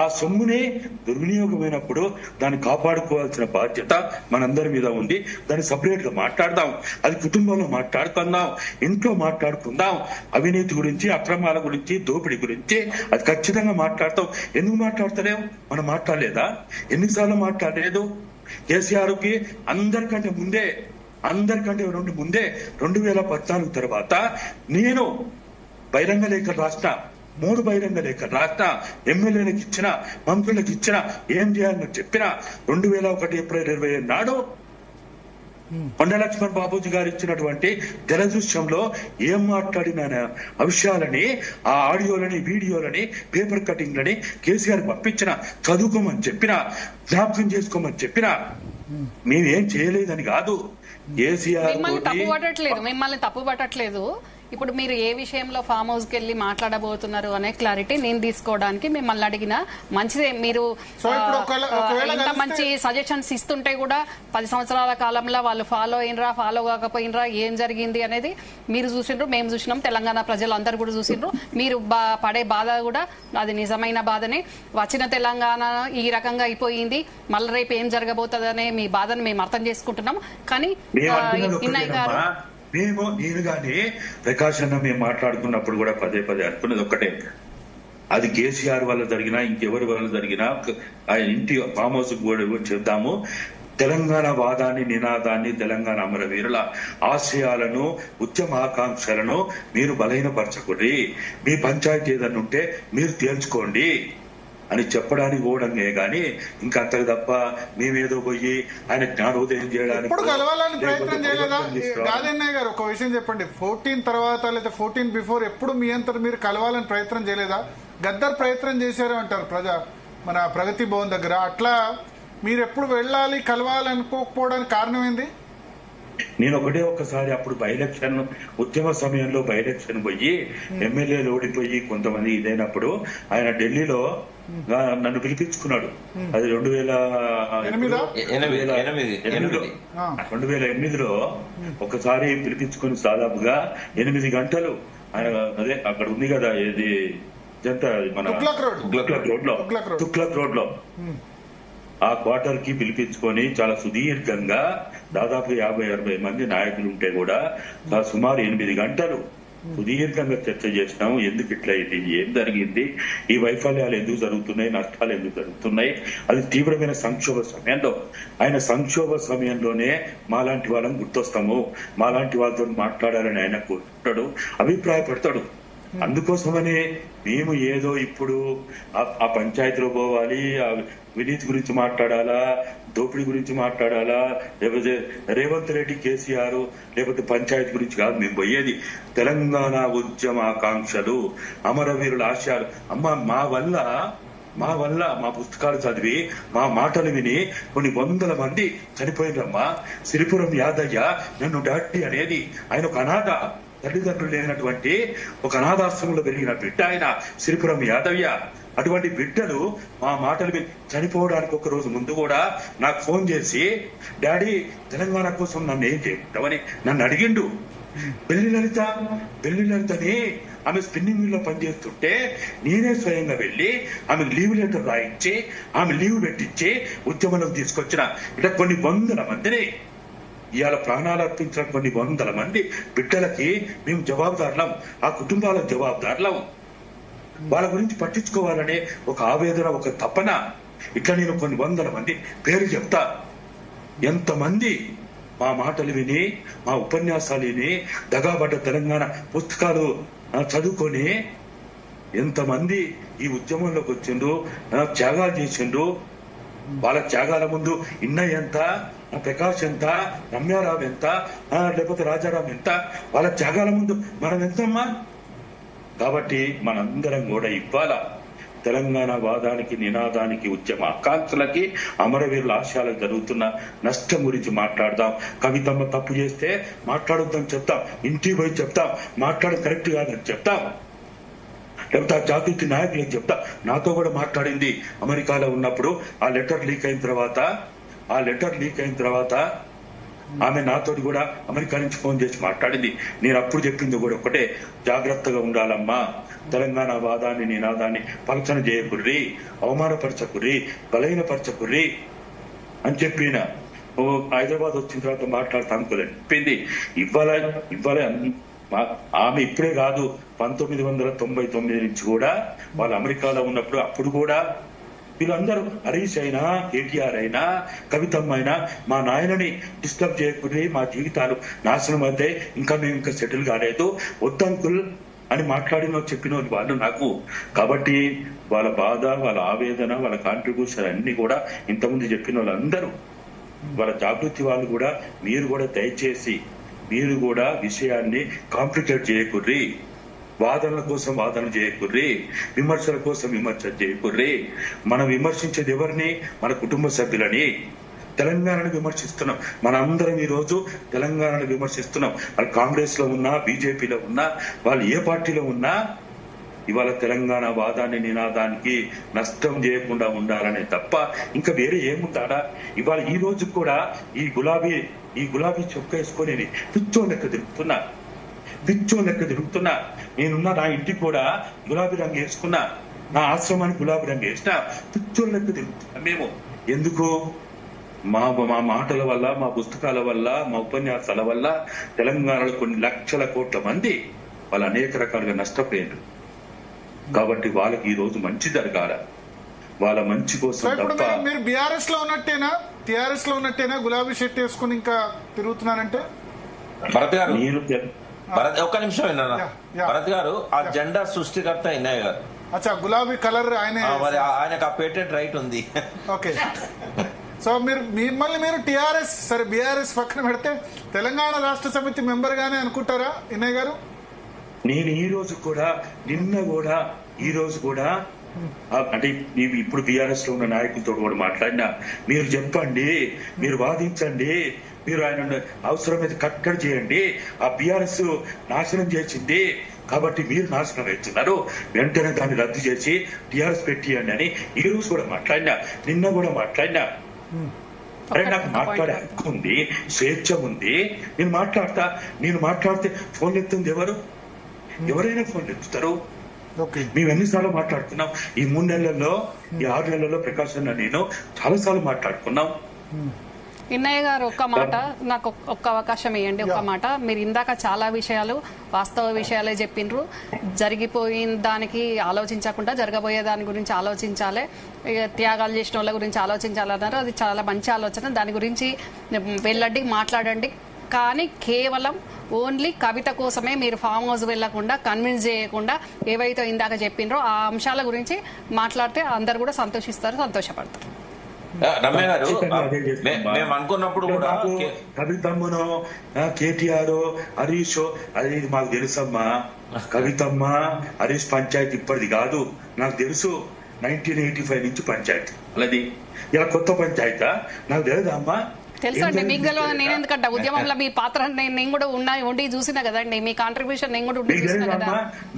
ఆ సొమ్ముని దుర్వినియోగమైనప్పుడు దాన్ని కాపాడుకోవాల్సిన బాధ్యత మనందరి మీద ఉంది. దాన్ని సపరేట్ గా మాట్లాడదాం. అది కుటుంబంలో మాట్లాడుకుందాం, ఇంట్లో మాట్లాడుకుందాం. అవినీతి గురించి, అక్రమాల గురించి, దోపిడీ గురించి అది ఖచ్చితంగా మాట్లాడతాం. ఎందుకు మాట్లాడతలేం? మనం మాట్లాడలేదా? ఎన్నిసార్లు మాట్లాడలేదు? కేసీఆర్ కి అందరికంటే ముందే 2014 తర్వాత నేను బహిరంగ లేఖలు రాసిన, 3 బహిరంగ లేఖలు రాసిన, ఎమ్మెల్యేలకు ఇచ్చిన, మంత్రులకు ఇచ్చిన, ఏం చేయాలని చెప్పిన. 2001 ఏప్రిల్ 27 నాడు కొండ లక్ష్మణ్ బాబూజీ గారు ఇచ్చినటువంటి జలదృశ్యంలో ఏం మాట్లాడిన అంశాలని, ఆ ఆడియోలని, వీడియోలని, పేపర్ కటింగ్లని కేసీఆర్ పంపించిన, చదువుకోమని చెప్పిన, జ్ఞాపకం చేసుకోమని చెప్పిన. మేమేం చేయలేదని కాదు. మిమ్మల్ని తప్పు పట్టట్లేదు. ఇప్పుడు మీరు ఏ విషయంలో ఫామ్ హౌస్ కి వెళ్ళి మాట్లాడబోతున్నారు అనే క్లారిటీ నేను తీసుకోవడానికి మిమ్మల్ని అడిగిన మంచిదే. మీరు ఇంత మంచి సజెషన్స్ ఇస్తుంటే కూడా 10 సంవత్సరాల కాలంలో వాళ్ళు ఫాలో అయినరా ఫాలో కాకపోయినరా ఏం జరిగింది అనేది మీరు చూసిండ్రు, మేము చూసినాం, తెలంగాణ ప్రజలు అందరు కూడా చూసిండ్రు. మీరు పడే బాధ కూడా అది నిజమైన బాధనే. వచ్చిన తెలంగాణ ఈ రకంగా అయిపోయింది, మళ్ళీ రేపు ఏం జరగబోతుందనే మీ బాధను మేము అర్థం చేసుకుంటున్నాం. కానీ ఇన్నయ్య గారు నేను గానీ ప్రకాష్ అన్న మేము మాట్లాడుకున్నప్పుడు కూడా పదే అనుకున్నది ఒక్కటే, అది కేసీఆర్ వల్ల జరిగినా ఇంకెవరి వల్ల జరిగినా ఆ ఇంటి ఫామ్ హౌస్ కూడా చెప్దాము. తెలంగాణ వాదాన్ని, నినాదాన్ని, తెలంగాణ అమరవీరుల ఆశయాలను, ఉద్యమాకాంక్షలను మీరు బలహీనపరచకూడదు. మీ పంచాయతీ ఏదన్నా ఉంటే మీరు తేల్చుకోండి అని చెప్పడానికి ఓడంగే గాని ఇంకా అంతకు తప్ప మేమేదో పోయి ఆయన జ్ఞానోదయం చేయడానికి ఇప్పుడు కలవాలని ప్రయత్నం చేయలేదా? గాదన్నయ్య గారు ఒక విషయం చెప్పండి, 14 తర్వాత లేదా 14 బిఫోర్ ఎప్పుడు మీ అంతా మీరు కలవాలని ప్రయత్నం చేయలేదా? గద్దర్ ప్రయత్నం చేశారు అంటారు మన ప్రగతి భవన్ దగ్గర. అట్లా మీరు ఎప్పుడు వెళ్ళాలి కలవాలనుకోకపోవడానికి కారణం ఏంది? నేను ఒక్కసారి అప్పుడు బైఎలక్షన్ ఉద్యమ సమయంలో బైఎలక్షన్ పోయి ఎమ్మెల్యేలు ఓడిపోయి కొంతమంది ఇదైనప్పుడు ఆయన ఢిల్లీలో నన్ను పిలిపించుకున్నాడు. అది 2008లో ఒకసారి పిలిపించుకుని దాదాపుగా 8 గంటలు ఆయన అదే అక్కడ ఉంది కదా ఏది జంట మన తుగ్లక్ రోడ్ లో ఆ క్వార్టర్ కి పిలిపించుకొని చాలా సుదీర్ఘంగా దాదాపు 50-60 మంది నాయకులు ఉంటే కూడా సుమారు 8 గంటలు సుదీర్ఘంగా చర్చ చేసినాము. ఎందుకు ఇట్లా అయింది, ఏం జరిగింది, ఈ వైఫల్యాలు ఎందుకు జరుగుతున్నాయి, నష్టాలు ఎందుకు జరుగుతున్నాయి. అది తీవ్రమైన సంక్షోభ సమయంలో ఆయన సంక్షోభ సమయంలోనే మాలాంటి వాళ్ళని గుర్తొస్తాము, మాలాంటి వాళ్ళతో మాట్లాడాలని ఆయన కోరుకుంటాడు, అభిప్రాయపడతాడు. అందుకోసమనే మేము ఏదో ఇప్పుడు ఆ పంచాయతీలో పోవాలి, ఆ వినీతి గురించి మాట్లాడాలా, దోపిడీ గురించి మాట్లాడాలా, లేకపోతే రేవంత్ రెడ్డి కేసీఆర్ లేకపోతే పంచాయతీ గురించి కాదు మేము పోయేది. తెలంగాణ ఉద్యమ ఆకాంక్షలు, అమరవీరుల ఆశయాలు. అమ్మ మా వల్ల మా పుస్తకాలు చదివి మా మాటలు విని కొన్ని 100 మంది చనిపోయినమ్మా. సిరిపురం యాదయ్య నన్ను డాడీ అనేది ఆయన ఒక అనాథ, తల్లిదండ్రులు లేనటువంటి ఒక అనాథాశ్రమంలో పెరిగిన బిడ్డ ఆయన సిరిపురం యాదయ్య. అటువంటి బిడ్డలు మా మాటలు చనిపోవడానికి ఒక రోజు ముందు కూడా నాకు ఫోన్ చేసి డాడీ తెలంగాణ కోసం నన్ను ఏం చేయమంటావని నన్ను అడిగిండు. బెల్లి లలితని ఆమె స్పిన్నింగ్ మిల్ లో పనిచేస్తుంటే నేనే స్వయంగా వెళ్లి ఆమె లీవ్ లెటర్ రాయించి ఆమె లీవ్ పెట్టించి ఉద్యమంలోకి తీసుకొచ్చిన ఇట్లా కొన్ని 100 మందిని ఇవాళ ప్రాణాలు అర్పించిన కొన్ని 100 మంది బిడ్డలకి మేము జవాబుదారులం, ఆ కుటుంబాలకు జవాబుదారులం. వాళ్ళ గురించి పట్టించుకోవాలనే ఒక ఆవేదన, ఒక తపన. ఇట్లా నేను కొన్ని 100 మంది పేరు చెప్తా. ఎంతమంది మా మాటలు విని మా ఉపన్యాసాలు విని దగాబడ్డ తెలంగాణ పుస్తకాలు చదువుకొని ఎంతమంది ఈ ఉద్యమంలోకి వచ్చిండ్రు, త్యాగాలు చేసిండ్రు. వాళ్ళ త్యాగాల ముందు ఇన్నయ్య ఎంత, ప్రకాష్ ఎంత, రమ్యారావు ఎంత, లేకపోతే రాజారాం ఎంత, వాళ్ళ త్యాగాల ముందు మనం ఎంతమ్మా. కాబట్టి మనందరం కూడా ఇవ్వాల తెలంగాణ వాదానికి, నినాదానికి, ఉద్యమ ఆకాంక్షలకి, అమరవీరుల ఆశయాలకు జరుగుతున్న నష్టం గురించి మాట్లాడదాం. కవితమ్మ తప్పు చేస్తే మాట్లాడొద్దని చెప్తాం, ఇంటికి పోయి చెప్తాం, మాట్లాడడం కరెక్ట్ కాదని చెప్తాం. లేకపోతే ఆ జాతీయ నాయకులకు చెప్తా. నాతో కూడా మాట్లాడింది అమెరికాలో ఉన్నప్పుడు. ఆ లెటర్ లీక్ అయిన తర్వాత ఆమె నాతోటి కూడా అమెరికా నుంచి ఫోన్ చేసి మాట్లాడింది. నేను అప్పుడు చెప్పింది కూడా ఒకటే, జాగ్రత్తగా ఉండాలమ్మా, తెలంగాణ వాదాన్ని, నినాదాన్ని పలచన చేయకుర్రి, అవమానపరచకుర్రి, బలహీనపరచకుర్రి అని చెప్పిన. హైదరాబాద్ వచ్చిన తర్వాత మాట్లాడుతా అనుకోలేదు చెప్పింది. ఇవ్వాలి ఆమె ఇప్పుడే కాదు, 1999 నుంచి కూడా వాళ్ళు అమెరికాలో ఉన్నప్పుడు అప్పుడు కూడా వీళ్ళందరూ హరీష్ అయినా, కేటీఆర్ అయినా, కవితమ్మ అయినా మా నాయనని డిస్టర్బ్ చేయకుండా మా జీవితాలు నాశనం అయితే ఇంకా మేము ఇంకా సెటిల్ కాలేదు, వద్దంకుల్ అని మాట్లాడిన చెప్పిన వాళ్ళు నాకు. కాబట్టి వాళ్ళ బాధ, వాళ్ళ ఆవేదన, వాళ్ళ కాంట్రిబ్యూషన్ అన్ని కూడా ఇంతకుముందు చెప్పిన వాళ్ళందరూ, వాళ్ళ జాగృతి వాళ్ళు కూడా, మీరు కూడా దయచేసి మీరు కూడా విషయాన్ని కాంప్లికేట్ చేయకుర్రి, వాదనల కోసం వాదన చేయకుర్రి, విమర్శల కోసం విమర్శ చేయకుర్రి. మనం విమర్శించేది ఎవరిని? మన కుటుంబ సభ్యులని, తెలంగాణను విమర్శిస్తున్నాం. మనందరం ఈ రోజు తెలంగాణను విమర్శిస్తున్నాం. వాళ్ళు కాంగ్రెస్ లో ఉన్నా, బీజేపీలో ఉన్నా, వాళ్ళు ఏ పార్టీలో ఉన్నా ఇవాళ తెలంగాణ వాదాన్ని, నినాదానికి నష్టం చేయకుండా ఉండాలనే తప్ప ఇంకా వేరే ఏముందాడా? ఇవాళ ఈ రోజు కూడా ఈ గులాబీ చొక్క వేసుకొని పిచ్చో లెక్క తిరుగుతున్నా. నేనున్న నా ఇంటికి కూడా గులాబీ రంగు వేసుకున్నా, నా ఆశ్రమానికి గులాబీ రంగు వేసినా, పిచ్చో లెక్క తిరుగుతున్నా. మేము ఎందుకు? మా మాటల వల్ల, మా పుస్తకాల వల్ల, మా ఉపన్యాసాల వల్ల తెలంగాణలో కొన్ని లక్షల కోట్ల మంది వాళ్ళు అనేక రకాలుగా నష్టపోయారు. కాబట్టి వాళ్ళకి ఈ రోజు మంచి జరగాల, వాళ్ళ మంచి కోసం తప్ప. మీరు బీఆర్ఎస్ లో ఉన్నట్టేనా, టిఆర్ఎస్ లో ఉన్నట్టేనా గులాబీ షర్ట్ వేసుకుని ఇంకా తిరుగుతున్నారంటే? భరత్ గారు, నేను ఒక్క నిమిషం విన్నా. భరత్ గారు, ఆ జెండా సృష్టికర్త ఇన్నయ్య గారు. అచ్చా, గులాబీ కలర్ ఆయనకు ఆ పేటెంట్ రైట్ ఉంది. ఓకే. సో మీరు టిఆర్ఎస్, సరే బీఆర్ఎస్ పక్కన పెడితే తెలంగాణ రాష్ట్ర సమితి మెంబర్ గానే అనుకుంటారా ఇన్నయ్య గారు? నేను ఈ రోజు కూడా, నిన్న కూడా, ఈ రోజు కూడా, అంటే ఇప్పుడు బీఆర్ఎస్ లో ఉన్న నాయకులతో కూడా మాట్లాడినా, మీరు చెప్పండి, మీరు వాదించండి, మీరు ఆయన అవసరమైతే కట్టడి చేయండి. ఆ బీఆర్ఎస్ నాశనం చేసింది కాబట్టి మీరు నాశనం అవుతున్నారు, వెంటనే దాన్ని రద్దు చేసి టీఆర్ఎస్ పెట్టియండి అని ఈ రోజు కూడా మాట్లాడినా, నిన్న కూడా మాట్లాడినా. అరే, నాకు మాట్లాడే హక్కు ఉంది, స్వేచ్ఛ ఉంది. నేను మాట్లాడితే ఫోన్ ఎత్తుంది ఎవరైనా ఫోన్ ఎత్తుతారు. మేము ఎన్నిసార్లు మాట్లాడుకున్నాం ఈ 3 నెలల్లో, ఈ 6 నెలల్లో ప్రకాశం నేను చాలా సార్లు మాట్లాడుకున్నాం. ఇన్నయ్య గారు, ఒక్క మాట, నాకు ఒక్క అవకాశం ఇవ్వండి. ఒక్క మాట, మీరు ఇందాక చాలా విషయాలు, వాస్తవ విషయాలే చెప్పిండ్రు. జరిగిపోయిన దానికి ఆలోచించకుండా జరగబోయే దాని గురించి ఆలోచించాలి, త్యాగాలు చేసిన వాళ్ళ గురించి ఆలోచించాలన్నారు. అది చాలా మంచి ఆలోచన, దాని గురించి వెళ్ళండి, మాట్లాడండి. కానీ కేవలం ఓన్లీ కవిత కోసమే మీరు ఫామ్ హౌస్ వెళ్లకుండా, కన్విన్స్ చేయకుండా ఏవైతే ఇందాక చెప్పిండ్రో ఆ అంశాల గురించి మాట్లాడితే అందరు కూడా సంతోషిస్తారు, సంతోషపడతారు. రమ్య గారు, మేము అనుకున్నప్పుడు కూడా కవితమ్మనో, కేటీఆర్, హరీష్, అది మాకు తెలుసమ్మా. కవితమ్మ, హరీష్ పంచాయతీ ఇప్పటిది కాదు, నాకు తెలుసు. 1985 నుంచి పంచాయతీ అలాది. ఇలా కొత్త పంచాయతీ నాకు తెలుదమ్మా. తెలుసండి, మీకు తెలియదు. నేను ఎందుకంటే ఉద్యమంలో మీ పాత్ర నేను కూడా ఉండి చూసినా కదండి, మీ కాంట్రిబ్యూషన్ నేను కూడా ఉండి చూసినా కదా.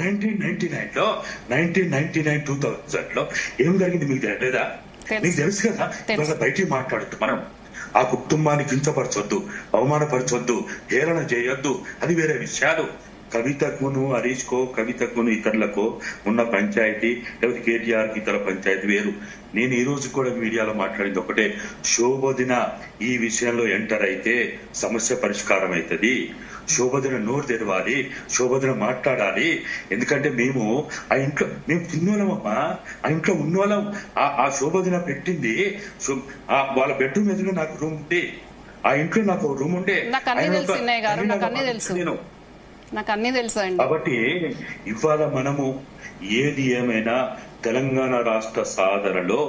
1999 2000 లో ఏం జరిగింది మీకు తెలియదా? మీకు తెలుసు కదా. ఇవాళ బయటికి మాట్లాడుతూ మనం ఆ కుటుంబాన్ని కించపరచొద్దు, అవమానపరచొద్దు, హేళన చేయొద్దు, అది వేరే విషయాలు. కవితకును, హరీష్ కో, కవితకును ఇతరులకు ఉన్న పంచాయతీ, లేకపోతే కేటీఆర్ కి ఇతర పంచాయతీ వేరు. నేను ఈ రోజు కూడా మీడియాలో మాట్లాడింది ఒకటే, శోభదిన ఈ విషయంలో ఎంటర్ అయితే సమస్య పరిష్కారం అవుతుంది. శోభదిన నోరు తెరవాలి, శోభదిన మాట్లాడాలి. ఎందుకంటే మేము ఆ ఇంట్లో తిన్నోళ్ళమమ్మా, ఆ ఇంట్లో ఉన్నోళ్ళం. ఆ శోభదిన పెట్టింది వాళ్ళ బెడ్రూమ్ ఎదురుగా నాకు రూమ్ ఉంటే, ఆ ఇంట్లో నాకు రూమ్ ఉండే. నాకు అన్ని తెలుసు అండి. కాబట్టి ఇవాళ మనము ఏది ఏమైనా తెలంగాణ రాష్ట్ర సాధనలో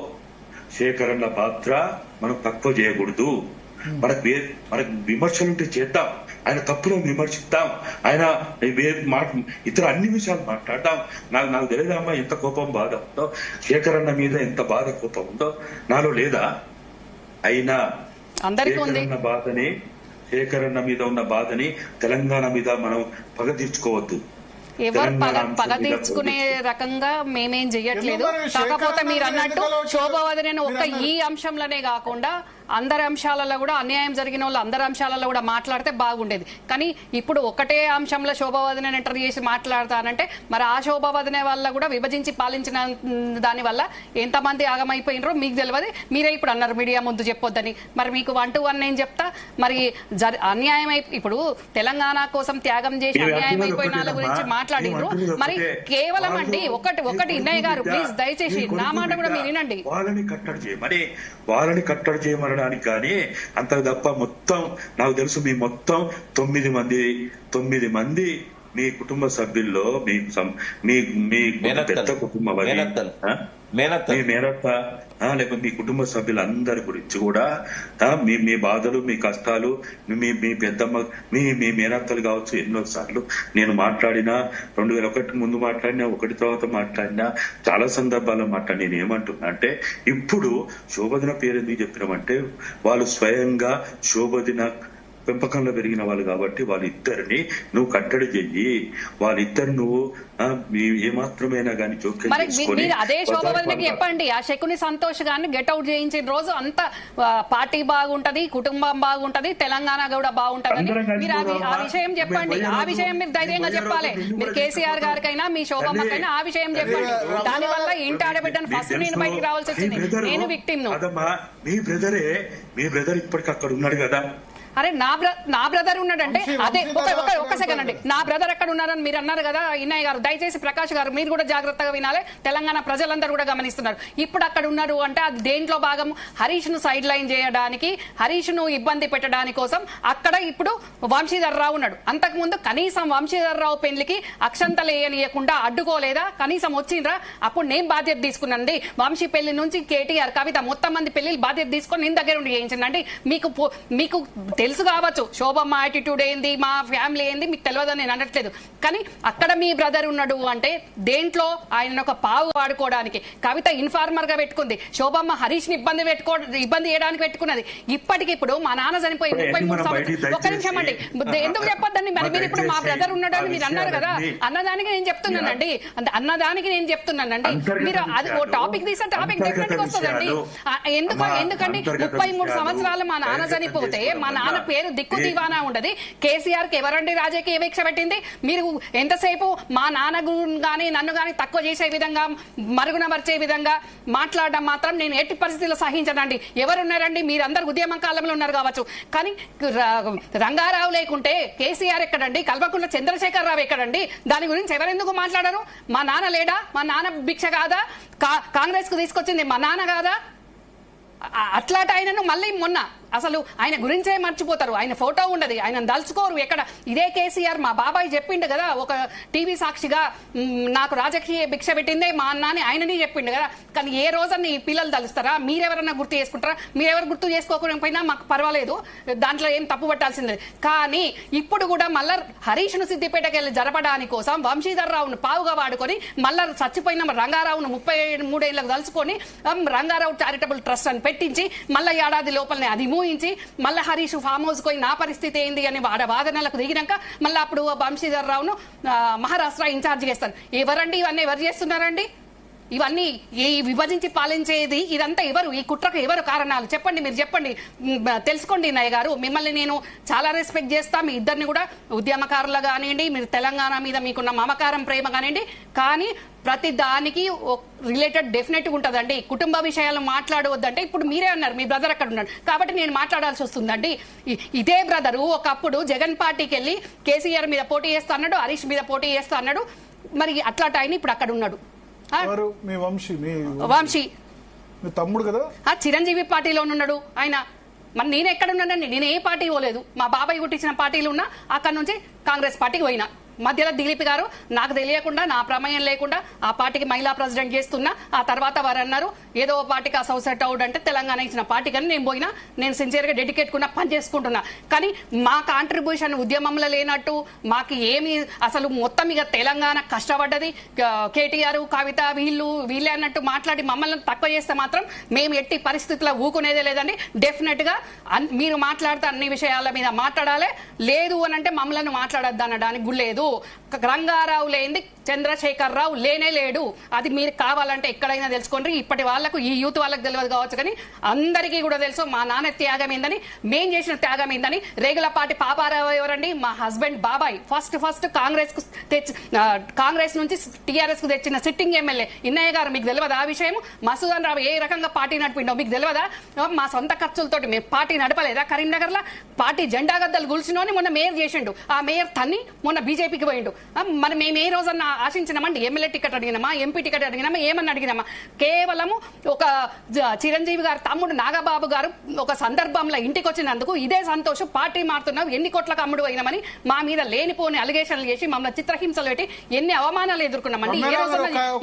శేఖరన్న పాత్ర మనం తక్కువ చేయకూడదు. మనకు విమర్శలుంటే చేద్దాం, ఆయన తప్పులను విమర్శిద్దాం, ఆయన ఇతర అన్ని విషయాలు మాట్లాడతాం. నాకు తెలియదమ్మా ఎంత కోపం, బాధ ఉందో, శేఖరన్న మీద ఎంత బాధ, కోపం ఉందో నాలో లేదా? అయినా శేఖరన్న మీద ఉన్న బాధని తెలంగాణ మీద మనం పగ తీర్చుకోవద్దు. ఎవరు పగ తీర్చుకునే రకంగా మేమేం చెయ్యట్లేదు. కాకపోతే మీరు అన్నట్టు శోభావతిని ఒక్క ఈ అంశంలోనే కాకుండా అందరి అంశాలలో కూడా, అన్యాయం జరిగిన వాళ్ళు అందరి అంశాలలో కూడా మాట్లాడితే బాగుండేది. కానీ ఇప్పుడు ఒకటే అంశంలో శోభావతిని ఎంటర్ చేసి మాట్లాడతానంటే మరి ఆ శోభావతిని వల్ల కూడా విభజించి పాలించిన దాని వల్ల ఎంతమంది ఆగమైపోయినరో మీకు తెలియదు. మీరే ఇప్పుడు అన్నారు మీడియా ముందు చెప్పొద్దని. మరి మీకు 1 to 1 నేను చెప్తా. మరి అన్యాయం ఇప్పుడు తెలంగాణ కోసం త్యాగం చేసి అన్యాయం అయిపోయిన వాళ్ళ గురించి మాట్లాడిండ్రు. మరి కేవలం అండి ఒకటి ఇన్నయ్య గారు, ప్లీజ్ దయచేసి నా మాట కూడా మీరు వినండి. వాళ్ళని కట్టడి చేయమని కానీ అంత తప్ప మొత్తం నాకు తెలుసు. మీ మొత్తం 9 మంది మీ కుటుంబ సభ్యుల్లో మీ పెద్ద కుటుంబం, మీ మేనత్త లేకపోతే మీ కుటుంబ సభ్యులందరి గురించి కూడా మీ బాధలు, మీ కష్టాలు, మీ పెద్దమ్మ, మీ మేనత్తలు కావచ్చు, ఎన్నోసార్లు నేను మాట్లాడినా, 2001 ముందు మాట్లాడినా, 1 తర్వాత మాట్లాడినా, చాలా సందర్భాల్లో మాట్లాడి నేను ఏమంటున్నా అంటే, ఇప్పుడు శోభదిన పేరు ఎందుకు చెప్పినామంటే వాళ్ళు స్వయంగా శోభదిన పెంపకంలో పెరిగిన వాళ్ళు కాబట్టి వాళ్ళిద్దరిని నువ్వు కట్టడి చెయ్యి, వాళ్ళిద్దరు నువ్వు ఏమాత్రమైనా కానీ జోక్యం చేసుకొని అదే శోభవదినకి చెప్పండి. ఆ శకుని సంతోష్ గారిని గెట్ అవుట్ చేయించిన రోజు అంత పార్టీ బాగుంటది, కుటుంబం బాగుంటది, తెలంగాణ కూడా బాగుంటది. మీరు ఆ విషయం చెప్పండి. ఆ విషయం మీరు ధైర్యంగా చెప్పాలి. మీరు కేసీఆర్ గారికైనా మీ శోభమ్మకైనా ఆ విషయం చెప్పండి. దాని వల్ల ఇంటి ఆడబిడ్డను ఫస్ట్ నేను బయటికి రావాల్సి వచ్చింది. నేను విక్టిమ్. మీ బ్రదర్ ఇప్పటికి అక్కడ ఉన్నాడు కదా. అరే నా బ్రదర్ ఉన్నాడంటే అదే ఒక సెకండ్ అండి. నా బ్రదర్ ఎక్కడ ఉన్నారని మీరు అన్నారు కదా ఇన్నయ్య గారు. దయచేసి ప్రకాష్ గారు మీరు కూడా జాగ్రత్తగా వినాలి. తెలంగాణ ప్రజలందరూ కూడా గమనిస్తున్నారు. ఇప్పుడు అక్కడ ఉన్నారు అంటే అది దేంట్లో భాగం? హరీష్ ను సైడ్ లైన్ చేయడానికి, హరీష్ ను ఇబ్బంది పెట్టడానికి కోసం అక్కడ ఇప్పుడు వంశీధర్ రావు ఉన్నాడు. అంతకుముందు కనీసం వంశీధర్ రావు పెళ్లికి అక్షంతలు వేయనీయకుండా అడ్డుకోలేదా? కనీసం వచ్చిండ్రా? అప్పుడు నేను బాధ్యత తీసుకున్నానండి. వంశీ పెళ్లి నుంచి కేటీఆర్, కవిత మొత్తం మంది పెళ్లి బాధ్యత తీసుకొని నేను దగ్గర ఉండి చేయించండి. మీకు తెలుసు కావచ్చు శోభమ్మ యాటిట్యూడ్ ఏంది, మా ఫ్యామిలీ ఏంది మీకు తెలియదని నేను అనట్లేదు. కానీ అక్కడ మీ బ్రదర్ ఉన్నాడు అంటే దేంట్లో ఆయన ఒక పావు వాడుకోవడానికి. కవిత ఇన్ఫార్మర్ గా పెట్టుకుంది, శోభమ్మ హరీష్ ని ఇబ్బంది చేయడానికి పెట్టుకున్నది. ఇప్పటికిప్పుడు మా నాన్న చనిపోయి 33 సంవత్సరాలు. ఒక్క నిమిషం అండి, ఎందుకు చెప్పొద్దండి? మరి మీరు ఇప్పుడు మా బ్రదర్ ఉన్నాడు అని మీరు అన్నారు కదా. అన్నదానికి నేను చెప్తున్నానండి. మీరు అది ఓ టాపిక్ తీసే టాపిక్ డెఫినెట్ గా వస్తుందండి. ఎందుకండి 33 సంవత్సరాలు మా నాన్న చనిపోతే మా నాన్న పేరు దిక్కు దివానా ఉండదు. కేసీఆర్ కి ఎవరండి రాజకీయ వీక్ష పెట్టింది? మీరు ఎంతసేపు మా నాన్న గాని నన్ను గాని తక్కువ చేసే విధంగా, మరుగున మర్చే విధంగా మాట్లాడడం మాత్రం నేను ఎట్టి పరిస్థితుల్లో సహించనండి. ఎవరున్నారండి? మీరందరూ ఉద్యమ కాలంలో ఉన్నారు కావచ్చు, కానీ రంగారావు లేకుంటే కేసీఆర్ ఎక్కడండి? కల్వకుంట్ల చంద్రశేఖర్ రావు ఎక్కడండి? దాని గురించి ఎవరెందుకు మాట్లాడరు? మా నాన్న లేడా? మా నాన్న భిక్ష కాదా? కాంగ్రెస్ కు తీసుకొచ్చింది మా నాన్న కాదా? అట్లాంటి ఆయనను మళ్ళీ మొన్న అసలు ఆయన గురించే మర్చిపోతారు. ఆయన ఫోటో ఉండదు, ఆయన దలుచుకోరు ఎక్కడ. ఇదే కేసీఆర్ మా బాబాయ్ చెప్పిండు కదా ఒక టీవీ సాక్షిగా, నాకు రాజకీయ భిక్ష పెట్టిందే మా అన్న అని ఆయనని చెప్పిండు కదా. కానీ ఏ రోజన్నా ఈ పిల్లలు తలుస్తారా? మీరెవరన్నా గుర్తు చేసుకుంటారా? మీరెవరు గుర్తు చేసుకోకపోయినా మాకు పర్వాలేదు, దాంట్లో ఏం తప్పు పట్టాల్సిందే. కానీ ఇప్పుడు కూడా మళ్ళా హరీష్ ను సిద్దిపేటకి వెళ్ళి జరపడానికి కోసం వంశీధర్ రావును పావుగా వాడుకొని మళ్ళా చచ్చిపోయిన రంగారావును 33 ఏళ్లకు తలుచుకొని రంగారావు చారిటబుల్ ట్రస్ట్ అని పెట్టించి మళ్ళా ఏడాది లోపలనే అది ఊహించి మళ్ళీ హరీష్ ఫామ్ హౌస్ పోయి నా పరిస్థితి ఏంది అని వాదనలకు దిగినాక మళ్ళీ అప్పుడు వంశీధర్ రావును మహారాష్ట్ర ఇన్ఛార్జ్ చేస్తారు. ఎవరండి ఇవన్నీ? ఎవరు చేస్తున్నారండి ఇవన్నీ? ఈ విభజించి పాలించేది ఇదంతా ఎవరు? ఈ కుట్రకు ఎవరు కారణాలు? చెప్పండి, మీరు చెప్పండి, తెలుసుకోండి. నాయ్ గారు, మిమ్మల్ని నేను చాలా రెస్పెక్ట్ చేస్తా. మీ ఇద్దరిని కూడా ఉద్యమకారులు కానివ్వండి, మీరు తెలంగాణ మీద మీకున్న మమకారం, ప్రేమ కానివ్వండి. కానీ ప్రతి దానికి రిలేటెడ్ డెఫినెట్ గా ఉంటుందండి. కుటుంబ విషయాలు మాట్లాడవద్దంటే ఇప్పుడు మీరే అన్నారు మీ బ్రదర్ అక్కడ ఉన్నాడు కాబట్టి నేను మాట్లాడాల్సి వస్తుందండి. ఇదే బ్రదరు ఒకప్పుడు జగన్ పార్టీకి వెళ్ళి కేసీఆర్ మీద పోటీ చేస్తా అన్నాడు, హరీష్ మీద పోటీ చేస్తా అన్నాడు. మరి అట్లాంటి ఆయన ఇప్పుడు అక్కడ ఉన్నాడు. వంశీ మీ తమ్ముడు కదా, చిరంజీవి పార్టీలో ఉన్నాడు ఆయన. మరి నేను ఎక్కడ ఉన్నానండి? నేను ఏ పార్టీ పోలేదు. మా బాబాయ్ గుట్టించిన పార్టీలు ఉన్నా, అక్కడ నుంచి కాంగ్రెస్ పార్టీకి పోయినా. మధ్యలో దిలీప్ గారు నాకు తెలియకుండా, నా ప్రమేయం లేకుండా ఆ పార్టీకి మహిళా ప్రెసిడెంట్ చేస్తున్నా. ఆ తర్వాత వారు అన్నారు ఏదో పార్టీకి అసోసియేట్ అవుట్ అంటే తెలంగాణ ఇచ్చిన పార్టీ కానీ నేను పోయినా. నేను సిన్సియర్ గా డెడికేట్ కున్నా, పని చేసుకుంటున్నా. కానీ మా కాంట్రిబ్యూషన్ ఉద్యమంలో లేనట్టు మాకు ఏమి అసలు మొత్తం ఇక తెలంగాణ కష్టపడ్డది కేటీఆర్, కవిత వీళ్ళే అన్నట్టు మాట్లాడి మమ్మల్ని తక్కువ చేస్తే మాత్రం మేము ఎట్టి పరిస్థితుల్లో ఊకునేదే లేదండి. డెఫినెట్ గా మీరు మాట్లాడితే అన్ని విషయాల మీద మాట్లాడాలి. లేదు అని అంటే మమ్మల్ని మాట్లాడద్దు అనడానికి గులేదు. రంగారావు లేనిది చంద్రశేఖర్ రావు లేనే లేడు. అది మీరు కావాలంటే ఎక్కడైనా తెలుసుకోండి. ఇప్పటి వాళ్ళకు, ఈ యూత్ వాళ్ళకి తెలియదు కావచ్చు, కానీ అందరికీ కూడా తెలుసు మా నాన్న త్యాగం ఏందని, మేం చేసిన త్యాగం ఏందని. రేగులపాటి పాపారావు ఎవరండి? మా హస్బెండ్ బాబాయ్. ఫస్ట్ కాంగ్రెస్ నుంచి టీఆర్ఎస్ కు తెచ్చిన సిట్టింగ్ ఎమ్మెల్యే ఇన్నయ్య గారు. మీకు తెలియదా ఆ విషయం? మసూదన్ రావు ఏ రకంగా పార్టీ నడిపిండో మీకు తెలియదా? మా సొంత ఖర్చులతోటి మేము పార్టీ నడపలేదా? కరీంనగర్ లో పార్టీ జెండా గద్దలు గుల్చినోని మొన్న మేయర్ చేసిండు. ఆ మేయర్ తన్ని మొన్న బీజేపీ బీజేపీకి పోయిండు. మరి మేము ఏ రోజన్నా ఆశించినామండి? ఎమ్మెల్యే టికెట్ అడిగినామా, ఎంపీ టికెట్ అడిగినామా, ఏమన్నా అడిగినామా? కేవలము ఒక చిరంజీవి గారు తమ్ముడు నాగబాబు గారు ఒక సందర్భంలో ఇంటికి వచ్చినందుకు ఇదే సంతోషం, పార్టీ మారుతున్నావు, ఎన్ని కోట్లకు అమ్ముడు అయినామని మా మీద లేనిపోని అలిగేషన్లు చేసి మమ్మల్ని చిత్రహింసలు పెట్టి ఎన్ని అవమానాలు ఎదుర్కొన్నామండి.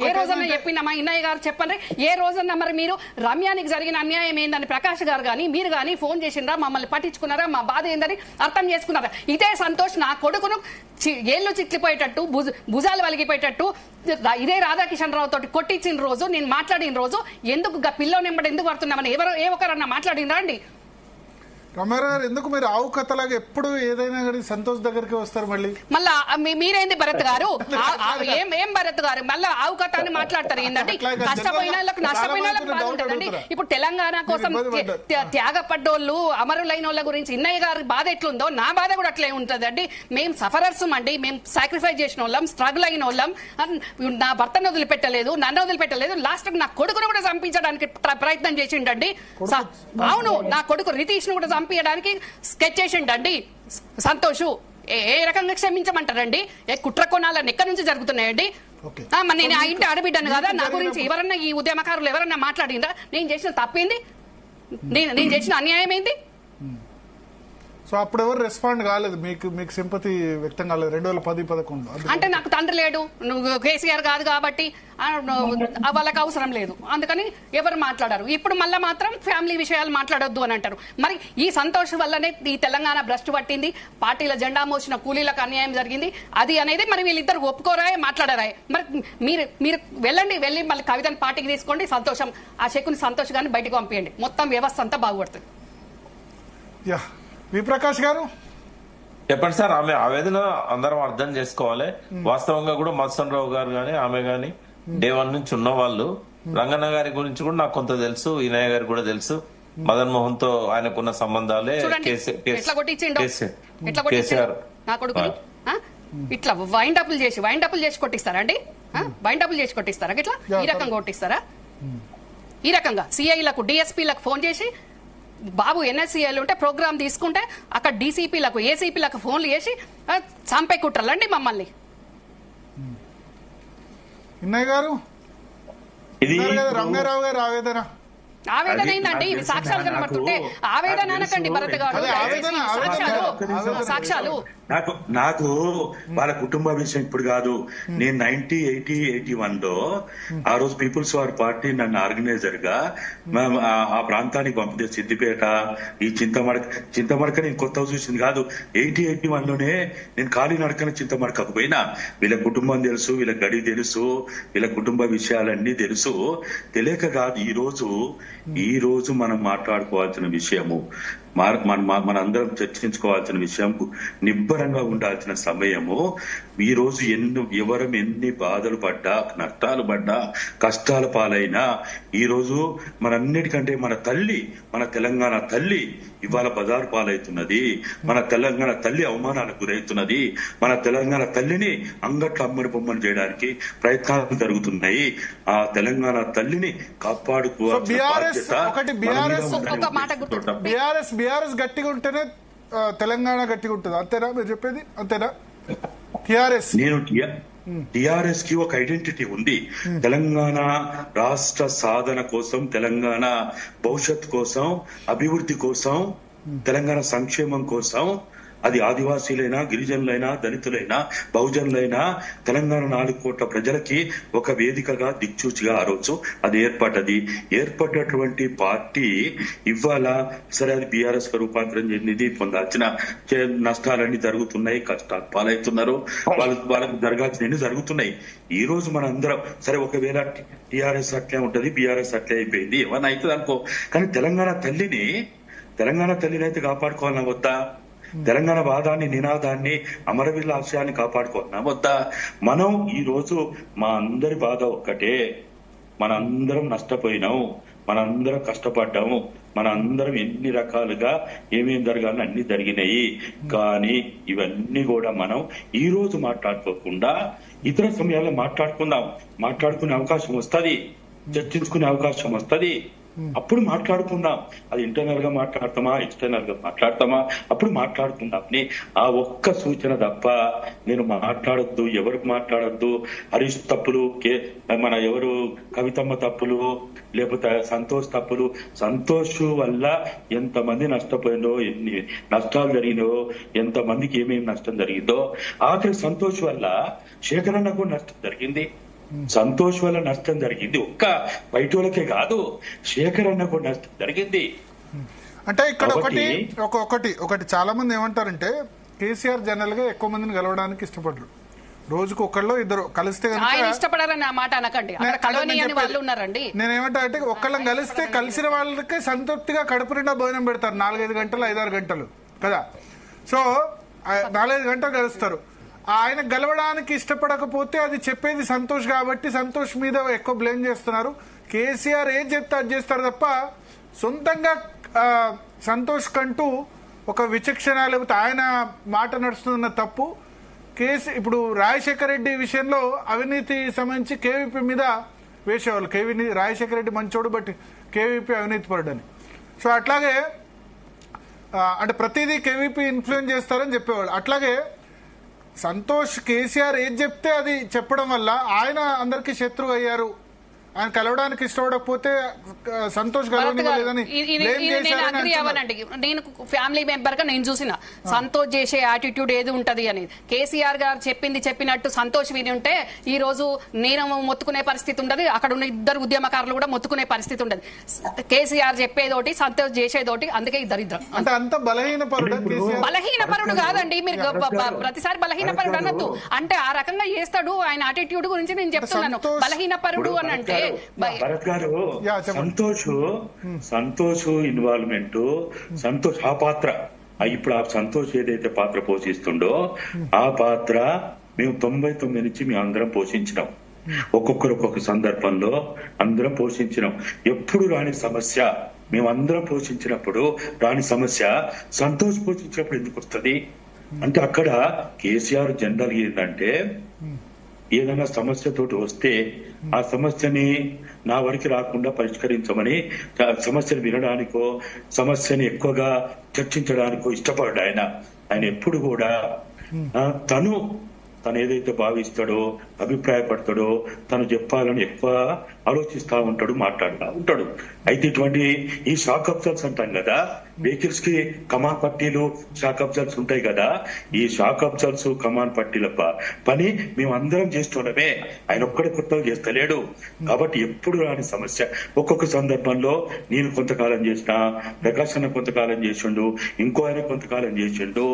ఏ రోజన్నా చెప్పినామా? ఇన్నయ్య గారు చెప్పండి, ఏ రోజన్నా మరి మీరు రమ్యానికి జరిగిన అన్యాయం ఏందని ప్రకాష్ గారు కానీ మీరు కానీ ఫోన్ చేసిండ్రా, మమ్మల్ని పట్టించుకున్నారా, మా బాధ ఏందని అర్థం చేసుకున్నారా? ఇదే సంతోష్ నా కొడుకును ఏళ్ళు చిట్లిపోయేటట్టు, భుజాలు వలిగిపోయేటట్టు ఇదే రాధాకిషన్ రావు తోటి కొట్టించిన రోజు, నేను మాట్లాడిన రోజు ఎందుకు పిల్లో నెంబడి ఎందుకు పడుతున్నామని ఏ ఒకరన్నా మాట్లాడినరా అండి? రమారావు గారు, ఎందుకు మీరు ఆవు కథలాగా ఎప్పుడు ఏదైనా కానీ సంతోష్ దగ్గరికి వస్తారు? మళ్ళా మీరేంది భరత్ గారు? ఏం భరత్ గారు మళ్ళీ ఆవు కథ అని మాట్లాడతారు? ఏంటంటే కష్టపోయిన వాళ్ళకు నష్టపోయిన వాళ్ళకి బాగుంటుందండి. ఇప్పుడు తెలంగాణ కోసం త్యాగపడ్డోళ్ళు, అమరులైన వాళ్ళ గురించి ఇన్నయ్య గారి బాధ ఎట్లుందో నా బాధ కూడా అట్లే ఉంటుందండి. మేము సఫరర్స్ అండి, మేము సాక్రిఫైస్ చేసిన వాళ్ళం, స్ట్రగుల్ అయిన వాళ్ళం. నా భర్తను వదిలిపెట్టలేదు, నన్ను వదిలిపెట్టలేదు, లాస్ట్ నా కొడుకును కూడా చంపించడానికి ప్రయత్నం చేసిండండి. అవును, నా కొడుకు రితీష్ ను కూడా చంపించడానికి స్కెచ్ చేసిండండి సంతోషు. ఏ రకంగా క్షమించమంటారండి? కుట్ర కోణాలను ఎక్కడి నుంచి జరుగుతున్నాయండి? నేను ఆ ఇంటి ఆడబిడ్డను కదా, నా గురించి ఎవరన్నా ఈ ఉద్యమకారులు ఎవరన్నా మాట్లాడిందా? నేను చేసిన తప్పేంది? నేను చేసిన అన్యాయం ఏంది? సో అప్పుడు ఎవరు రెస్పాండ్ కాలేదు, మీకు సింపతి వ్యక్తం కాలేదు 2010-11 అంటే నాకు తండ్రి లేడు, నువ్వు కేసీఆర్ కాదు కాబట్టి వాళ్ళకి అవసరం లేదు, అందుకని ఎవరు మాట్లాడారు. ఇప్పుడు మళ్ళీ మాత్రం ఫ్యామిలీ విషయాలు మాట్లాడొద్దు అని అంటారు. మరి ఈ సంతోషం వల్లనే ఈ తెలంగాణ భ్రష్టు పట్టింది, పార్టీల జెండా మోసిన కూలీలకు అన్యాయం జరిగింది అది అనేది మరి వీళ్ళిద్దరు ఒప్పుకోరాయే, మాట్లాడారాయే. మరి మీరు వెళ్ళి మళ్ళీ కవితను పార్టీకి తీసుకోండి, సంతోషం ఆ చెక్కుని సంతోష్ గారిని బయటకు పంపించండి, మొత్తం వ్యవస్థ అంతా బాగుపడుతుంది. ప్రకాష్ గారు చెప్పండి సార్. ఆమె ఆవేదన అందరం అర్థం చేసుకోవాలి. వాస్తవంగా కూడా మత్సన్ రావు గారు గాని ఆమె గాని డే 1 నుంచి ఉన్న వాళ్ళు. రంగన్న గారి గురించి కూడా నాకు కొంత తెలుసు, ఈనయ్య గారికి కూడా తెలుసు. మదన్ మోహన్ తో ఆయనకున్న సంబంధాలే కేసీఆర్ ఇట్లా వైండ్ అప్లు చేసి కొట్టిస్తారా అండి? వైండ్ అప్లు చేసి కొట్టిస్తారా? ఇట్లా ఈ రకంగా కొట్టిస్తారా? ఈ రకంగా సిఐలకు డిఎస్పీలకు ఫోన్ చేసి బాబు ఎన్ఎస్సీఐలు ఉంటే ప్రోగ్రామ్ తీసుకుంటే అక్కడ డీసీపీలకు ఏసీపీలకు ఫోన్లు చేసి చంపే కుట్రలండి మమ్మల్ని. ఇన్నయ్య గారు, రంగారావు గారు ఆవేదన ఏందండి? ఇవి సాక్ష్యాలు కనబడుతుంటే ఆవేదన అనకండి భరత్ గారు, సాక్ష్యాలు. నాకు వాళ్ళ కుటుంబ విషయం ఇప్పుడు కాదు. నేను 1980-81లో ఆ రోజు పీపుల్స్ వార్ పార్టీ నన్ను ఆర్గనైజర్ గా ఆ ప్రాంతానికి పంపితే సిద్దిపేట, ఈ చింతమడక నేను కొత్తగా చూసింది కాదు. 80-81లోనే నేను ఖాళీ నడకన చింతమడకకు పోయినా. వీళ్ళ కుటుంబం తెలుసు, వీళ్ళ గడి తెలుసు, వీళ్ళ కుటుంబ విషయాలన్నీ తెలుసు. తెలియక కాదు, ఈ రోజు మనం మాట్లాడుకోవాల్సిన విషయము, మనందరం చర్చించుకోవాల్సిన విషయం, నిబ్బరంగా ఉండాల్సిన సమయము. ఈ రోజు ఎన్ని బాధలు పడ్డా, నష్టాలు పడ్డా, కష్టాల పాలైనా, ఈ రోజు మనందరికంటే మన తెలంగాణ తల్లి ఇవాళ బజారు పాలవుతున్నది. మన తెలంగాణ తల్లి అవమానాలకు గురవుతున్నది. మన తెలంగాణ తల్లిని అంగట్ల అమ్మని బొమ్మను చేయడానికి ప్రయత్నాలు జరుగుతున్నాయి. ఆ తెలంగాణ తల్లిని కాపాడుకోవాల్సిన బీఆర్ఎస్ గట్టిగా ఉంటేనే తెలంగాణ గట్టిగా ఉంటుంది, అంతేనా మీరు చెప్పేది? అంతేనా? టిఆర్ఎస్ కి ఒక ఐడెంటిటీ ఉంది. తెలంగాణ రాష్ట్ర సాధన కోసం, తెలంగాణ భవిష్యత్ కోసం, అభివృద్ధి కోసం, తెలంగాణ సంక్షేమం కోసం, అది ఆదివాసీలైనా, గిరిజనులైనా, దళితులైనా, బహుజనులైనా, తెలంగాణ 4 కోట్ల ప్రజలకి ఒక వేదికగా, దిక్చూచిగా ఆ రోజు అది ఏర్పడ్డటువంటి పార్టీ ఇవాళ సరే అది బీఆర్ఎస్ గా రూపాంతరం చెందింది. పొందాల్సిన నష్టాలన్నీ జరుగుతున్నాయి, కష్టాలు పాలవుతున్నారు, వాళ్ళకి జరగాల్సినవి జరుగుతున్నాయి. ఈ రోజు మన అందరం సరే ఒకవేళ టీఆర్ఎస్ అట్లే ఉంటది, బీఆర్ఎస్ అట్లే అయిపోయింది, ఏమన్నా అవుతుంది అనుకో, కానీ తెలంగాణ తల్లిని అయితే కాపాడుకోవాలన్నా వద్దా? తెలంగాణ వాదాన్ని, నినాదాన్ని, అమరవీరుల ఆశయాన్ని కాపాడుకోవాలన్నా వద్దా? మనం ఈ రోజు మా అందరి బాధ ఒక్కటే, మనందరం నష్టపోయినాం, మనందరం కష్టపడ్డాము, మనందరం ఎన్ని రకాలుగా ఏమేం జరగాలని అన్ని జరిగినాయి. కానీ ఇవన్నీ కూడా మనం ఈ రోజు మాట్లాడుకోకుండా ఇతర సమయాల్లో మాట్లాడుకునే అవకాశం వస్తుంది, చర్చించుకునే అవకాశం వస్తుంది. అప్పుడు మాట్లాడుకుందాం. అది ఇంటర్నల్ గా మాట్లాడతామా ఎక్స్టర్నల్ గా మాట్లాడతామా అప్పుడు మాట్లాడుకుందాం. ఆ ఒక్క సూచన తప్ప నేను మాట్లాడొద్దు, ఎవరికి మాట్లాడొద్దు, హరీష్ తప్పులు, మన ఎవరు కవితమ్మ తప్పులు, లేకపోతే సంతోష్ తప్పులు. సంతోష్ వల్ల ఎంతమంది నష్టపోయిందో, ఎన్ని నష్టాలు జరిగినాయో, ఎంతమందికి ఏమేమి నష్టం జరిగిందో, ఆఖరి సంతోష్ వల్ల శేఖరన్నకు నష్టం జరిగింది. సంతోష్ వల్ల నష్టం జరిగింది. ఒక్క బయట వాళ్ళకే కాదు, శేఖర్ అన్నకు నష్టం జరిగింది. అంటే ఇక్కడ ఒకటి చాలా మంది ఏమంటారంటే కేసీఆర్ జనరల్ గా ఎక్కువ మందిని కలవడానికి ఇష్టపడరు. రోజుకు ఒకళ్ళు ఇద్దరు కలిస్తే ఇష్టపడారని ఆ మాట అనకండి. నేనేమంటా అంటే ఒక్కళ్ళని కలిస్తే కలిసిన వాళ్ళకి సంతృప్తిగా కడుపు నిండా భోజనం పెడతారు 4-5 గంటలు 5-6 గంటలు కదా. సో 4-5 గంటలు కలుస్తారు. ఆయన గెలవడానికి ఇష్టపడకపోతే అది చెప్పేది సంతోష్ కాబట్టి సంతోష్ మీద ఎక్కువ బ్లేమ్ చేస్తున్నారు. కేసీఆర్ ఏం చెప్తే అది చేస్తారు తప్ప సొంతంగా సంతోష్ కంటూ ఒక విచక్షణ లేకపోతే ఆయన మాట నడుస్తున్న తప్పు. ఇప్పుడు రాజశేఖర రెడ్డి విషయంలో అవినీతి సంబంధించి కేవీపీ మీద వేసేవాళ్ళు. రాజశేఖర రెడ్డి మంచోడు, బట్ కేవీపీ అవినీతి పరుడని. సో అట్లాగే అంటే ప్రతిదీ కేవీపీ ఇన్ఫ్లుయెన్స్ చేస్తారని చెప్పేవాళ్ళు. అట్లాగే సంతోష్ కేసీఆర్ ఏది చెప్తే అది చెప్పడం వల్ల ఆయన అందరికి శత్రువు అయ్యారు. ఆయన కలవడానికి ఇష్టపడకపోతే సంతోష్ కలవనివ్వలేదని నేను ఫ్యామిలీ మెంబర్ గా నేను చూసిన సంతోష్ చేసే యాటిట్యూడ్ ఏది ఉంటది అని. కేసీఆర్ గారు చెప్పినట్టు సంతోష్ విని ఉంటే ఈ రోజు నేను మొత్తుకునే పరిస్థితి ఉండదు, అక్కడ ఉన్న ఇద్దరు ఉద్యమకారులు కూడా మొత్తుకునే పరిస్థితి ఉండదు. కేసీఆర్ చెప్పేదోటి, సంతోష్ చేసేదోటి, అందుకే ఇద్దరిద్దరు. అంటే అంత బలహీనపరుడు కాదండి. మీరు ప్రతిసారి బలహీనపరుడు అనొద్దు. అంటే ఆ రకంగా చేస్తాడు. ఆయన యాటిట్యూడ్ గురించి నేను చెప్తున్నాను. బలహీనపరుడు అని అంటే భరత్ గారు, సంతోష్ ఇన్వాల్వ్మెంట్, సంతోష్ ఆ పాత్ర, ఇప్పుడు ఆ సంతోష్ ఏదైతే పాత్ర పోషిస్తుండో ఆ పాత్ర మేము 99 నుంచి మేము అందరం పోషించినాం. ఒక్కొక్కరు ఒక్కొక్క సందర్భంలో అందరం పోషించినాం. ఎప్పుడు రాని సమస్య మేమందరం పోషించినప్పుడు రాని సమస్య సంతోష్ పోషించినప్పుడు ఎందుకు వస్తుంది అంటే అక్కడ కేసీఆర్ జనరల్ ఏంటంటే ఏదైనా సమస్యతోటి వస్తే ఆ సమస్యని నా వరకు రాకుండా పరిష్కరించమని, సమస్యను వినడానికో సమస్యని ఎక్కువగా చర్చించడానికో ఇష్టపడ్డాడు ఆయన ఎప్పుడు కూడా తను ఏదైతే భావిస్తాడో, అభిప్రాయపడతాడో, తను చెప్పాలని ఎక్కువ ఆలోచిస్తా ఉంటాడు, మాట్లాడుతూ ఉంటాడు. అయితే ఇటువంటి ఈ షాక్ అబ్జర్వ్స్ అంటాం కదా, వెహికల్స్ కి కమాన్ పట్టీలు షాక్ అబ్జర్వ్స్ ఉంటాయి కదా, ఈ షాక్ అబ్జర్వ్స్ కమాన్ పట్టీల పని మేమందరం చేస్తుండమే, ఆయన ఒక్కడే కొత్తగా చేస్తలేడు. కాబట్టి ఎప్పుడు రాని సమస్య ఒక్కొక్క సందర్భంలో నేను కొంతకాలం చేసినా, ప్రకాశ్ అన్న కొంతకాలం చేసిండు, ఇంకో ఆయన కొంతకాలం చేసిండు.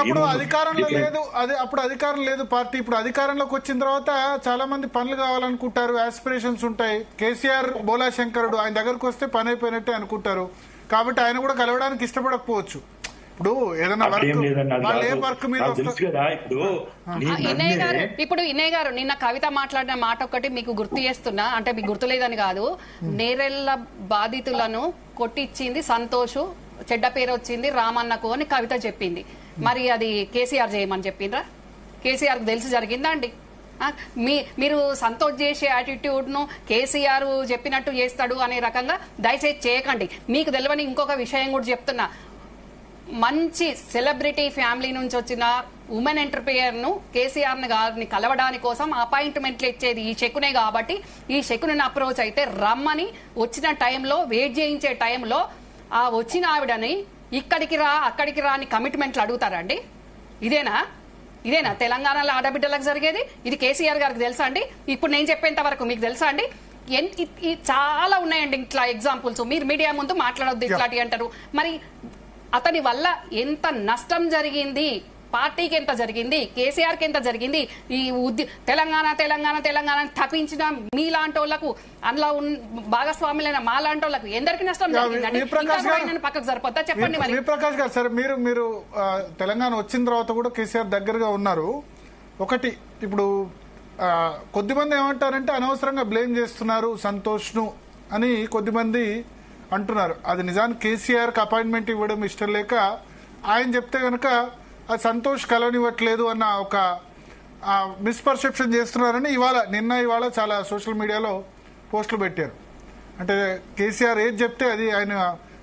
అప్పుడు అధికారం లేదు పార్టీ. ఇప్పుడు అధికారంలోకి వచ్చిన తర్వాత చాలా మంది పనులు కావాలనుకుంటారు, ఆస్పిరేషన్స్ ఉంటాయి. కేసీఆర్ బోలా శంకరుడు, ఆయన దగ్గరకు వస్తే పని అయిపోయినట్టే అనుకుంటారు. కాబట్టి ఆయన కూడా కలవడానికి ఇష్టపడకపోవచ్చు. ఇప్పుడు ఏదైనా వర్క్ మీద ఇప్పుడు ఇన్నయ్య గారు నిన్న కవిత మాట్లాడిన మాట ఒక్కటి మీకు గుర్తు చేస్తున్నా, అంటే మీకు గుర్తులేదని కాదు. నేరెళ్ల బాధితులను కొట్టిచ్చింది సంతోష్, చెడ్డ పేరు వచ్చింది రామన్నకు అని కవిత చెప్పింది. మరి అది కేసీఆర్ చేయమని చెప్పిండ్రా? కేసీఆర్ తెలిసి జరిగిందా అండి? మీరు సంతోష్ చేసే యాటిట్యూడ్ ను కేసీఆర్ చెప్పినట్టు చేస్తాడు అనే రకంగా దయచేసి చేయకండి. మీకు తెలియని ఇంకొక విషయం కూడా చెప్తున్నా. మంచి సెలబ్రిటీ ఫ్యామిలీ నుంచి వచ్చిన ఉమెన్ ఎంటర్ప్రెన్యూర్ ను కేసీఆర్ గారిని కలవడానికి కోసం అపాయింట్మెంట్లు ఇచ్చేది ఈ శకునే కాబట్టి ఈ శకుని అప్రోచ్ అయితే రమ్మని వచ్చిన టైంలో వెయిట్ చేయించే టైంలో ఆ వచ్చిన ఆవిడని ఇక్కడికి రా అక్కడికి రా అని కమిట్మెంట్లు అడుగుతారండి? ఇదేనా తెలంగాణలో ఆడబిడ్డలకు జరిగేది? ఇది కేసీఆర్ గారికి తెలుసా అండి? ఇప్పుడు నేను చెప్పేంత వరకు మీకు తెలుసా అండి? చాలా ఉన్నాయండి ఇట్లా ఎగ్జాంపుల్స్. మీరు మీడియా ముందు మాట్లాడొద్దు ఇట్లాంటి అంటారు. మరి అతని వల్ల ఎంత నష్టం జరిగింది, పార్టీకి ఎంత జరిగింది, కేసీఆర్ కి ఎంత జరిగింది, ఈ తెలంగాణ తప్పించిన మీలాంటి వాళ్ళకు, అందులో భాగస్వాములైన మాలాంటి వాళ్ళకు ఎందరికి నష్టం జరిగిందండి? పక్కకు సరిపోతా చెప్పండి. మరి ప్రకాష్ గారు, సరే మీరు తెలంగాణ వచ్చిన తర్వాత కూడా కేసీఆర్ దగ్గరగా ఉన్నారు. ఒకటి ఇప్పుడు కొద్దిమంది ఏమంటారంటే అనవసరంగా బ్లేమ్ చేస్తున్నారు సంతోష్ ను అని కొద్దిమంది అంటున్నారు. అది నిజానికి కేసీఆర్ కి అపాయింట్మెంట్ ఇవ్వడం ఇష్టం లేక ఆయన చెప్తే గనక అది సంతోష్ కలవనివ్వట్లేదు అన్న ఒక మిస్పర్సెప్షన్ చేస్తున్నారని ఇవాళ చాలా సోషల్ మీడియాలో పోస్టులు పెట్టారు. అంటే కేసీఆర్ ఏది చెప్తే అది ఆయన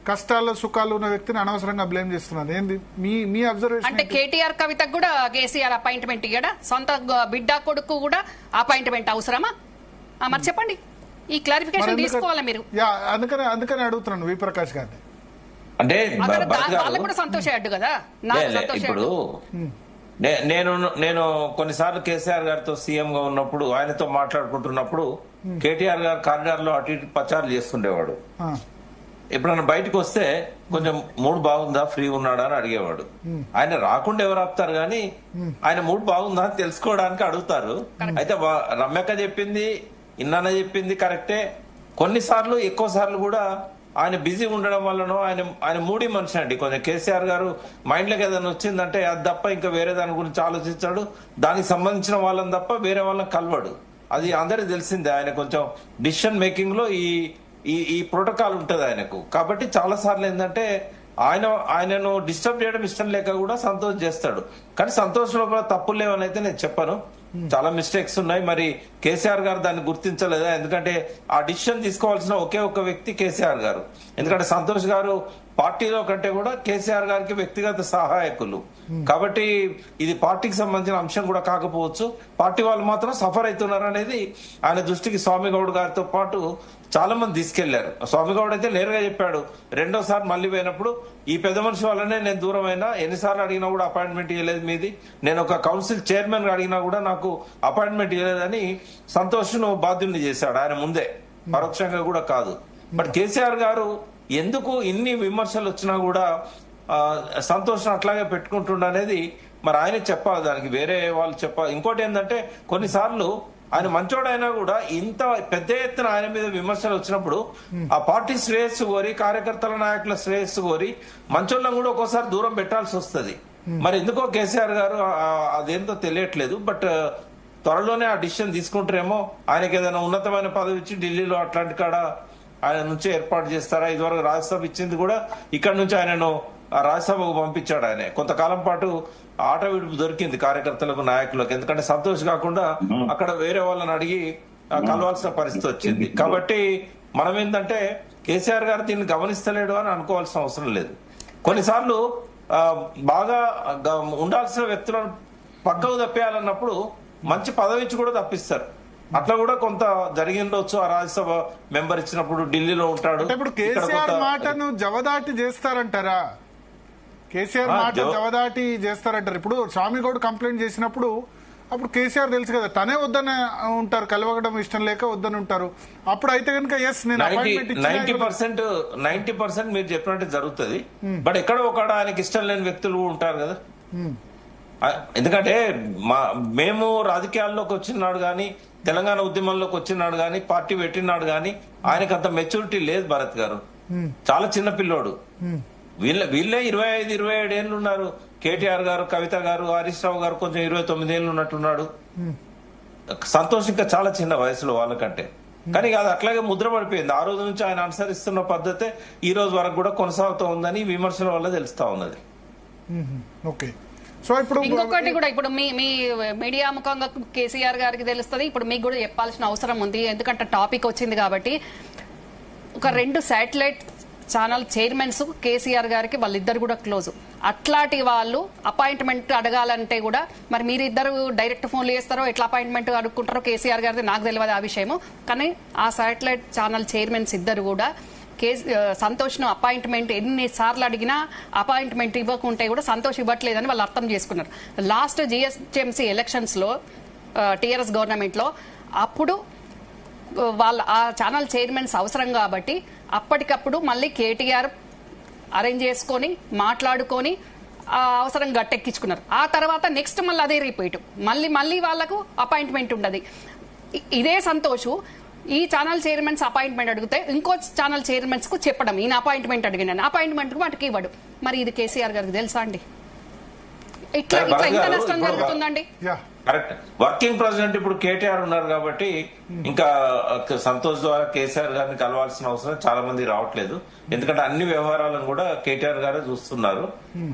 కష్టాల్లో సుఖాలు ఉన్న వ్యక్తిని అనవసరంగా బ్లేమ్ చేస్తున్నారు. ఏంది మీ అబ్జర్వేషన్? అంటే కేటీఆర్ కవితకు కూడా కేసీఆర్ అపాయింట్మెంట్ ఇయ్యడా? సొంత బిడ్డ కొడుకు కూడా అపాయింట్మెంట్ అవసరమా? మరి చెప్పండి, ఈ క్లారిఫికేషన్ తీసుకోవాలా మీరు? అందుకని అడుగుతున్నాను వి ప్రకాష్ గారిని. అంటే వాళ్ళకు కూడా సంతోషం కదా. ఇప్పుడు నేను కొన్నిసార్లు కేసీఆర్ గారితో సీఎం గా ఉన్నప్పుడు ఆయనతో మాట్లాడుకుంటున్నప్పుడు కేటీఆర్ గారు కారిడార్ లో అటు ఇటు ప్రచారం చేస్తుండేవాడు. ఎప్పుడన్నా బయటకు వస్తే కొంచెం మూడ్ బాగుందా, ఫ్రీ ఉన్నాడా అని అడిగేవాడు. ఆయన రాకుండా ఎవరు ఆపుతారు కానీ ఆయన మూడ్ బాగుందా అని తెలుసుకోవడానికి అడుగుతారు. అయితే రమ్యక్క చెప్పింది, ఇన్నాన్న చెప్పింది కరెక్టే. కొన్నిసార్లు ఎక్కువ సార్లు కూడా ఆయన బిజీ ఉండడం వల్లనో ఆయన మూడీ మనిషి అండి. కొంచెం కేసీఆర్ గారు మైండ్ లోకి ఏదైనా వచ్చిందంటే అది తప్ప ఇంకా వేరే దాని గురించి ఆలోచించాడు. దానికి సంబంధించిన వాళ్ళని తప్ప వేరే వాళ్ళని కలవడు. అది అందరికి తెలిసిందే. ఆయన కొంచెం డిసిషన్ మేకింగ్ లో ఈ ప్రోటోకాల్ ఉంటది ఆయనకు. కాబట్టి చాలా సార్లు ఏంటంటే ఆయనను డిస్టర్బ్ చేయడం ఇష్టం లేక కూడా సంతోష్ చేస్తాడు. కానీ సంతోష్ లోపల తప్పులు లేవని అయితే నేను చెప్పాను. చాలా మిస్టేక్స్ ఉన్నాయి. మరి కేసీఆర్ గారు దాన్ని గుర్తించలేదా? ఎందుకంటే ఆ డిసిషన్ తీసుకోవాల్సిన ఒకే ఒక వ్యక్తి కేసీఆర్ గారు. ఎందుకంటే సంతోష్ గారు పార్టీలో కంటే కూడా కేసీఆర్ గారికి వ్యక్తిగత సహాయకులు. కాబట్టి ఇది పార్టీకి సంబంధించిన అంశం కూడా కాకపోవచ్చు. పార్టీ వాళ్ళు మాత్రం సఫర్ అవుతున్నారు అనేది ఆయన దృష్టికి స్వామి గౌడ్ గారితో పాటు చాలా మంది తీసుకెళ్లారు. స్వామి గౌడ్ అయితే నేరుగా చెప్పాడు, రెండోసారి మళ్ళీ పోయినప్పుడు ఈ పెద్ద మనిషి వల్లనే నేను దూరం అయినా, ఎన్నిసార్లు అడిగినా కూడా అపాయింట్మెంట్ ఇవ్వలేదు మీది, నేను ఒక కౌన్సిల్ చైర్మన్ గా అడిగినా కూడా నాకు అపాయింట్మెంట్ ఇవ్వలేదని సంతోష్ను బాధ్యుల్ని చేశాడు ఆయన ముందే, పరోక్షంగా కూడా కాదు. బట్ కేసీఆర్ గారు ఎందుకు ఇన్ని విమర్శలు వచ్చినా కూడా సంతోషం అట్లాగే పెట్టుకుంటుండనేది మరి ఆయన చెప్పాలి, దానికి వేరే వాళ్ళు చెప్పాలి. ఇంకోటి ఏంటంటే కొన్నిసార్లు ఆయన మంచోడైనా కూడా ఇంత పెద్ద ఎత్తున ఆయన మీద విమర్శలు వచ్చినప్పుడు ఆ పార్టీ శ్రేయస్సు కోరి, కార్యకర్తల నాయకుల శ్రేయస్సు కోరి మంచోళ్ళని కూడా ఒక్కోసారి దూరం పెట్టాల్సి వస్తుంది. మరి ఎందుకో కేసీఆర్ గారు అదేంటో తెలియట్లేదు. బట్ త్వరలోనే ఆ డిసిషన్ తీసుకుంటారేమో. ఆయనకి ఏదైనా ఉన్నతమైన పదవి ఇచ్చి ఢిల్లీలో అట్లాంటి కాడ ఆయన నుంచి ఏర్పాటు చేస్తారా? ఇదివరకు రాజ్యసభ ఇచ్చింది కూడా ఇక్కడ నుంచి ఆయనను రాజ్యసభకు పంపించాడు. ఆయన కొంతకాలం పాటు ఆట విడుపు దొరికింది కార్యకర్తలకు, నాయకులకు. ఎందుకంటే సంతోష్ కాకుండా అక్కడ వేరే వాళ్ళని అడిగి కలవాల్సిన పరిస్థితి వచ్చింది. కాబట్టి మనం ఏంటంటే కేసీఆర్ గారు దీన్ని గమనిస్తలేడు అని అనుకోవాల్సిన అవసరం లేదు. కొన్నిసార్లు బాగా ఉండాల్సిన వ్యక్తులను పక్కకు తప్పేయాలన్నప్పుడు మంచి పదవి ఇచ్చి కూడా తప్పిస్తారు. అట్లా కూడా కొంత జరిగిండొచ్చు. ఆ రాజ్యసభ మెంబర్ ఇచ్చినప్పుడు ఢిల్లీలో ఉంటాడు. ఇప్పుడు కేసీఆర్ మాటను జవదాటి చేస్తారంటారా? కేసీఆర్ మాట జవదాటి చేస్తారంటారు. ఇప్పుడు స్వామి గౌడ్ కంప్లైంట్ చేసినప్పుడు అప్పుడు కేసీఆర్ తెలుసు కదా, తనే వద్దని ఉంటారు, కలవడం ఇష్టం లేక వద్దని ఉంటారు. అప్పుడు అయితే కనుక ఎస్ నేను 90% మీరు చెప్పినట్టు జరుగుతుంది. బట్ ఎక్కడో ఒకడ ఆయనకి ఇష్టం లేని వ్యక్తులు ఉంటారు కదా. ఎందుకంటే మేము రాజకీయాల్లోకి వచ్చినాడు గాని, తెలంగాణ ఉద్యమంలోకి వచ్చినాడు గాని, పార్టీ పెట్టినాడు గాని ఆయనకు అంత మెచ్యూరిటీ లేదు. భరత్ గారు చాలా చిన్న పిల్లోడు. వీళ్ళే 25-27 ఏళ్ళు ఉన్నారు. కేటీఆర్ గారు, కవిత గారు, హరీష్ రావు గారు కొంచెం 29 ఏళ్ళు ఉన్నట్టున్నాడు. సంతోష్ ఇంకా చాలా చిన్న వయసులో వాళ్ళకంటే. కానీ అది అట్లాగే ముద్ర పడిపోయింది. ఆ రోజు నుంచి ఆయన అనుసరిస్తున్న పద్ధతే ఈ రోజు వరకు కూడా కొనసాగుతూ ఉందని విమర్శల వల్ల తెలుస్తా ఉన్నది. ఓకే. సో ఇప్పుడు ఇంకొకటి కూడా, ఇప్పుడు మీ మీడియా ముఖంగా కేసీఆర్ గారికి తెలుస్తుంది, ఇప్పుడు మీకు కూడా చెప్పాల్సిన అవసరం ఉంది. ఎందుకంటే టాపిక్ వచ్చింది కాబట్టి. ఒక 2 శాటిలైట్ ఛానల్ చైర్మన్స్ కేసీఆర్ గారికి వాళ్ళిద్దరు కూడా క్లోజ్. అట్లాంటి వాళ్ళు అపాయింట్మెంట్ అడగాలంటే కూడా మరి మీరిద్దరు డైరెక్ట్ ఫోన్లు చేస్తారో ఎట్లా అపాయింట్మెంట్ అడుక్కుంటారో కేసీఆర్ గారిది నాకు తెలియదు ఆ విషయము. కానీ ఆ శాటిలైట్ ఛానల్ చైర్మన్స్ ఇద్దరు కూడా సంతోష్ను అపాయింట్మెంట్ ఎన్నిసార్లు అడిగినా అపాయింట్మెంట్ ఇవ్వకుంటే కూడా సంతోష్ ఇవ్వట్లేదని వాళ్ళు అర్థం చేసుకున్నారు. లాస్ట్ జిహెచ్ఎంసీ ఎలక్షన్స్ లో టీఆర్ఎస్ గవర్నమెంట్ లో అప్పుడు వాళ్ళ ఆ ఛానల్ చైర్మన్స్ అవసరం కాబట్టి అప్పటికప్పుడు మళ్ళీ కేటీఆర్ అరేంజ్ చేసుకొని మాట్లాడుకొని ఆ అవసరం గట్టెక్కించుకున్నారు. ఆ తర్వాత నెక్స్ట్ మళ్ళీ అదే రిపీట్, మళ్ళీ వాళ్లకు అపాయింట్మెంట్ ఉండదు. ఇదే సంతోష్ ఈ ఛానల్ చైర్మన్స్ అపాయింట్మెంట్ అడిగితే ఇంకో ఛానల్ చైర్మన్స్ కు చెప్పడం ఈయన అపాయింట్మెంట్ అడిగినాను, అపాయింట్మెంట్ కు వాటికి ఇవ్వడు. మరి ఇది కేసీఆర్ గారికి తెలుసా అండి? ఇట్లా ఎంత నష్టం జరుగుతుందండి? కరెక్ట్. వర్కింగ్ ప్రెసిడెంట్ ఇప్పుడు కేటీఆర్ ఉన్నారు కాబట్టి ఇంకా సంతోష్ ద్వారా కేసీఆర్ గారిని కలవాల్సిన అవసరం చాలా మంది రావట్లేదు. ఎందుకంటే అన్ని వ్యవహారాలను కూడా కేటీఆర్ గారే చూస్తున్నారు.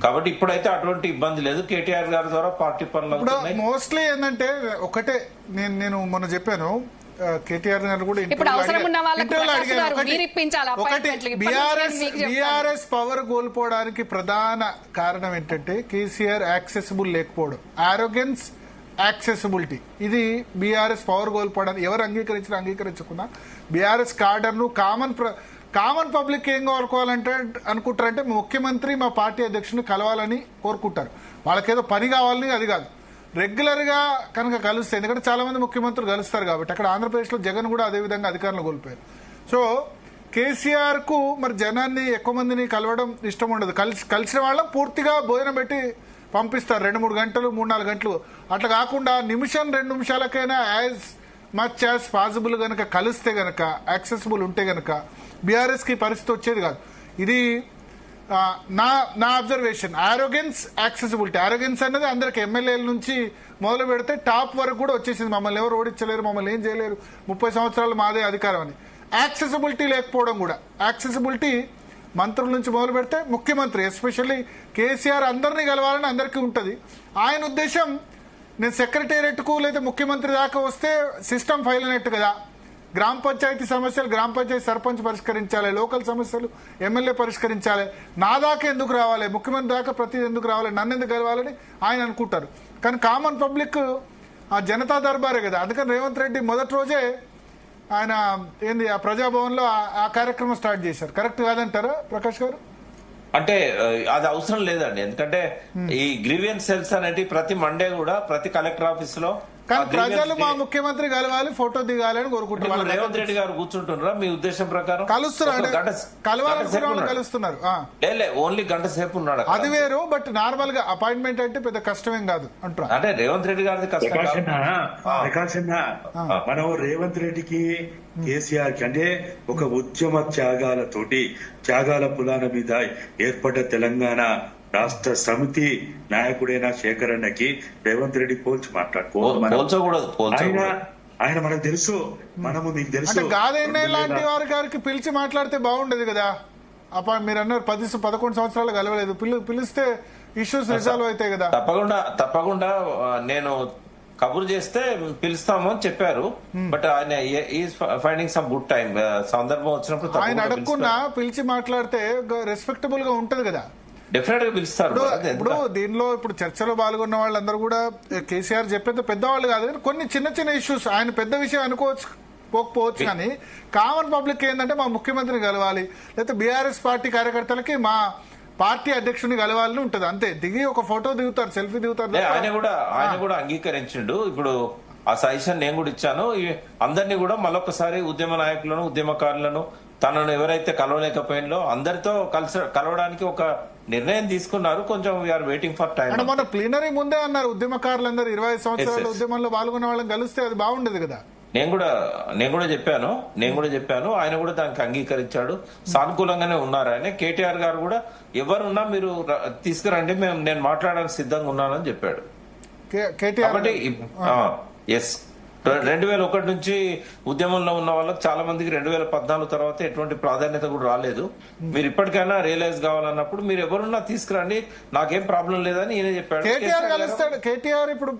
కాబట్టి ఇప్పుడైతే అటువంటి ఇబ్బంది లేదు. కేటీఆర్ గారి ద్వారా పార్టీ పనులు మోస్ట్లీ ఏంటంటే ఒకటే నేను మొన్న చెప్పాను, కేటీఆర్ గారు కూడా ఇప్పుడు అవసరం ఉన్న వాళ్ళకు ఇంటర్వ్యూలో ప్రకాష్ అడిగారు. గారు మీరు ఇప్పించాలి ఒకటి appointment లు. ఇప్పటి నుంచి మీకు చెప్తాను. బీఆర్ఎస్ పవర్ కోల్పోవడానికి ప్రధాన కారణం ఏంటంటే కేసీఆర్ యాక్సెసిబుల్ లేకపోవడం, ఆరోగెన్స్, యాక్సెసిబిలిటీ. ఇది బీఆర్ఎస్ పవర్ కోల్పోవడానికి ఎవరు అంగీకరించినా అంగీకరించకుండా బీఆర్ఎస్ కార్డర్ను కామన్ పబ్లిక్ ఏం కోరుకోవాలంటే అనుకుంటారంటే ముఖ్యమంత్రి మా పార్టీ అధ్యక్షుని కలవాలని కోరుకుంటారు. వాళ్ళకేదో పని కావాలని అది కాదు, రెగ్యులర్ గా కనుక కలుస్తే, ఎందుకంటే చాలా మంది ముఖ్యమంత్రులు కలుస్తారు కాబట్టి. అక్కడ ఆంధ్రప్రదేశ్ లో జగన్ కూడా అదే విధంగా అధికారంలో కోల్పోయారు. సో కేసీఆర్ కు మరి జనాన్ని ఎక్కువ మందిని కలవడం ఇష్టం ఉండదు. కలిసిన వాళ్ళం పూర్తిగా భోజనం పెట్టి పంపిస్తారు, 2-3 గంటలు 3-4 గంటలు. అట్లా కాకుండా నిమిషం 2 నిమిషాలకైనా యాజ్ మచ్ యాజ్ పాసిబుల్ గనక కలిస్తే గనక, యాక్సెసిబుల్ ఉంటే గనక బీఆర్ఎస్ కి పరిస్థితి వచ్చేది కాదు. ఇది నా అబ్జర్వేషన్. ఆరోగెన్స్, యాక్సెసిబిలిటీ. ఆరోగెన్స్ అన్నది అందరికి ఎమ్మెల్యేల నుంచి మొదలు పెడితే టాప్ వరకు కూడా వచ్చేసింది. మమ్మల్ని ఎవరు ఓడించలేరు, మమ్మల్ని ఏం చేయలేరు, 30 సంవత్సరాలు మాదే అధికారం అని. యాక్సెసిబిలిటీ లేకపోవడం కూడా. యాక్సెసిబిలిటీ మంత్రుల నుంచి మొదలు పెడితే ముఖ్యమంత్రి, ఎస్పెషల్లీ కేసీఆర్ అందరినీ కలవాలని అందరికీ ఉంటుంది. ఆయన ఉద్దేశం నేను సెక్రటేరియట్కు లేదా ముఖ్యమంత్రి దాకా వస్తే సిస్టమ్ ఫైల్ అయినట్టు కదా. గ్రామ పంచాయతీ సమస్యలు గ్రామ పంచాయతీ సర్పంచ్ పరిష్కరించాలి, లోకల్ సమస్యలు ఎమ్మెల్యే పరిష్కరించాలి. నా దాకా ఎందుకు రావాలి, ముఖ్యమంత్రి దాకా ప్రతిదీ ఎందుకు రావాలి, నన్ను ఎందుకు కలవాలని ఆయన అనుకుంటారు. కానీ కామన్ పబ్లిక్ ఆ జనతా దర్బారే కదా. అందుకని రేవంత్ రెడ్డి మొదటి రోజే ఆయన ఏంది ఆ ప్రజాభవన్లో ఆ కార్యక్రమం స్టార్ట్ చేశారు. కరెక్ట్ కాదంటారా ప్రకాష్ గారు? అంటే అది అవసరం లేదండి. ఎందుకంటే ఈ గ్రీవియన్స్ సెల్స్ అనేటి ప్రతి మండే కూడా ప్రతి కలెక్టర్ ఆఫీస్ లో, కానీ ప్రజలు మా ముఖ్యమంత్రి కలవాలి, ఫోటో దిగాలని కోరుకుంటున్నారు. రేవంత్ రెడ్డి గారు కూర్చుంటున్నారా మీ ఉద్దేశం ప్రకారం? కలుస్తున్నారు, కలుస్తున్నారు. ఓన్లీ గంట సేపు ఉన్నాడు, అది వేరు. బట్ నార్మల్ గా అపాయింట్మెంట్ అంటే పెద్ద కష్టమేం కాదు అంటారు. అంటే రేవంత్ రెడ్డి గారిది ప్రకాశన్న, మనం రేవంత్ రెడ్డికి కేసీఆర్ కి అంటే ఒక ఉద్యమ త్యాగాల పులాన మీద ఏర్పడ్డ తెలంగాణ రాష్ట్ర సమితి నాయకుడైన శేఖరన్నకి రేవంత్ రెడ్డి పోల్చి ఆయన మనకు తెలుసు, మనము మీకు తెలుసు. గాదెన్నయ్య లాంటి వారి గారికి పిలిచి మాట్లాడితే బాగుండేది కదా. మీరు అన్నారు 10-11 సంవత్సరాలు కలవలేదు, పిలిస్తే ఇష్యూస్ రిజాల్వ్ అవుతాయి కదా. తప్పకుండా నేను కబురు చేస్తే పిలుస్తాము అని చెప్పారు. బట్ ఆయన ఫైండింగ్ సమ్ గుడ్ టైం, సందర్భం వచ్చినప్పుడు ఆయన అడగకుండా పిలిచి మాట్లాడితే రెస్పెక్టబుల్ గా ఉంటది కదా. డెఫినెట్ గా పిలుస్తారు. ఇప్పుడు దీనిలో ఇప్పుడు చర్చలో పాల్గొన్న వాళ్ళందరూ కూడా కేసీఆర్ చెప్పేది పెద్దవాళ్ళు కాదు, కానీ కొన్ని చిన్న ఇష్యూస్ ఆయన పెద్ద విషయం అనుకోకపోవచ్చు. కానీ కామన్ పబ్లిక్ ఏంటంటే మా ముఖ్యమంత్రిని కలవాలి, లేకపోతే బీఆర్ఎస్ పార్టీ కార్యకర్తలకి మా పార్టీ అధ్యక్షుడిని కలవాలని ఉంటది. అంతే, దిగి ఒక ఫోటో దిగుతారు, సెల్ఫీ దిగుతారు. ఆయన కూడా అంగీకరించిండు. ఇప్పుడు ఆ సజెషన్ నేను కూడా ఇచ్చాను. అందరినీ కూడా మరొకసారి ఉద్యమ నాయకులను, ఉద్యమకారులను, తనను ఎవరైతే కలవలేకపోయినో అందరితో కలవడానికి ఒక నిర్ణయం తీసుకున్నారు. కొంచెం వీఆర్ వెయిటింగ్ ఫర్ టైం. అంటే మన ప్లీనరీ ముందే అన్నారు ఉద్యమకారులందరూ 25 సంవత్సరాల ఉద్యమంలో పాల్గొన్న వాళ్ళని కలిస్తే అది బాగుండేది కదా. నేను కూడా చెప్పాను. ఆయన కూడా దానికి అంగీకరించాడు. సానుకూలంగానే ఉన్నారు ఆయన. కేటీఆర్ గారు కూడా ఎవరున్నా మీరు తీసుకురండి, నేను మాట్లాడడానికి సిద్ధంగా ఉన్నానని చెప్పాడు. కాబట్టి ఎస్, 2001 నుంచి ఉద్యమంలో ఉన్న వాళ్ళకి చాలా మందికి 2014 తర్వాత ఎటువంటి ప్రాధాన్యత కూడా రాలేదు. మీరు ఇప్పటికైనా రియలైజ్ కావాలన్నప్పుడు మీరు ఎవరున్నా తీసుకురండి, నాకేం ప్రాబ్లం లేదని ఈయన చెప్పాడు. కేటీఆర్ కలుస్తాడు. కేటీఆర్ ఇప్పుడు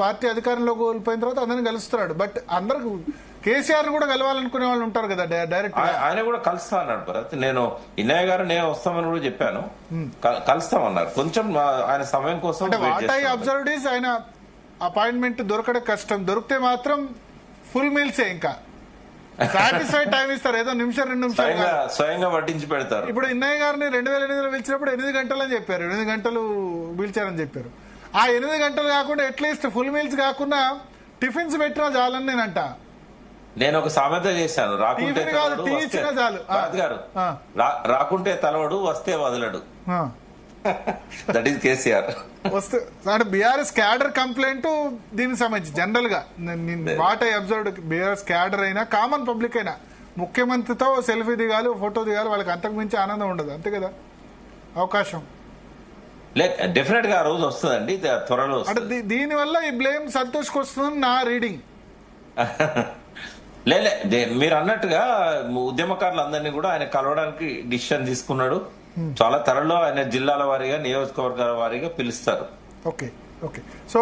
పార్టీ అధికారంలో కోల్పోయిన తర్వాత అందరిని కలుస్తున్నాడు. బట్ అందరికి కేసీఆర్ కూడా కలవాలనుకునే వాళ్ళు ఉంటారు కదా డైరెక్ట్. ఆయన కూడా కలుస్తా అన్నాడు భరత్. నేను ఇన్నయ్య గారు నేను వస్తామని కూడా చెప్పాను, కలుస్తామన్నారు. కొంచెం ఆయన సమయం కోసం. అంటే వాట్ ఐ అబ్జర్వ్డ్ ఈజ్ ఆయన అపాయింట్మెంట్ దొరకడం కష్టం, దొరికితే మాత్రం ఫుల్ మీల్సే. ఇంకా సాటిస్ఫైడ్ టైం ఇస్తారు, ఏదో నిమిషం 2 నిమిషాలు స్వయంగా వడ్డించి పెడతారు. ఇప్పుడు ఇన్నయ్య గారిని 2008లో పిలిచినప్పుడు 8 గంటలు అని చెప్పారు, 8 గంటలు పిలిచారని చెప్పారు. ఆ 8 గంటలు కాకుండా అట్లీస్ట్ ఫుల్ మీల్స్ కాకుండా టిఫిన్స్ పెట్టినా చాలని నేనంట. నేను ఒక సామెత చేశాను, రాకుంటే రాకుంటే తలవడు, వస్తే వదలడు. That is KCR. వస్తే అంటే బీఆర్ఎస్ క్యాడర్ కంప్లైంట్ దీనికి సంబంధించి జనరల్ గా what I observed, BRS cadre అయినా కామన్ పబ్లిక్ అయినా ముఖ్యమంత్రితో సెల్ఫీ దిగాలి, ఫోటో దిగాలి, వాళ్ళకి అంతకు మించి ఆనందం ఉండదు. అంతే కదా అవకాశం. డెఫినెట్ గా ఆ రోజు వస్తుందండి, త్వరలో. అంటే దీని వల్ల ఈ బ్లేమ్ సంతోష్కి వస్తుందని నా రీడింగ్. మీరు అన్నట్టుగా ఉద్యమకారులందరినీ కూడా ఆయన కలవడానికి డిసిషన్ తీసుకున్నాడు. చాలా త్వరలో ఆయన జిల్లాల వారీగా, నియోజకవర్గాల వారీగా పిలుస్తారు. ఓకే. సో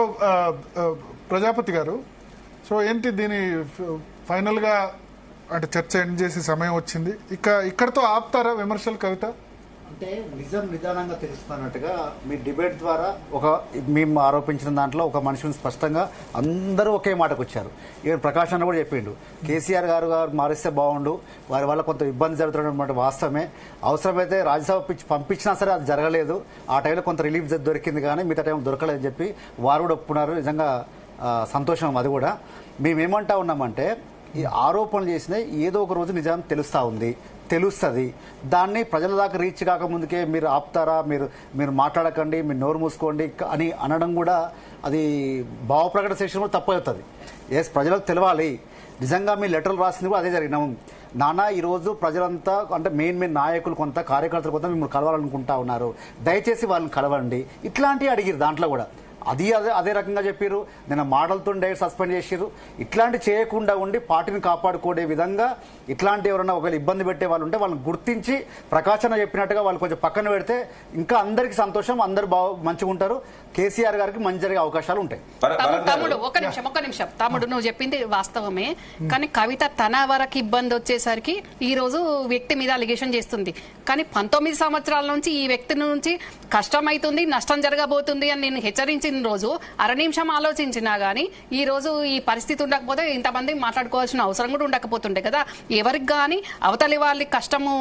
ప్రజాపతి గారు, సో ఏంటి దీని ఫైనల్ గా అంటే చర్చ ఎండ్ చేసే సమయం వచ్చింది. ఇక్కడతో ఆపుతారా విమర్శలు కవిత? అంటే నిజం నిదానంగా తెలుస్తున్నట్టుగా మీ డిబేట్ ద్వారా మేము ఆరోపించిన దాంట్లో ఒక మనిషిని స్పష్టంగా అందరూ ఒకే మాటకు వచ్చారు. ఈవెన్ ప్రకాష్ అన్న కూడా చెప్పిండు, కేసీఆర్ గారు మారిస్తే బాగుండు, వారి వల్ల కొంత ఇబ్బంది జరుగుతున్నటువంటి వాస్తవమే. అవసరమైతే రాజ్యసభ పంపించినా సరే అది జరగలేదు, ఆ టైంలో కొంత రిలీఫ్ దొరికింది కానీ మిగతా టైం దొరకలేదని చెప్పి వారు కూడా ఒప్పుకున్నారు. నిజంగా సంతోషం. అది కూడా మేమేమంటా ఉన్నామంటే ఈ ఆరోపణలు చేసిన ఏదో ఒక రోజు నిజం తెలుస్తుంది. దాన్ని ప్రజల దాకా రీచ్ కాకముందుకే మీరు ఆపుతారా, మీరు మాట్లాడకండి, మీరు నోరు మూసుకోండి అని అనడం కూడా అది భావప్రకటన సెక్షన్ కూడా తప్పవుతుంది. ఎస్, ప్రజలకు తెలవాలి. నిజంగా మీ లెటర్లు రాసింది కూడా అదే జరిగినాం. నానా ఈరోజు ప్రజలంతా అంటే మెయిన్ నాయకులు కొంత కార్యకర్తలు కొంత మిమ్మల్ని కలవాలనుకుంటా ఉన్నారు, దయచేసి వాళ్ళని కలవండి ఇట్లాంటివి అడిగిరు. దాంట్లో కూడా అదే రకంగా చెప్పారు. నిన్న మాటలతో డైరెక్ట్ సస్పెండ్ చేసారు. ఇట్లాంటి చేయకుండా ఉండి పార్టీని కాపాడుకునే విధంగా ఇట్లాంటి ఎవరైనా ఒకవేళ ఇబ్బంది పెట్టే వాళ్ళు ఉంటే వాళ్ళని గుర్తించి ప్రకాశన చెప్పినట్టుగా వాళ్ళు కొంచెం పక్కన పెడితే ఇంకా అందరికి సంతోషం, అందరు మంచిగా ఉంటారు. కేసీఆర్ గారికి మంచి జరిగే అవకాశాలు ఉంటాయి. తమ్ముడు ఒక్క నిమిషం తమ్ముడు, నువ్వు చెప్పింది వాస్తవమే. కానీ కవిత తన వరకు ఇబ్బంది వచ్చేసరికి ఈ రోజు వ్యక్తి మీద అలిగేషన్ చేస్తుంది. కానీ 19 సంవత్సరాల నుంచి ఈ వ్యక్తి నుంచి కష్టమైతుంది, నష్టం జరగబోతుంది అని నేను హెచ్చరించిన రోజు అర నిమిషం ఆలోచించినా గానీ ఈ రోజు ఈ పరిస్థితి ఉండకపోతే ఇంతమంది మాట్లాడుకోవాల్సిన అవసరం కూడా ఉండకపోతుండే కదా. ఎవరికి గానీ అవతలి వాళ్ళకి కష్టము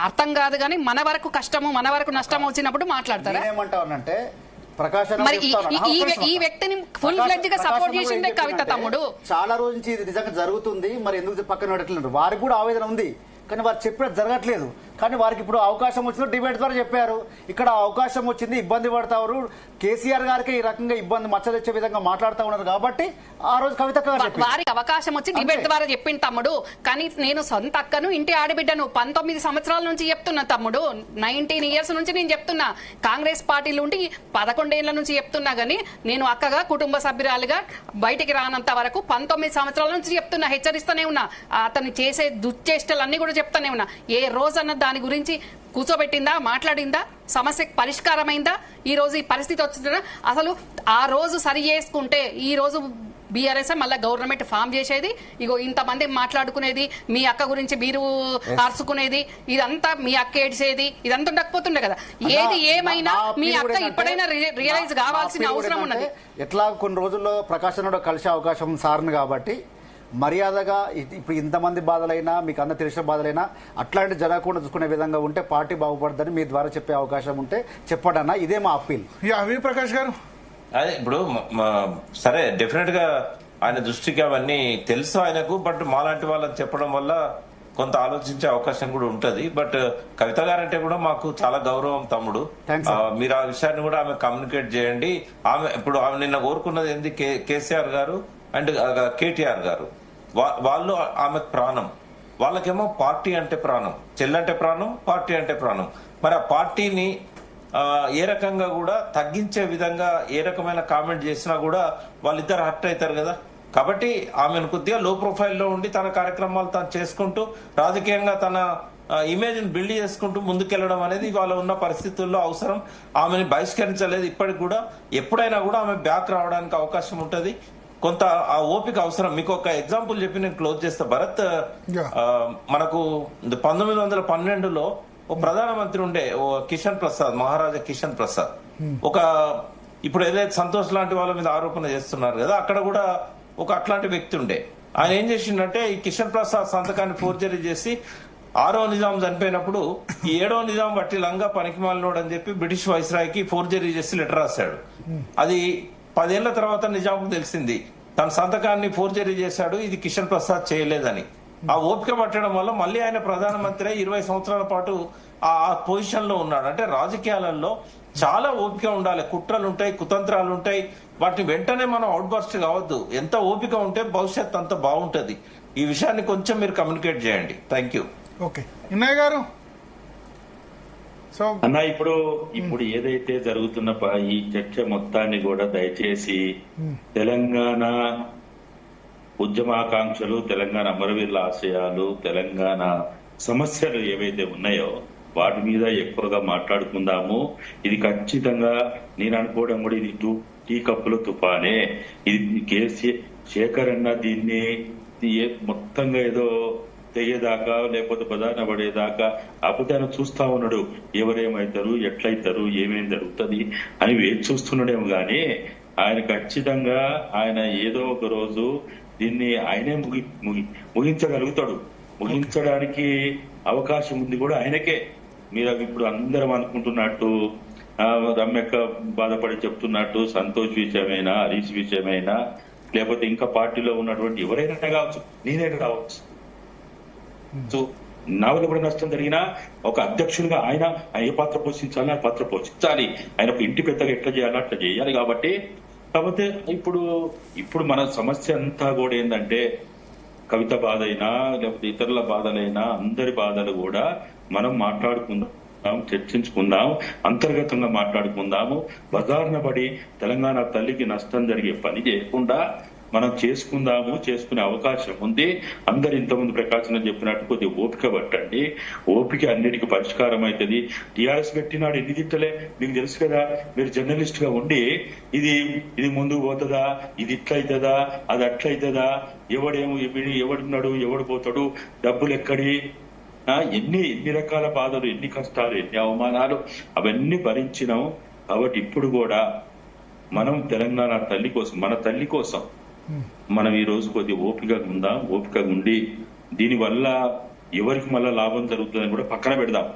అర్థం కాదు, కానీ మన వరకు కష్టము మన వరకు నష్టం వచ్చినప్పుడు మాట్లాడతారా? ఏమంటావనంటే మరి ఈ వ్యక్తిని ఫుల్ ఫ్లెడ్జ్ గా సపోర్ట్ చేసిందే కవిత తమ్ముడు. చాలా రోజు నుంచి ఇది నిజంగా జరుగుతుంది, మరి ఎందుకు పక్కన పెట్టలేదు? వారికి కూడా ఆవేదన ఉంది, కానీ వారు చెప్పినట్టు జరగట్లేదు. కానీ వారికి ఇప్పుడు అవకాశం వచ్చింది, డిబేట్ ద్వారా చెప్పారు. ఇక్కడ అవకాశం వచ్చింది, ఇబ్బంది పడతారు. కేసీఆర్ గారికి ఈ రకంగా ఇబ్బంది మచ్చ తెచ్చే విధంగా మాట్లాడుతూ ఉన్నారు కాబట్టి ఆ రోజు కవిత వారికి అవకాశం వచ్చి డిబేట్ ద్వారా చెప్పింది తమ్ముడు. కానీ నేను సొంత అక్కను, ఇంటి ఆడబిడ్డను 19 సంవత్సరాల నుంచి చెప్తున్నా తమ్ముడు. 19 ఇయర్స్ నుంచి నేను చెప్తున్నా. కాంగ్రెస్ పార్టీలు ఉండి 11 ఏళ్ల నుంచి చెప్తున్నా గానీ నేను అక్కగా కుటుంబ సభ్యురాలుగా బయటికి రానంత వరకు 19 సంవత్సరాల నుంచి చెప్తున్నా, హెచ్చరిస్తూనే ఉన్నా. అతను చేసే దుశ్చేష్టలన్నీ కూడా చెప్తానే ఉన్నా. ఏ రోజన్న దాని గురించి కూర్చోబెట్టిందా, మాట్లాడిందా, సమస్యకు పరిష్కారమైందా? ఈ రోజు ఈ పరిస్థితి వచ్చిందా? అసలు ఆ రోజు సరి చేసుకుంటే ఈ రోజు బీఆర్ఎస్ మళ్ళీ గవర్నమెంట్ ఫామ్ చేసేది. ఇగో ఇంతమంది మాట్లాడుకునేది, మీ అక్క గురించి మీరు అరుచుకునేది, ఇదంతా మీ అక్క ఏడ్చేది, ఇదంతా ఉండకపోతుండే కదా. ఏది ఏమైనా మీ అక్క ఇప్పుడైనా రియలైజ్ కావాల్సిన అవసరం ఉన్నది. ఎట్లా కొన్ని రోజుల్లో ప్రకాశంలో కలిసే అవకాశం సార్ని కాబట్టి మర్యాదగా ఇప్పుడు ఇంతమంది బాధలైనా మీకు అందరూ తెలిసిన బాధలైనా అట్లాంటి జరగకుండా చూసుకునే విధంగా ఉంటే పార్టీ బాగుపడదని మీ ద్వారా చెప్పే అవకాశం ఉంటే చెప్పడన్నా, ఇదే మా అప్పీల్. ప్రకాష్ గారు, అదే ఇప్పుడు సరే డెఫినెట్ గా ఆయన దృష్టికి అవన్నీ తెలుసు ఆయనకు. బట్ మాలాంటి వాళ్ళని చెప్పడం వల్ల కొంత ఆలోచించే అవకాశం కూడా ఉంటది. బట్ కవిత గారంటే కూడా మాకు చాలా గౌరవం తమ్ముడు. మీరు ఆ విషయాన్ని కూడా ఆమె కమ్యూనికేట్ చేయండి. ఇప్పుడు ఆమె నిన్న కోరుకున్నది ఏంది, కేసీఆర్ గారు అండ్ కేటీఆర్ గారు, వాళ్ళు ఆమెకు ప్రాణం. వాళ్ళకేమో పార్టీ అంటే ప్రాణం, చెల్లంటే ప్రాణం, పార్టీ అంటే ప్రాణం. మరి ఆ పార్టీని ఏ రకంగా కూడా తగ్గించే విధంగా ఏ రకమైన కామెంట్ చేసినా కూడా వాళ్ళిద్దరు హర్ట్ అవుతారు కదా. కాబట్టి ఆమెను కొద్దిగా లో ప్రొఫైల్లో ఉండి తన కార్యక్రమాలు తాను చేసుకుంటూ రాజకీయంగా తన ఇమేజ్ ని బిల్డ్ చేసుకుంటూ ముందుకెళ్లడం అనేది వాళ్ళ ఉన్న పరిస్థితుల్లో అవసరం. ఆమెను బహిష్కరించలేదు ఇప్పటికి కూడా. ఎప్పుడైనా కూడా ఆమె బ్యాక్ రావడానికి అవకాశం ఉంటది. కొంత ఆ ఓపిక అవసరం. మీకు ఒక ఎగ్జాంపుల్ చెప్పి నేను క్లోజ్ చేస్తా. భరత్, మనకు 1912లో ఒక ప్రధానమంత్రి ఉండే, కిషన్ ప్రసాద్, మహారాజా కిషన్ ప్రసాద్. ఇప్పుడు ఏదైతే సంతోష్ లాంటి వాళ్ళ మీద ఆరోపణ చేస్తున్నారు కదా, అక్కడ కూడా ఒక అట్లాంటి వ్యక్తి ఉండే. ఆయన ఏం చేసిండంటే ఈ కిషన్ ప్రసాద్ సంతకాన్ని ఫోర్జరీ చేసి 6వ నిజాం చనిపోయినప్పుడు ఈ 7వ నిజాం వట్టి లంగా పనికిమాలినోడు అని చెప్పి బ్రిటిష్ వైస్రాయ్కి ఫోర్జరీ చేసి లెటర్ రాశాడు. అది 10 ఏళ్ల తర్వాత నిజాంకు తెలిసింది తన సంతకాన్ని ఫోర్జరీ చేశాడు, ఇది కిషన్ ప్రసాద్ చేయలేదని. ఆ ఓపిక పట్టడం వల్ల మళ్ళీ ఆయన ప్రధానమంత్రి 20 సంవత్సరాల పాటు ఆ పొజిషన్ లో ఉన్నాడు. అంటే రాజకీయాలలో చాలా ఓపిక ఉండాలి. కుట్రలు ఉంటాయి, కుతంత్రాలు ఉంటాయి. వాటిని వెంటనే మనం అవుట్ బర్స్ట్ కావద్దు. ఎంత ఓపిక ఉంటే భవిష్యత్ అంత బాగుంటది. ఈ విషయాన్ని కొంచెం మీరు కమ్యూనికేట్ చేయండి. Thank you. ఓకే, ఇన్నయ్య గారు. అన్న, ఇప్పుడు ఏదైతే జరుగుతున్న ఈ చర్చ మొత్తాన్ని కూడా దయచేసి తెలంగాణ ఉద్యమాకాంక్షలు, తెలంగాణ అమరవీరుల ఆశయాలు, తెలంగాణ సమస్యలు ఏవైతే ఉన్నాయో వాటి మీద ఎక్కువగా మాట్లాడుకుందాము. ఇది ఖచ్చితంగా నేను అనుకోవడం కూడా ఇది టీ కప్పుల తుఫానే. ఇది శేఖర్ అన్న దీన్ని మొత్తంగా ఏదో తెగేదాకా లేకపోతే ప్రధాన పడేదాకా అబద్ధాన్ని చూస్తా ఉన్నాడు. ఎవరేమవుతారు, ఎట్లయితారు, ఏమేం జరుగుతుంది అని వేచి చూస్తున్నాడేమో గాని ఆయన ఖచ్చితంగా ఆయన ఏదో ఒక రోజు దీన్ని ఆయనే ముగించగలుగుతాడు. ముగించడానికి అవకాశం ఉంది కూడా ఆయనకే. మీరు ఇప్పుడు అందరం అనుకుంటున్నట్టు రమ్యక్క బాధపడి చెప్తున్నట్టు సంతోష్ విషయమైనా, హరీష్ విషయమైనా, లేకపోతే ఇంకా పార్టీలో ఉన్నటువంటి ఎవరైనా కావచ్చు, నేనైనా కావచ్చు. సో నా వల్ల కూడా నష్టం జరిగినా ఒక అధ్యక్షుడిగా ఆయన ఏ పాత్ర పోషించాలి, ఆ పాత్ర పోషించాలి. ఆయన ఒక ఇంటి పెద్దగా ఎట్లా చేయాలో అట్లా చేయాలి. కాబట్టి కాకపోతే ఇప్పుడు మన సమస్య అంతా కూడా ఏంటంటే కవిత బాధ అయినా లేకపోతే ఇతరుల బాధలైనా అందరి బాధలు కూడా మనం మాట్లాడుకుందాం, చర్చించుకుందాం, అంతర్గతంగా మాట్లాడుకుందాము. బజార్న పడి తెలంగాణ తల్లికి నష్టం జరిగే పని చేయకుండా మనం చేసుకునే అవకాశం ఉంది. అందరు ఇంతకుముందు ప్రకాశం చెప్పినట్టు కొద్దిగా ఓపిక పట్టండి. ఓపిక అన్నిటికీ పరిష్కారం అవుతుంది. టీఆర్ఎస్ పెట్టినాడు ఎన్ని తిట్టలే మీకు తెలుసు కదా. మీరు జర్నలిస్ట్ గా ఉండి ఇది ముందుకు పోతుందా, ఇది ఇట్లయితుందా, అది అట్లయితుందా, ఎవడున్నాడు, ఎవడు పోతాడు, డబ్బులు ఎక్కడి, ఎన్ని రకాల బాధలు, ఎన్ని కష్టాలు, ఎన్ని అవమానాలు అవన్నీ భరించినాం. కాబట్టి ఇప్పుడు కూడా మనం తెలంగాణ తల్లి కోసం, మన తల్లి కోసం మనం ఈ రోజు కొద్దిగా ఓపికగా ఉండి దీనివల్ల ఎవరికి మళ్ళా లాభం జరుగుతుందని కూడా పక్కన పెడదాం.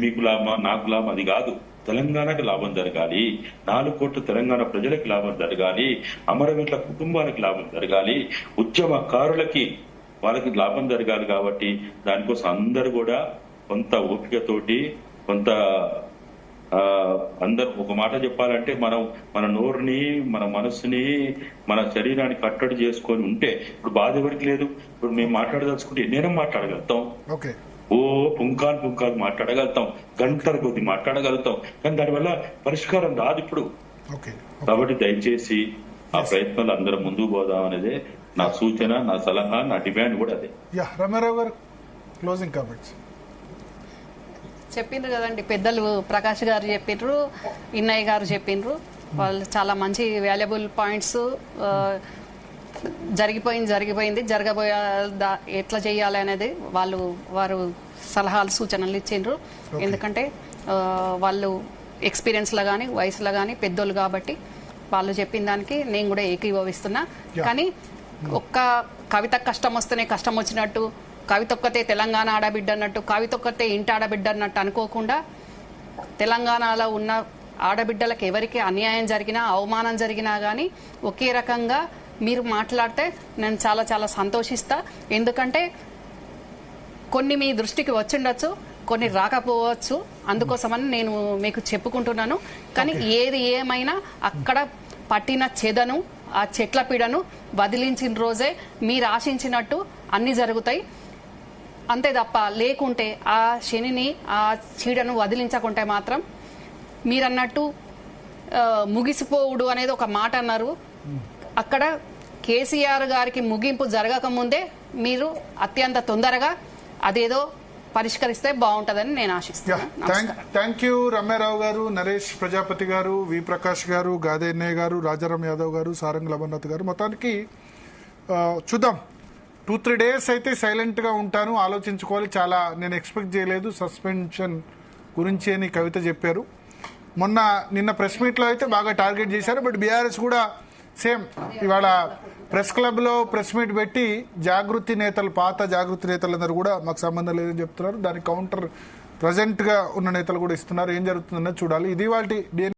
మీకు లాభం, నాకు లాభం, అది కాదు. తెలంగాణకి లాభం జరగాలి, 4 కోట్ల తెలంగాణ ప్రజలకు లాభం జరగాలి, అమరవీరుల కుటుంబాలకు లాభం జరగాలి, ఉద్యమకారులకి వాళ్ళకి లాభం జరగాలి. కాబట్టి దానికోసం అందరూ కూడా కొంత ఓపికతోటి, కొంత అందరు ఒక మాట చెప్పాలంటే మన నోరుని, మన మనసుని, మన శరీరాన్ని కట్టడి చేసుకొని ఉంటే ఇప్పుడు బాధ ఎవరికి లేదు. ఇప్పుడు మేము మాట్లాడదలుచుకుంటే ఎన్నైనా మాట్లాడగలుగుతాం. పుంకాలు మాట్లాడగలుగుతాం, గంటల కొద్ది మాట్లాడగలుగుతాం. కానీ దానివల్ల పరిష్కారం రాదు ఇప్పుడు. కాబట్టి దయచేసి ఆ ప్రయత్నాలు అందరం ముందుకు పోదాం అనేదే నా సూచన, నా సలహా, నా డిమాండ్ కూడా అదే. రామారావు గారు క్లోజింగ్ కామెంట్స్. చెప్పిండ్రు కదండి పెద్దలు, ప్రకాష్ గారు చెప్పిండ్రు, ఇన్నయ్య గారు చెప్పిండ్రు. వాళ్ళు చాలా మంచి వాల్యుబుల్ పాయింట్స్. జరిగిపోయింది, జరగబోయే ఎట్లా చేయాలి అనేది వారు సలహాలు, సూచనలు ఇచ్చిండ్రు. ఎందుకంటే వాళ్ళు ఎక్స్పీరియన్స్లో కానీ వయసులో కానీ పెద్దోళ్ళు కాబట్టి వాళ్ళు చెప్పిన దానికి నేను కూడా ఏకీభవిస్తున్నా. కానీ ఒక్క కవిత కష్టం వస్తేనే కష్టం వచ్చినట్టు, కవిత ఒక్కతే తెలంగాణ ఆడబిడ్డ అన్నట్టు, కవిత ఒక్కతే ఇంటి ఆడబిడ్డ అన్నట్టు అనుకోకుండా తెలంగాణలో ఉన్న ఆడబిడ్డలకు ఎవరికి అన్యాయం జరిగినా, అవమానం జరిగినా కానీ ఒకే రకంగా మీరు మాట్లాడితే నేను చాలా చాలా సంతోషిస్తా. ఎందుకంటే కొన్ని మీ దృష్టికి వచ్చిండొచ్చు, కొన్ని రాకపోవచ్చు. అందుకోసమని నేను మీకు చెప్పుకుంటున్నాను. కానీ ఏది ఏమైనా అక్కడ పట్టిన చెదను, ఆ చెట్ల పీడను వదిలించిన రోజే మీరు ఆశించినట్టు అన్ని జరుగుతాయి. అంతే తప్ప లేకుంటే ఆ శనిని, ఆ చీడను వదిలించకుంటే మాత్రం మీరన్నట్టు ముగిసిపోవుడు అనేది ఒక మాట అన్నారు. అక్కడ కేసీఆర్ గారికి ముగింపు జరగకముందే మీరు అత్యంత తొందరగా అదేదో పరిష్కరిస్తే బాగుంటుందని నేను ఆశిస్తున్నాను. థ్యాంక్ యూ రమ్యారావు గారు, నరేష్ ప్రజాపతి గారు, వి ప్రకాష్ గారు, గాదేన్నయ్య గారు, రాజారాం యాదవ్ గారు, సారంగ్ లవణనాథ్ గారు. మొత్తానికి చూద్దాం. 2-3 days అయితే సైలెంట్ గా ఉంటాను, ఆలోచించుకోవాలి. చాలా నేను ఎక్స్పెక్ట్ చేయలేదు సస్పెన్షన్ గురించి అని కవిత చెప్పారు. నిన్న ప్రెస్ మీట్ లో అయితే బాగా టార్గెట్ చేశారు. బట్ బీఆర్ఎస్ కూడా సేమ్ ఇవాళ ప్రెస్ క్లబ్ లో ప్రెస్ మీట్ పెట్టి పాత జాగృతి నేతలందరూ కూడా మాకు సంబంధం లేదని చెప్తున్నారు. దానికి కౌంటర్ ప్రజెంట్ గా ఉన్న నేతలు కూడా ఇస్తున్నారు. ఏం జరుగుతుందన్నది చూడాలి. ఇది వాళ్ళ